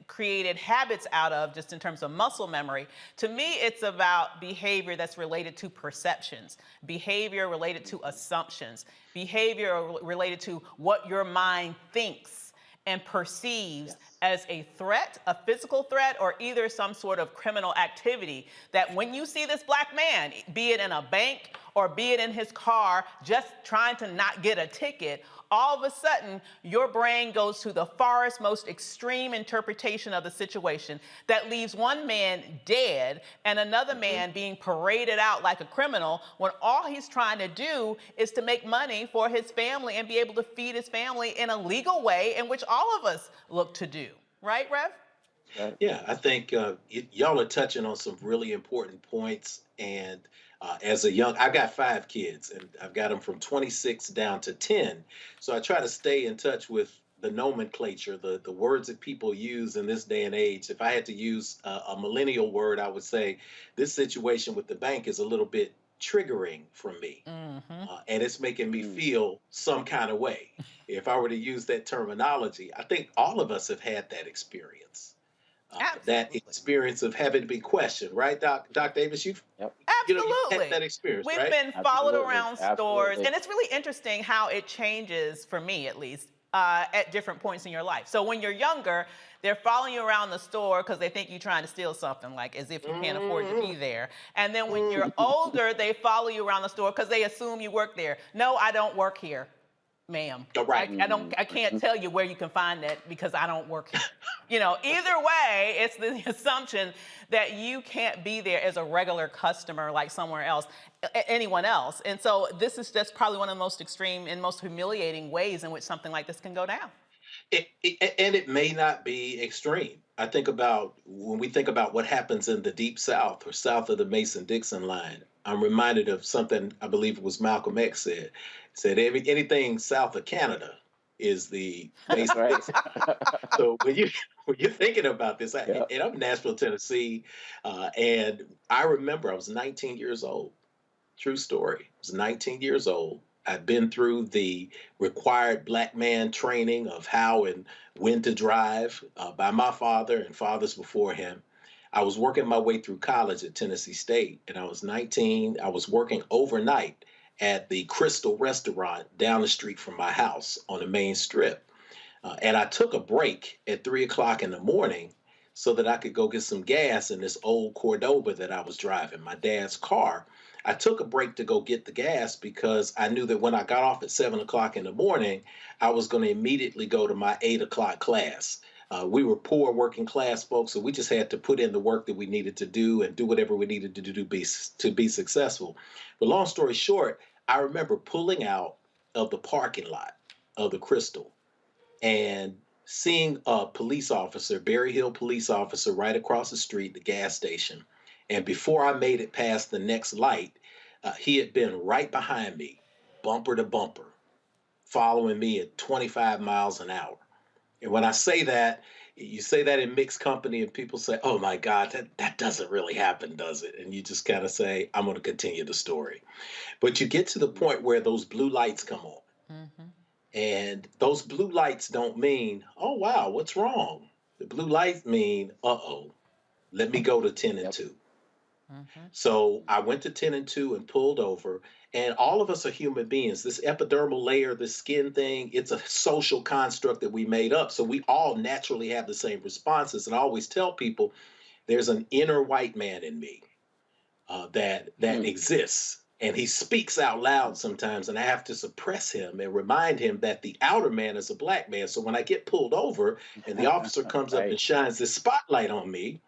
created habits out of just in terms of muscle memory. To me, it's about behavior that's related to perceptions, behavior related to assumptions, behavior related to what your mind thinks and perceives as a threat, a physical threat, or either some sort of criminal activity, that when you see this black man, be it in a bank or be it in his car, just trying to not get a ticket, all of a sudden, your brain goes to the farthest, most extreme interpretation of the situation that leaves one man dead and another man being paraded out like a criminal when all he's trying to do is to make money for his family and be able to feed his family in a legal way in which all of us look to do. Right, Rev? Yeah, I think y'all are touching on some really important points. And I've got 5 kids, and I've got them from 26 down to 10. So I try to stay in touch with the nomenclature, the words that people use in this day and age. If I had to use a millennial word, I would say this situation with the bank is a little bit triggering for me. And it's making me feel some kind of way. If I were to use that terminology, I think all of us have had that experience. That experience of having to be questioned, right, Doc Davis? You've had that experience, We've right? been followed around stores, and it's really interesting how it changes, for me at least, at different points in your life. So when you're younger, they're following you around the store because they think you're trying to steal something, like as if you can't afford to be there. And then when you're older, they follow you around the store because they assume you work there. No, I don't work here, ma'am. Right. I can't tell you where you can find that because I don't work here. Either way, it's the assumption that you can't be there as a regular customer like somewhere else, anyone else. And so this is just probably one of the most extreme and most humiliating ways in which something like this can go down. And it may not be extreme. I think about when we think about what happens in the Deep South or south of the Mason-Dixon line, I'm reminded of something I believe it was Malcolm X said anything south of Canada is the Mason-Dixon. So when you're thinking about this, and I'm in Nashville, Tennessee, and I remember I was 19 years old. True story. I was 19 years old. I've been through the required black man training of how and when to drive by my father and fathers before him. I was working my way through college at Tennessee State, and I was 19. I was working overnight at the Crystal Restaurant down the street from my house on the main strip. And I took a break at 3 o'clock in the morning so that I could go get some gas in this old Cordoba that I was driving, my dad's car. I took a break to go get the gas because I knew that when I got off at 7 o'clock in the morning, I was going to immediately go to my 8 o'clock class. We were poor working class folks, so we just had to put in the work that we needed to do and do whatever we needed to do to be successful. But long story short, I remember pulling out of the parking lot of the Crystal and seeing a police officer, Berry Hill police officer, right across the street, the gas station. And before I made it past the next light, he had been right behind me, bumper to bumper, following me at 25 miles an hour. And when I say that, you say that in mixed company and people say, oh my God, that doesn't really happen, does it? And you just kind of say, I'm going to continue the story. But you get to the point where those blue lights come on. Mm-hmm. And those blue lights don't mean, oh, wow, what's wrong? The blue lights mean, uh-oh, let me go to 10 and 2. Mm-hmm. So I went to 10 and 2 and pulled over. And all of us are human beings. This epidermal layer, this skin thing, it's a social construct that we made up. So we all naturally have the same responses. And I always tell people there's an inner white man in me that exists. And he speaks out loud sometimes, and I have to suppress him and remind him that the outer man is a black man. So when I get pulled over and the officer comes up and shines this spotlight on me,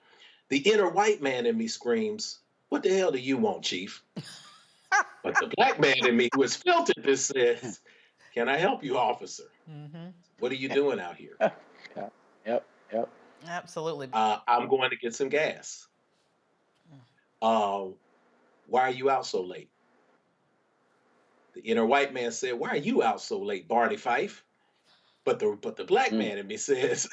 the inner white man in me screams, what the hell do you want, Chief? But the black man in me who has filtered this says, can I help you, officer? Mm-hmm. What are you doing out here? Yep. Absolutely. I'm going to get some gas. Why are you out so late? The inner white man said, why are you out so late, Barney Fife? But the black man in me says,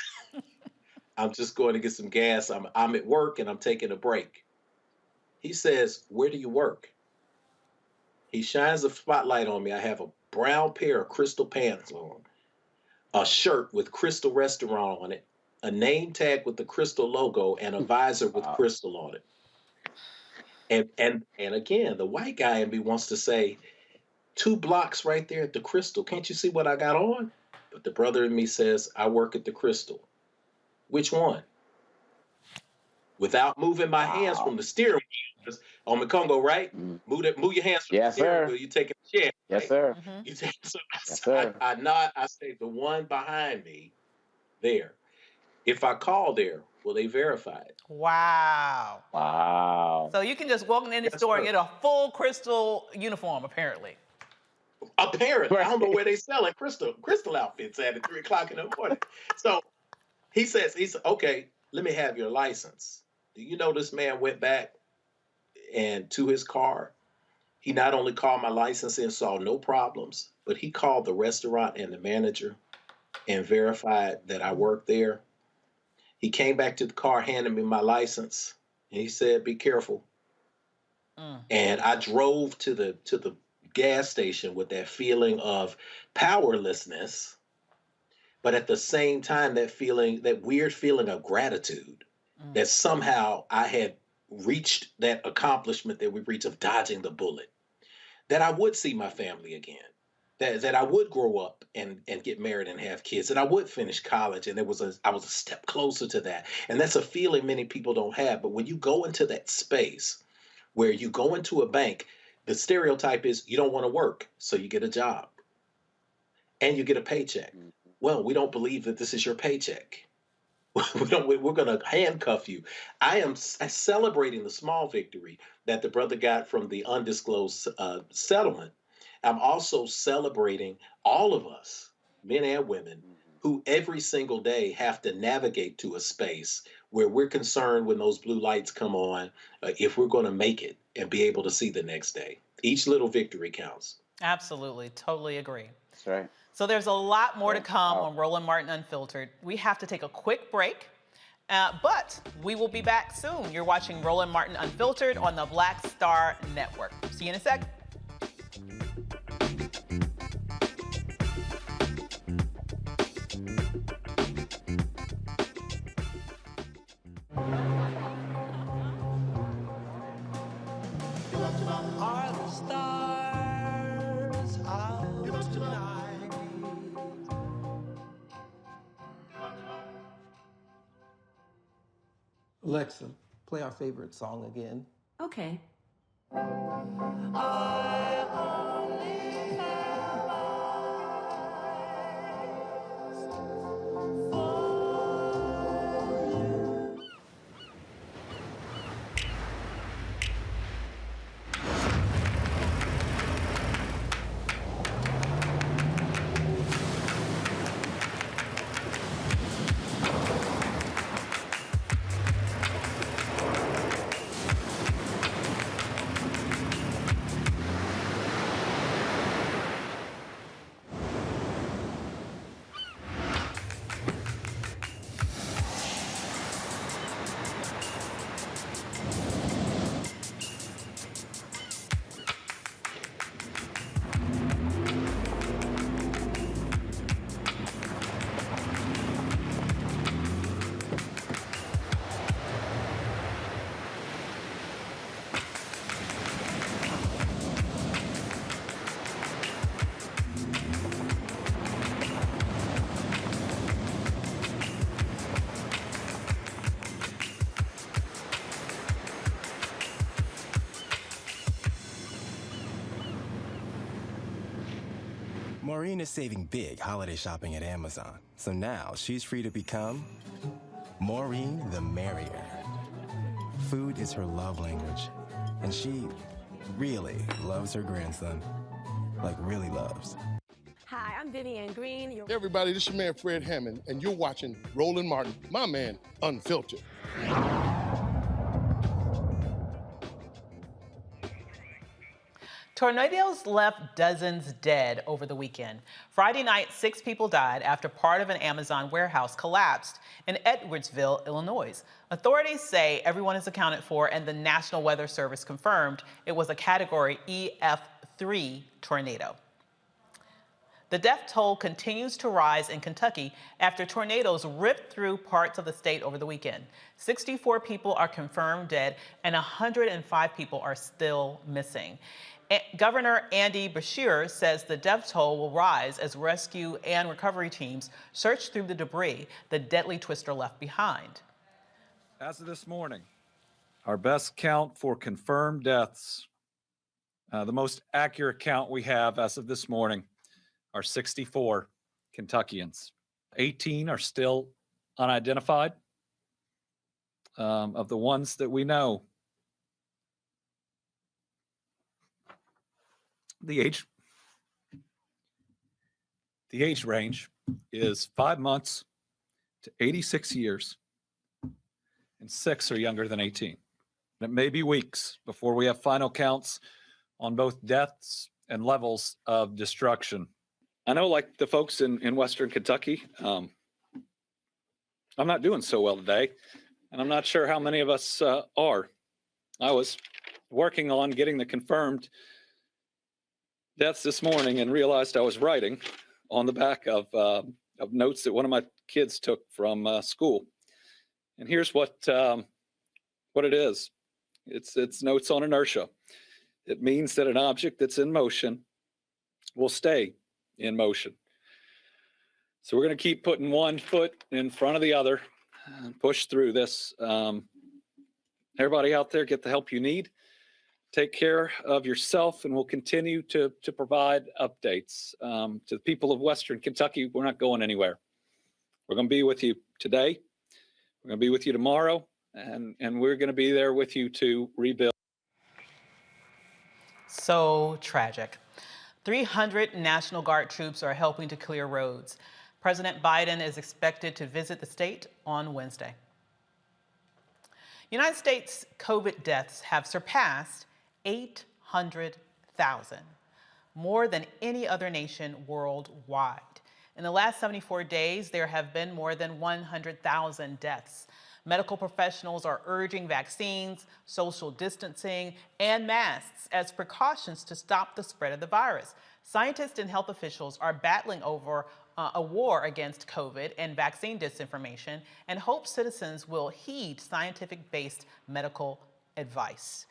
I'm just going to get some gas. I'm at work and I'm taking a break. He says, where do you work? He shines a spotlight on me. I have a brown pair of crystal pants on, a shirt with Crystal Restaurant on it, a name tag with the Crystal logo, and a visor with Crystal on it. And again, the white guy in me wants to say, 2 blocks right there at the Crystal. Can't you see what I got on? But the brother in me says, I work at the Crystal. Which one? Without moving my hands from the steering wheel. On the Congo, right? Move your hands from the steering wheel. You take a chair. Yes, right? sir. Mm-hmm. You take, so yes, sir. I nod. I say, the one behind me there. If I call there, will they verify it? Wow. Wow. So you can just walk in the store and get a full Crystal uniform, apparently. Apparently. I don't know where they selling crystal outfits at 3 o'clock in the morning. So he says, okay, let me have your license. Do you know this man went back and to his car? He not only called my license and saw no problems, but he called the restaurant and the manager and verified that I worked there. He came back to the car, handed me my license, and he said, be careful. And I drove to the gas station with that feeling of powerlessness, but at the same time, that weird feeling of gratitude that somehow I had reached that accomplishment that we reached of dodging the bullet, that I would see my family again, that I would grow up and get married and have kids, that I would finish college. And I was a step closer to that. And that's a feeling many people don't have. But when you go into that space where you go into a bank, the stereotype is you don't want to work, so you get a job and you get a paycheck. Well, we don't believe that this is your paycheck. We're going to handcuff you. I am celebrating the small victory that the brother got from the undisclosed settlement. I'm also celebrating all of us, men and women, who every single day have to navigate to a space where we're concerned when those blue lights come on, if we're going to make it and be able to see the next day. Each little victory counts. Absolutely. Totally agree. That's right. So there's a lot more to come on Roland Martin Unfiltered. We have to take a quick break, but we will be back soon. You're watching Roland Martin Unfiltered on the Black Star Network. See you in a sec. Are the stars out tonight? Alexa, play our favorite song again. Okay. Maureen is saving big holiday shopping at Amazon. So now she's free to become Maureen the Merrier. Food is her love language. And she really loves her grandson. Like really loves. Hi, I'm Vivian Green. Hey everybody, this is your man Fred Hammond, and you're watching Roland Martin, my man, Unfiltered. Tornadoes left dozens dead over the weekend. Friday night, 6 people died after part of an Amazon warehouse collapsed in Edwardsville, Illinois. Authorities say everyone is accounted for, and the National Weather Service confirmed it was a Category EF3 tornado. The death toll continues to rise in Kentucky after tornadoes ripped through parts of the state over the weekend. 64 people are confirmed dead, and 105 people are still missing. Governor Andy Beshear says the death toll will rise as rescue and recovery teams search through the debris the deadly twister left behind. As of this morning, our best count for confirmed deaths, the most accurate count we have as of this morning, are 64 Kentuckians. 18 are still unidentified. Of the ones that we know, the age range is 5 months to 86 years, and 6 are younger than 18. And it may be weeks before we have final counts on both deaths and levels of destruction. I know, like the folks in Western Kentucky, I'm not doing so well today, and I'm not sure how many of us are. I was working on getting the confirmed deaths this morning and realized I was writing on the back of notes that one of my kids took from school. And here's what it is. It's notes on inertia. It means that an object that's in motion will stay in motion. So we're going to keep putting one foot in front of the other and push through this. Everybody out there, get the help you need. Take care of yourself, and we'll continue to provide updates. To the people of Western Kentucky, we're not going anywhere. We're going to be with you today. We're going to be with you tomorrow, and we're going to be there with you to rebuild. So tragic. 300 National Guard troops are helping to clear roads. President Biden is expected to visit the state on Wednesday. United States COVID deaths have surpassed 800,000, more than any other nation worldwide. In the last 74 days, there have been more than 100,000 deaths. Medical professionals are urging vaccines, social distancing, and masks as precautions to stop the spread of the virus. Scientists and health officials are battling over a war against COVID and vaccine disinformation, and hope citizens will heed scientific-based medical advice.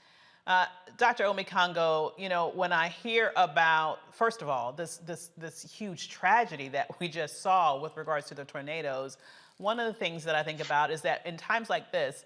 Dr. Omikango, you know, when I hear about, first of all, this huge tragedy that we just saw with regards to the tornadoes, one of the things that I think about is that in times like this,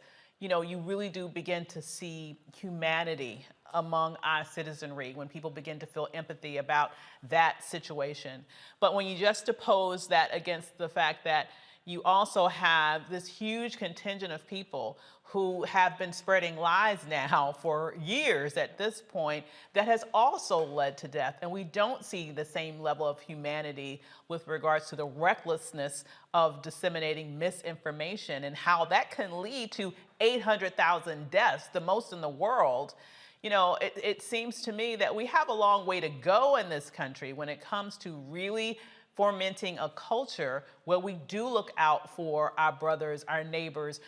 you really do begin to see humanity among our citizenry when people begin to feel empathy about that situation. But when you juxtapose that against the fact that you also have this huge contingent of people who have been spreading lies now for years at this point that has also led to death. And we don't see the same level of humanity with regards to the recklessness of disseminating misinformation and how that can lead to 800,000 deaths, the most in the world. It seems to me that we have a long way to go in this country when it comes to really fomenting a culture where we do look out for our brothers, our neighbors,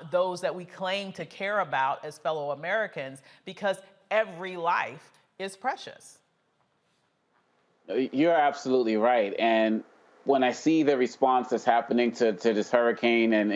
those that we claim to care about as fellow Americans, because every life is precious. You're absolutely right. And when I see the response that's happening to this hurricane, and,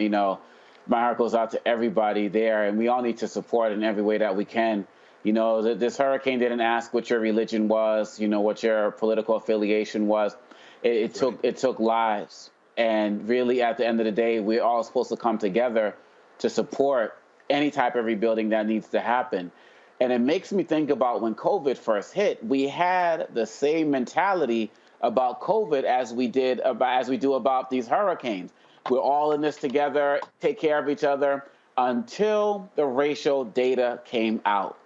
my heart goes out to everybody there, and we all need to support in every way that we can. This hurricane didn't ask what your religion was, what your political affiliation was. It took lives. And really, at the end of the day, we're all supposed to come together to support any type of rebuilding that needs to happen. And it makes me think about when COVID first hit, we had the same mentality about COVID as we do about these hurricanes. We're all in this together, take care of each other, until the racial data came out.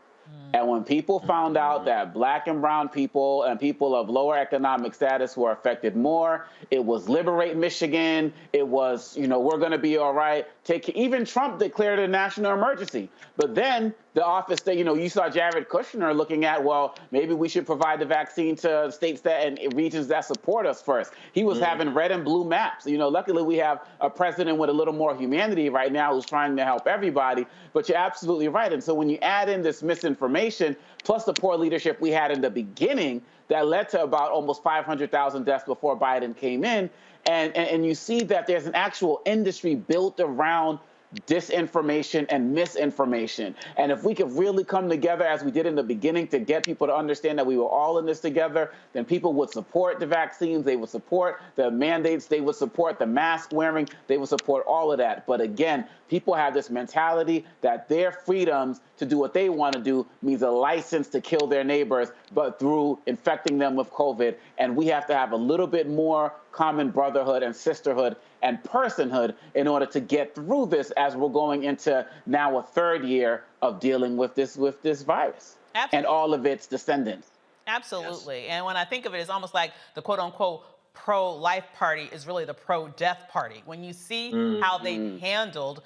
And when people found out that Black and brown people and people of lower economic status were affected more, it was liberate Michigan. It was, we're going to be all right. Even Trump declared a national emergency. But then the office that, you saw Jared Kushner looking at, well, maybe we should provide the vaccine to states and regions that support us first. He was having red and blue maps. Luckily we have a president with a little more humanity right now who's trying to help everybody. But you're absolutely right. And so when you add in this misinformation, plus the poor leadership we had in the beginning, that led to about almost 500,000 deaths before Biden came in. And you see that there's an actual industry built around disinformation and misinformation. And if we could really come together as we did in the beginning to get people to understand that we were all in this together, then people would support the vaccines, they would support the mandates, they would support the mask wearing, they would support all of that. But again, people have this mentality that their freedoms to do what they want to do means a license to kill their neighbors, but through infecting them with COVID. And we have to have a little bit more common brotherhood and sisterhood and personhood in order to get through this as we're going into now a third year of dealing with this virus. Absolutely. And all of its descendants. Absolutely. Yes. And when I think of it, it's almost like the quote unquote pro-life party is really the pro-death party. When you see how they handled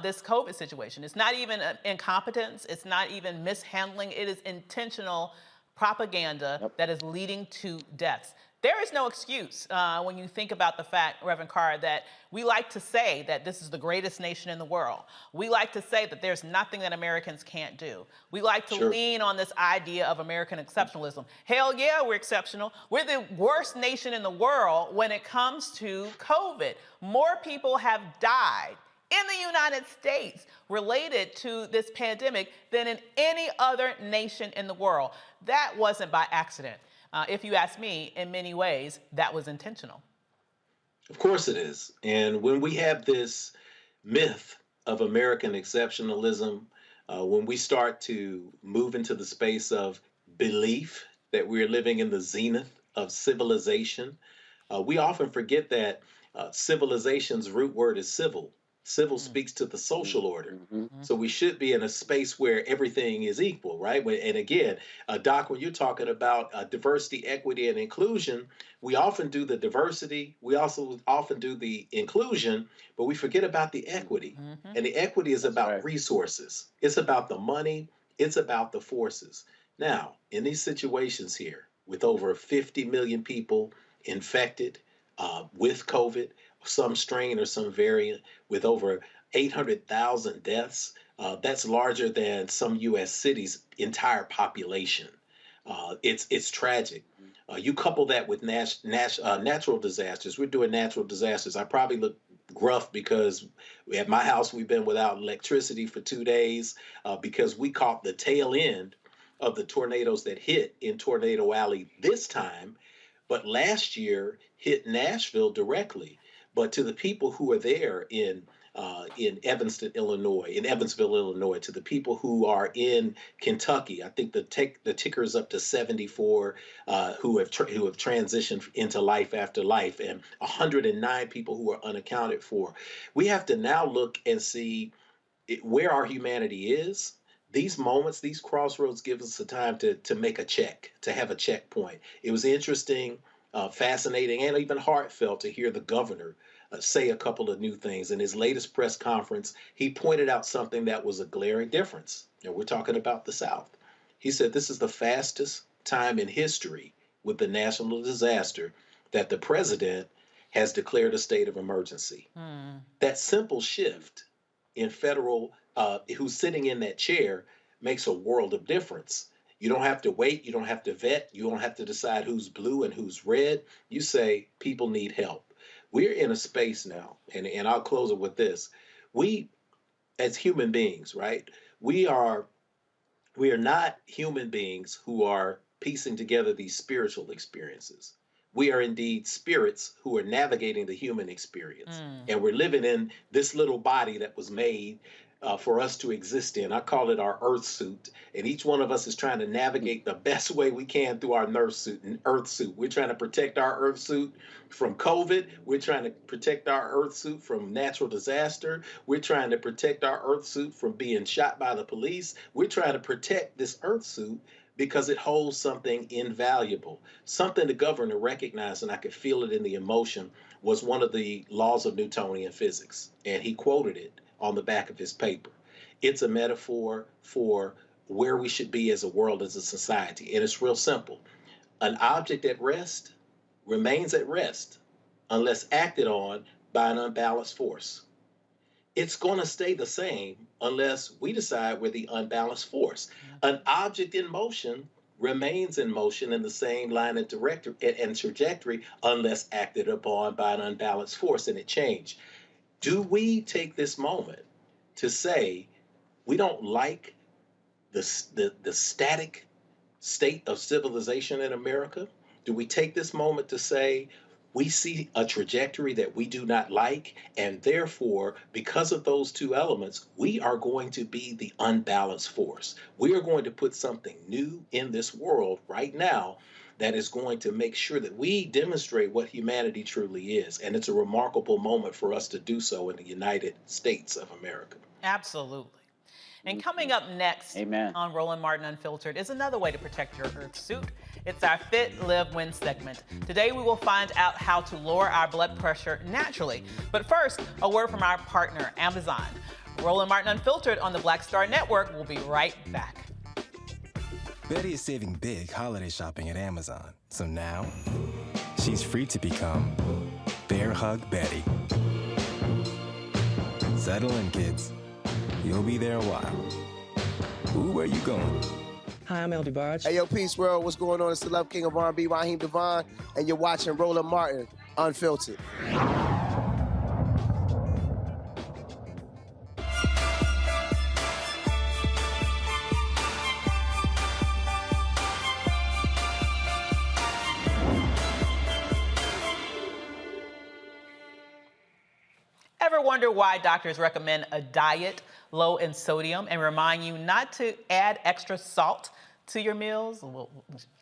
this COVID situation, it's not even incompetence, it's not even mishandling, it is intentional propaganda that is leading to deaths. There is no excuse when you think about the fact, Reverend Carr, that we like to say that this is the greatest nation in the world. We like to say that there's nothing that Americans can't do. We like to lean on this idea of American exceptionalism. Hell yeah, we're exceptional. We're the worst nation in the world when it comes to COVID. More people have died in the United States related to this pandemic than in any other nation in the world. That wasn't by accident. If you ask me, in many ways, that was intentional. Of course it is. And when we have this myth of American exceptionalism, when we start to move into the space of belief that we're living in the zenith of civilization, we often forget that civilization's root word is civil. Civil speaks to the social order. So we should be in a space where everything is equal, right? And again, Doc, when you're talking about diversity, equity, and inclusion, we often do the diversity. We also often do the inclusion, but we forget about the equity. And the equity is about resources. It's about the money. It's about the forces. Now, in these situations here, with over 50 million people infected with COVID, some strain or some variant, with over 800,000 deaths, that's larger than some U.S. cities' entire population. It's tragic. You couple that with natural disasters. We're doing natural disasters. I probably look gruff because at my house we've been without electricity for 2 days because we caught the tail end of the tornadoes that hit in Tornado Alley this time, but last year hit Nashville directly. But to the people who are there in in Evansville, Illinois, to the people who are in Kentucky. I think the ticker is up to 74 who have transitioned into life after life, and 109 people who are unaccounted for. We have to now look and see where our humanity is. These moments, these crossroads give us the time to make a check, to have a checkpoint. It was interesting, fascinating, and even heartfelt to hear the governor say a couple of new things. In his latest press conference, he pointed out something that was a glaring difference. And we're talking about the South. He said this is the fastest time in history with the national disaster that the president has declared a state of emergency. That simple shift in federal, who's sitting in that chair, makes a world of difference. You don't have to wait. You don't have to vet. You don't have to decide who's blue and who's red. You say people need help. We're in a space now, and I'll close it with this. We, as human beings, right, we are not human beings who are piecing together these spiritual experiences. We are indeed spirits who are navigating the human experience. And we're living in this little body that was made for us to exist in. I call it our earth suit. And each one of us is trying to navigate the best way we can through our earth suit. We're trying to protect our earth suit from COVID. We're trying to protect our earth suit from natural disaster. We're trying to protect our earth suit from being shot by the police. We're trying to protect this earth suit because it holds something invaluable. Something the governor recognized, and I could feel it in the emotion, was one of the laws of Newtonian physics. And he quoted it on the back of his paper. It's a metaphor for where we should be as a world, as a society. And it's real simple. An object at rest remains at rest unless acted on by an unbalanced force. It's going to stay the same unless we decide we're the unbalanced force. An object in motion remains in motion in the same line and trajectory unless acted upon by an unbalanced force, and it changed. Do we take this moment to say we don't like the static state of civilization in America? Do we take this moment to say we see a trajectory that we do not like, and therefore, because of those two elements, we are going to be the unbalanced force? We are going to put something new in this world right now that is going to make sure that we demonstrate what humanity truly is. And it's a remarkable moment for us to do so in the United States of America. Absolutely. And coming up next on Roland Martin Unfiltered is another way to protect your earth suit. It's our Fit, Live, Win segment. Today we will find out how to lower our blood pressure naturally. But first, a word from our partner, Amazon. Roland Martin Unfiltered on the Black Star Network. We'll be right back. Betty is saving big holiday shopping at Amazon. So now, she's free to become Bear Hug Betty. Settle in, kids. You'll be there a while. Ooh, where you going? Hi, I'm LD Barge. Hey, yo, Peace World. What's going on? It's the Love King of R&B, Raheem Devon, and you're watching Roland Martin Unfiltered. Ever wonder why doctors recommend a diet low in sodium and remind you not to add extra salt to your meals? Well,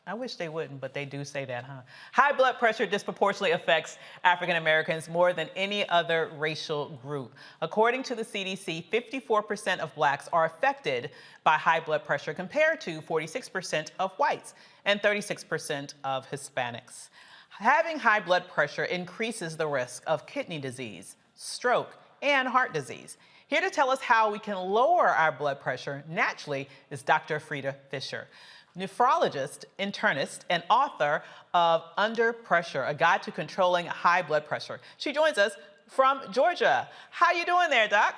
I wish they wouldn't, but they do say that, huh? High blood pressure disproportionately affects African Americans more than any other racial group. According to the CDC, 54% of blacks are affected by high blood pressure compared to 46% of whites and 36% of Hispanics. Having high blood pressure increases the risk of kidney disease, stroke, and heart disease. Here to tell us how we can lower our blood pressure naturally is Dr. Frida Fisher, nephrologist, internist, and author of Under Pressure, a guide to controlling high blood pressure. She joins us from Georgia. How you doing there, Doc?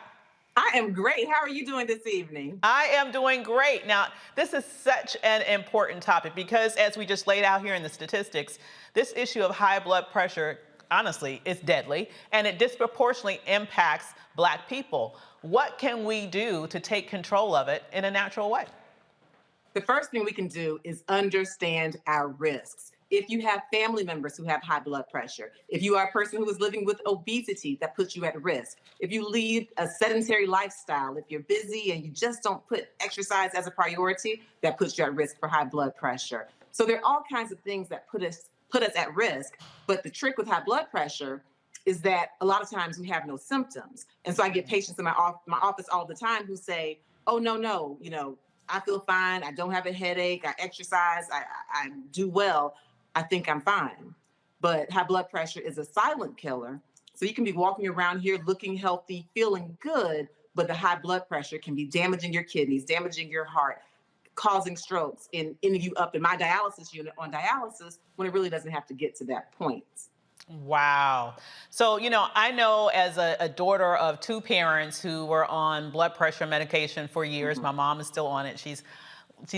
I am great. How are you doing this evening? I am doing great. Now, this is such an important topic because as we just laid out here in the statistics, this issue of high blood pressure, honestly, is deadly, and it disproportionately impacts Black people. What can we do to take control of it in a natural way? The first thing we can do is understand our risks. If you have family members who have high blood pressure, if you are a person who is living with obesity, that puts you at risk. If you lead a sedentary lifestyle, if you're busy and you just don't put exercise as a priority, that puts you at risk for high blood pressure. So there are all kinds of things that put us at risk. But the trick with high blood pressure is that a lot of times we have no symptoms. And so I get patients in my office all the time who say, oh, no, I feel fine. I don't have a headache. I exercise. I do well. I think I'm fine. But high blood pressure is a silent killer. So you can be walking around here looking healthy, feeling good, but the high blood pressure can be damaging your kidneys, damaging your heart, causing strokes, and ending you up in my dialysis unit on dialysis when it really doesn't have to get to that point. Wow. So, I know as a daughter of two parents who were on blood pressure medication for years, my mom is still on it. She's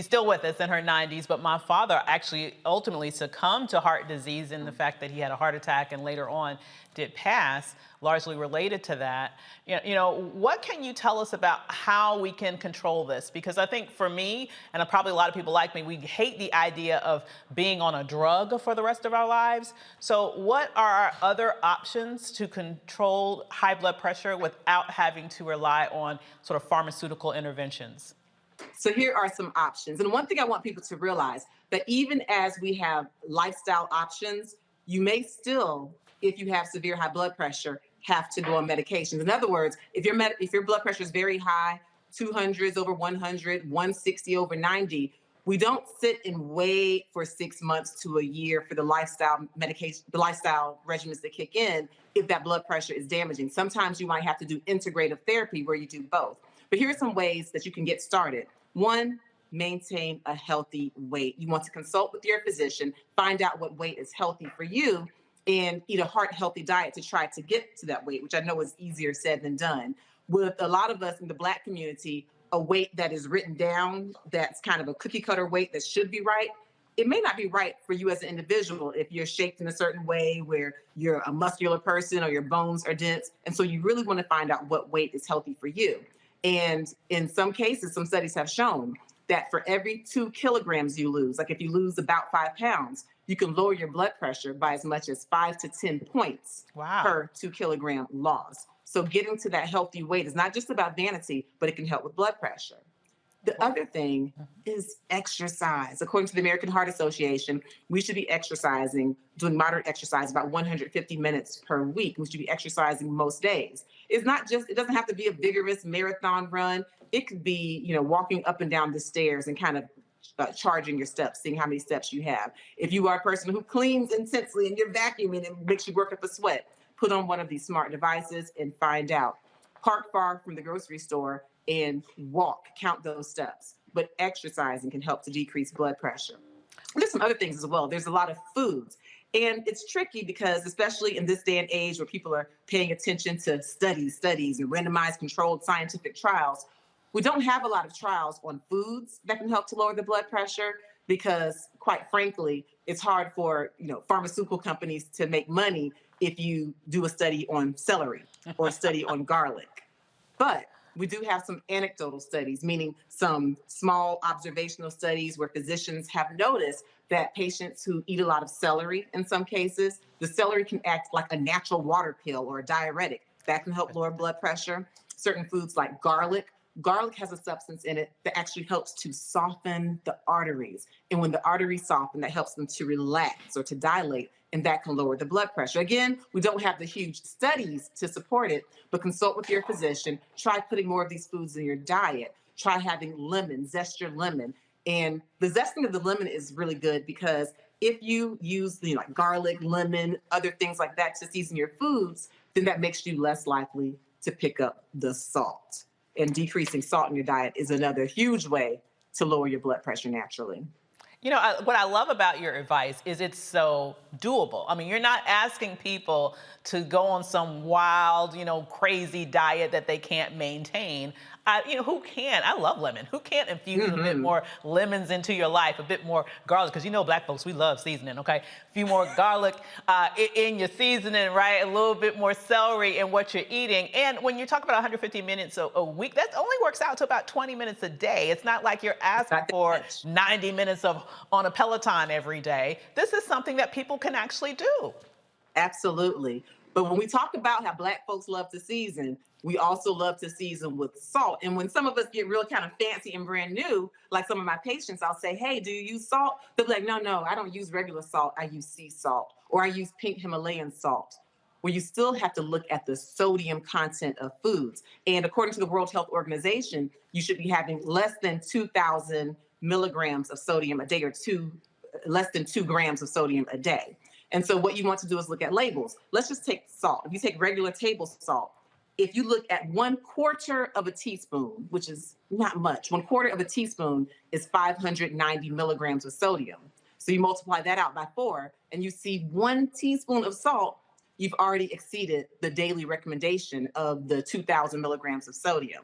still with us in her 90s, but my father actually ultimately succumbed to heart disease in the fact that he had a heart attack and later on did pass, largely related to that. What can you tell us about how we can control this? Because I think for me, and probably a lot of people like me, we hate the idea of being on a drug for the rest of our lives. So what are our other options to control high blood pressure without having to rely on sort of pharmaceutical interventions? So here are some options. And one thing I want people to realize, that even as we have lifestyle options, you may still, if you have severe high blood pressure, have to go on medications. In other words, if your blood pressure is very high, 200s over 100, 160 over 90, we don't sit and wait for 6 months to a year for the lifestyle medication, the lifestyle regimens that kick in if that blood pressure is damaging. Sometimes you might have to do integrative therapy where you do both. But here are some ways that you can get started. One, maintain a healthy weight. You want to consult with your physician, find out what weight is healthy for you, and eat a heart-healthy diet to try to get to that weight, which I know is easier said than done. With a lot of us in the Black community, a weight that is written down, that's kind of a cookie cutter weight that should be right, it may not be right for you as an individual if you're shaped in a certain way where you're a muscular person or your bones are dense. And so you really want to find out what weight is healthy for you. And in some cases, some studies have shown that for every 2 kilograms you lose, like if you lose about 5 pounds, you can lower your blood pressure by as much as 5 to 10 points per 2 kilogram loss. So getting to that healthy weight is not just about vanity, but it can help with blood pressure. The other thing is exercise. According to the American Heart Association, we should be exercising, doing moderate exercise about 150 minutes per week. We should be exercising most days. It doesn't have to be a vigorous marathon run. It could be, walking up and down the stairs and kind of charging your steps, seeing how many steps you have. If you are a person who cleans intensely and you're vacuuming and makes you work up a sweat, put on one of these smart devices and find out. Park far from the grocery store and walk, count those steps. But exercising can help to decrease blood pressure. There's some other things as well. There's a lot of foods. And it's tricky because, especially in this day and age where people are paying attention to studies and randomized controlled scientific trials, we don't have a lot of trials on foods that can help to lower the blood pressure because, quite frankly, it's hard for pharmaceutical companies to make money if you do a study on celery or a study on garlic. But we do have some anecdotal studies, meaning some small observational studies where physicians have noticed that patients who eat a lot of celery, in some cases, the celery can act like a natural water pill or a diuretic. That can help lower blood pressure. Certain foods like garlic. Garlic has a substance in it that actually helps to soften the arteries. And when the arteries soften, that helps them to relax or to dilate, and that can lower the blood pressure. Again, we don't have the huge studies to support it, but consult with your physician. Try putting more of these foods in your diet. Try having lemon, zest your lemon. And the zesting of the lemon is really good because if you use like garlic, lemon, other things like that to season your foods, then that makes you less likely to pick up the salt. And decreasing salt in your diet is another huge way to lower your blood pressure naturally. What I love about your advice is it's so doable. I mean, you're not asking people to go on some wild, crazy diet that they can't maintain. Who can? I love lemon. Who can't infuse a bit Mhm. more lemons into your life, a bit more garlic? Because Black folks, we love seasoning, okay? A few more garlic in your seasoning, right? A little bit more celery in what you're eating. And when you talk about 150 minutes a week, that only works out to about 20 minutes a day. It's not like you're asking for 90 minutes on a Peloton every day. This is something that people can actually do. Absolutely. But when we talk about how Black folks love to season, we also love to season with salt. And when some of us get real kind of fancy and brand new, like some of my patients, I'll say, hey, do you use salt? They'll be like, no, I don't use regular salt. I use sea salt, or I use pink Himalayan salt. Well, you still have to look at the sodium content of foods. And according to the World Health Organization, you should be having less than 2,000 milligrams of sodium a day, or less than 2 grams of sodium a day. And so what you want to do is look at labels. Let's just take salt. If you take regular table salt, if you look at 1/4 of a teaspoon, which is not much, 1/4 of a teaspoon is 590 milligrams of sodium. So you multiply that out by 4, and you see 1 teaspoon of salt, you've already exceeded the daily recommendation of the 2,000 milligrams of sodium.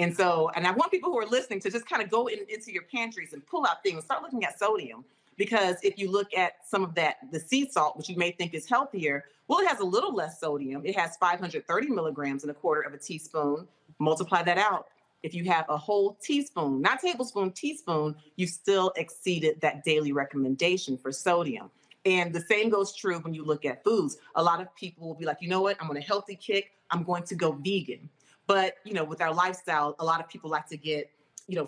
And so, and I want people who are listening to just kind of go into your pantries and pull out things, start looking at sodium. Because if you look at some of the sea salt, which you may think is healthier, well, it has a little less sodium. It has 530 milligrams in 1/4 of a teaspoon. Multiply that out. If you have a whole teaspoon, not tablespoon, teaspoon, you've still exceeded that daily recommendation for sodium. And the same goes true when you look at foods. A lot of people will be like, you know what, I'm on a healthy kick, I'm going to go vegan. But, with our lifestyle, a lot of people like to get,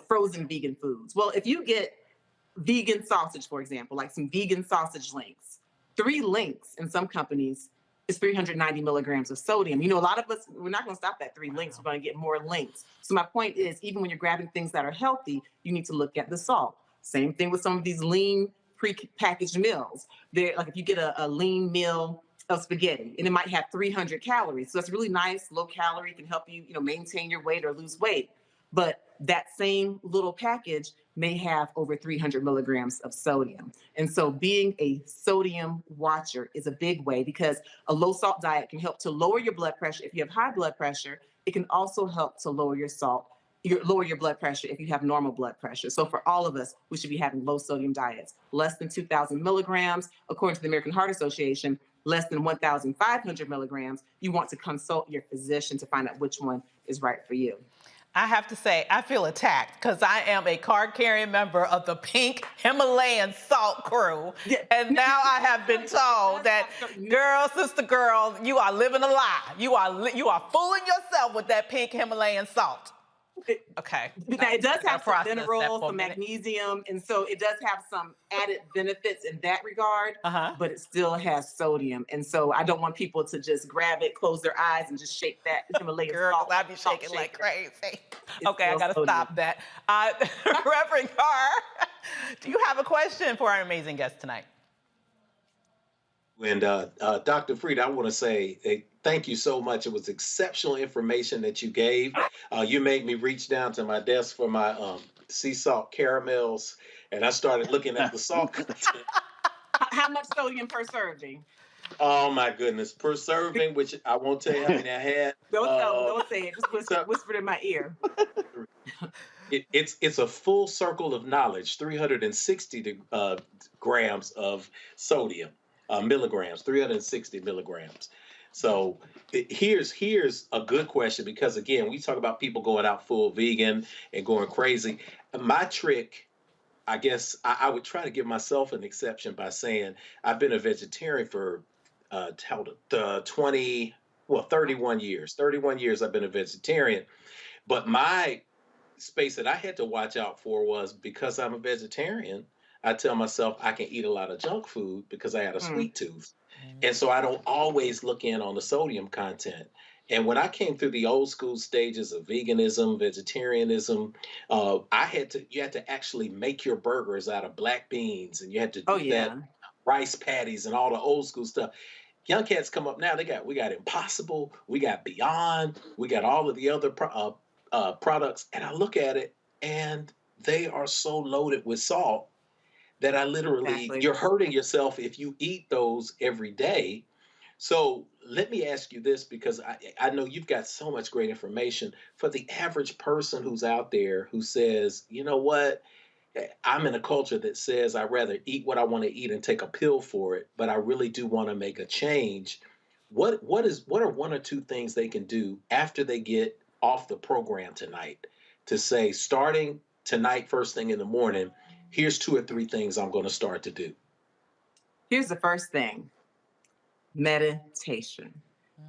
frozen vegan foods. Well, if you get vegan sausage, for example, like some vegan sausage links, 3 links in some companies is 390 milligrams of sodium. A lot of us, we're not going to stop at 3 links. We're going to get more links. So my point is, even when you're grabbing things that are healthy, you need to look at the salt. Same thing with some of these lean pre-packaged meals. They're like, if you get a lean meal of spaghetti, and it might have 300 calories. So that's really nice, low calorie, can help you, maintain your weight or lose weight. But that same little package may have over 300 milligrams of sodium. And so being a sodium watcher is a big way, because a low salt diet can help to lower your blood pressure. If you have high blood pressure, it can also help to lower your blood pressure if you have normal blood pressure. So for all of us, we should be having low sodium diets, less than 2,000 milligrams. According to the American Heart Association, less than 1,500 milligrams. You want to consult your physician to find out which one is right for you. I have to say, I feel attacked because I am a card-carrying member of the pink Himalayan salt crew. And now I have been told that, sister girl, you are living a lie. You are fooling yourself with that pink Himalayan salt. Okay. Now, it does have some minerals, some magnesium, and so it does have some added benefits in that regard, but it still has sodium. And so I don't want people to just grab it, close their eyes, and just shake that Himalayan salt. I'd be shaking like crazy. Okay, I got to stop that. Reverend Carr, do you have a question for our amazing guest tonight? And Dr. Fried, I want to say thank you so much. It was exceptional information that you gave. You made me reach down to my desk for my sea salt caramels, and I started looking at the salt content. How much sodium per serving? Oh my goodness, per serving, which I won't tell you how many I had. Don't say it. Just whisper it in my ear. It's a full circle of knowledge. 360 grams of sodium. Milligrams, 360 milligrams. So here's a good question, because again, we talk about people going out full vegan and going crazy. My trick, I guess I would try to give myself an exception by saying I've been a vegetarian for 31 years. 31 years I've been a vegetarian. But my space that I had to watch out for was, because I'm a vegetarian, I tell myself I can eat a lot of junk food because I had a sweet tooth. And so I don't always look in on the sodium content. And when I came through the old school stages of veganism, vegetarianism, you had to actually make your burgers out of black beans, and you had to do that, rice patties and all the old school stuff. Young cats come up now, we got Impossible, we got Beyond, we got all of the other products. And I look at it, and they are so loaded with salt that I literally, you're hurting yourself if you eat those every day. So let me ask you this, because I know you've got so much great information. For the average person who's out there who says, you know what, I'm in a culture that says I'd rather eat what I want to eat and take a pill for it, but I really do want to make a change. What are one or two things they can do after they get off the program tonight to say, starting tonight, first thing in the morning, here's 2 or 3 things I'm going to start to do? Here's the first thing: meditation.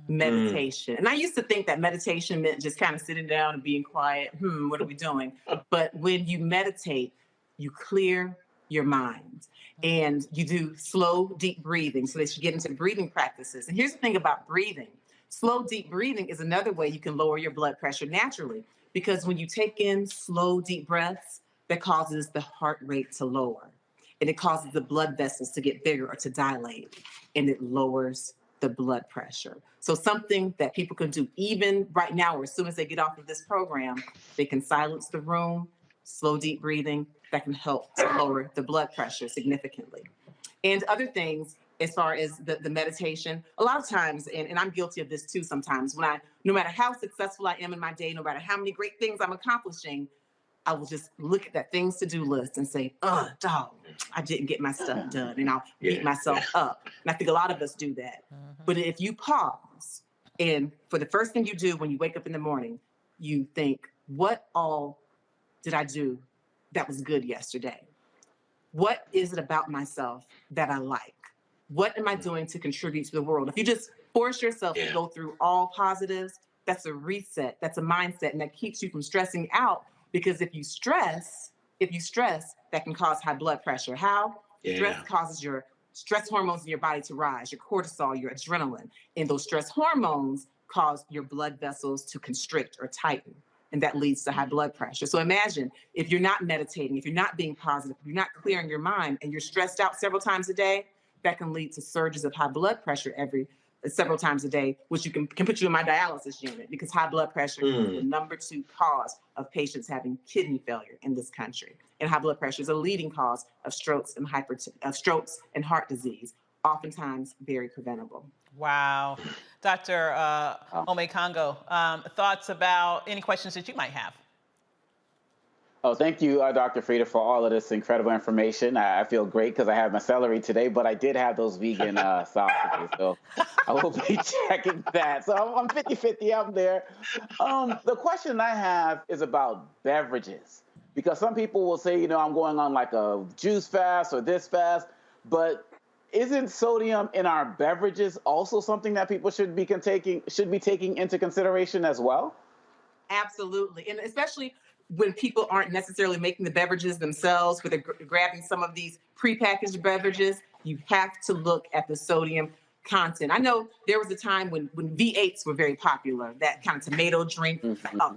Meditation. And I used to think that meditation meant just kind of sitting down and being quiet. What are we doing? But when you meditate, you clear your mind and you do slow, deep breathing so that you get into breathing practices. And here's the thing about breathing. Slow, deep breathing is another way you can lower your blood pressure naturally, because when you take in slow, deep breaths, that causes the heart rate to lower, and it causes the blood vessels to get bigger or to dilate, and it lowers the blood pressure. So something that people can do even right now, or as soon as they get off of this program, they can silence the room, slow, deep breathing, that can help to lower the blood pressure significantly. And other things, as far as the meditation, a lot of times, and I'm guilty of this too sometimes, no matter how successful I am in my day, no matter how many great things I'm accomplishing, I will just look at that things to do list and say, dog, I didn't get my stuff done. And I'll beat myself up. And I think a lot of us do that. But if you pause, and for the first thing you do when you wake up in the morning, you think, what all did I do that was good yesterday? What is it about myself that I like? What am I doing to contribute to the world? If you just force yourself to go through all positives, that's a reset, that's a mindset, and that keeps you from stressing out. Because if you stress, that can cause high blood pressure. How? Stress causes your stress hormones in your body to rise, your cortisol, your adrenaline. And those stress hormones cause your blood vessels to constrict or tighten. And that leads to high blood pressure. So imagine if you're not meditating, if you're not being positive, if you're not clearing your mind, and you're stressed out several times a day, that can lead to surges of high blood pressure several times a day, which can put you in my dialysis unit, because high blood pressure is the #2 cause of patients having kidney failure in this country. And high blood pressure is a leading cause of strokes and heart disease, oftentimes very preventable. Wow. Dr. Omekongo, thoughts about any questions that you might have? Oh, thank you, Dr. Frieda, for all of this incredible information. I feel great because I have my celery today, but I did have those vegan sausages, so I will be checking that. So I'm 50-50 out there. The question I have is about beverages, because some people will say, I'm going on like a juice fast or this fast, but isn't sodium in our beverages also something that people should be taking into consideration as well? Absolutely, and especially when people aren't necessarily making the beverages themselves, where they're grabbing some of these prepackaged beverages, you have to look at the sodium content. I know there was a time when V8s were very popular, that kind of tomato drink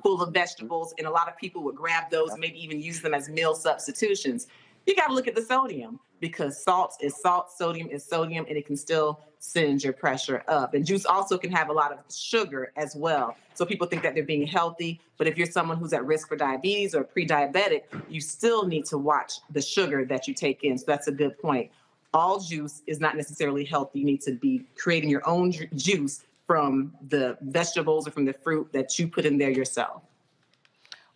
full of vegetables, and a lot of people would grab those and maybe even use them as meal substitutions. You got to look at the sodium, because salt is salt, sodium is sodium, and it can still send your pressure up. And juice also can have a lot of sugar as well. So people think that they're being healthy, but if you're someone who's at risk for diabetes or pre-diabetic, you still need to watch the sugar that you take in. So that's a good point. All juice is not necessarily healthy. You need to be creating your own juice from the vegetables or from the fruit that you put in there yourself.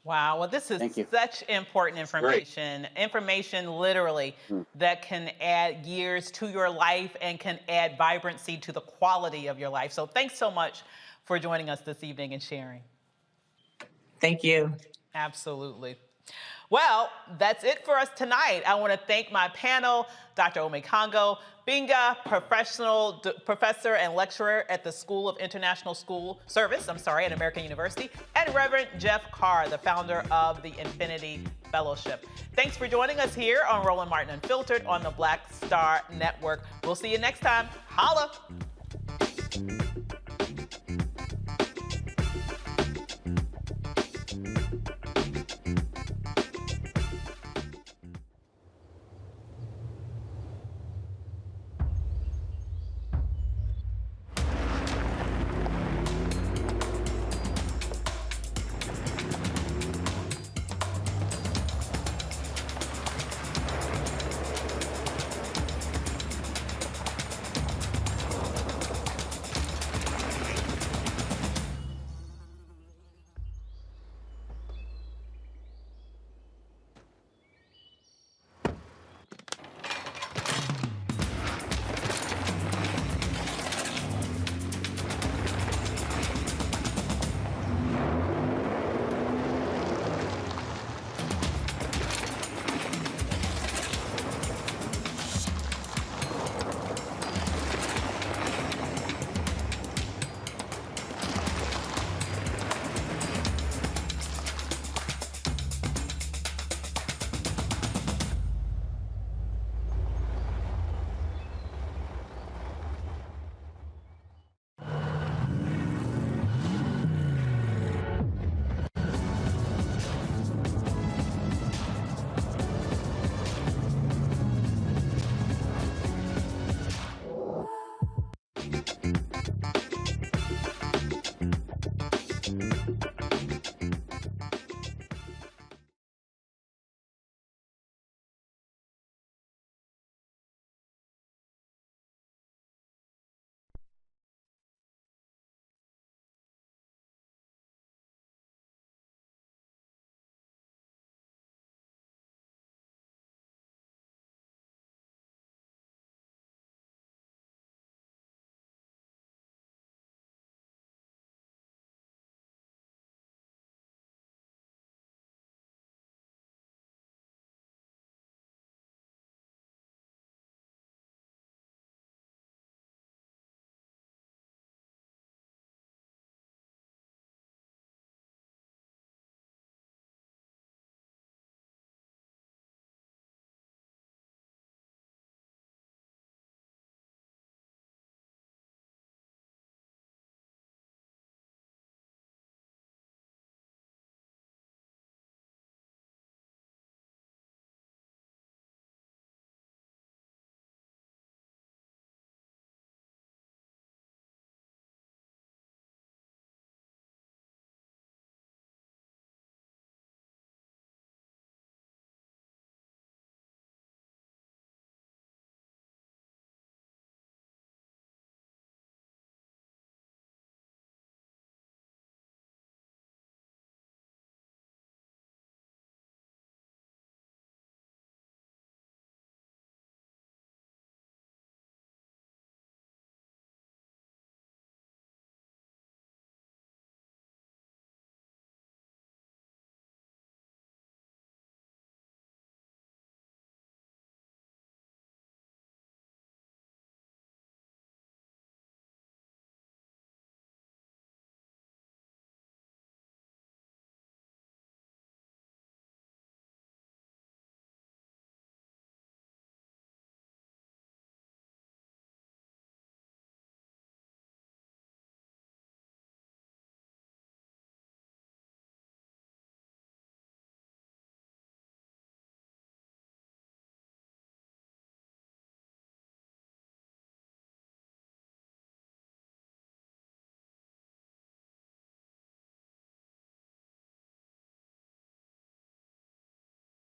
Wow, well, this is such important information. Information literally that can add years to your life and can add vibrancy to the quality of your life. So thanks so much for joining us this evening and sharing. Thank you. Absolutely. Well, that's it for us tonight. I want to thank my panel, Dr. Omekongo Binga, professor and lecturer at the School of International Service at American University, and Reverend Jeff Carr, the founder of the Infinity Fellowship. Thanks for joining us here on Roland Martin Unfiltered on the Black Star Network. We'll see you next time. Holla!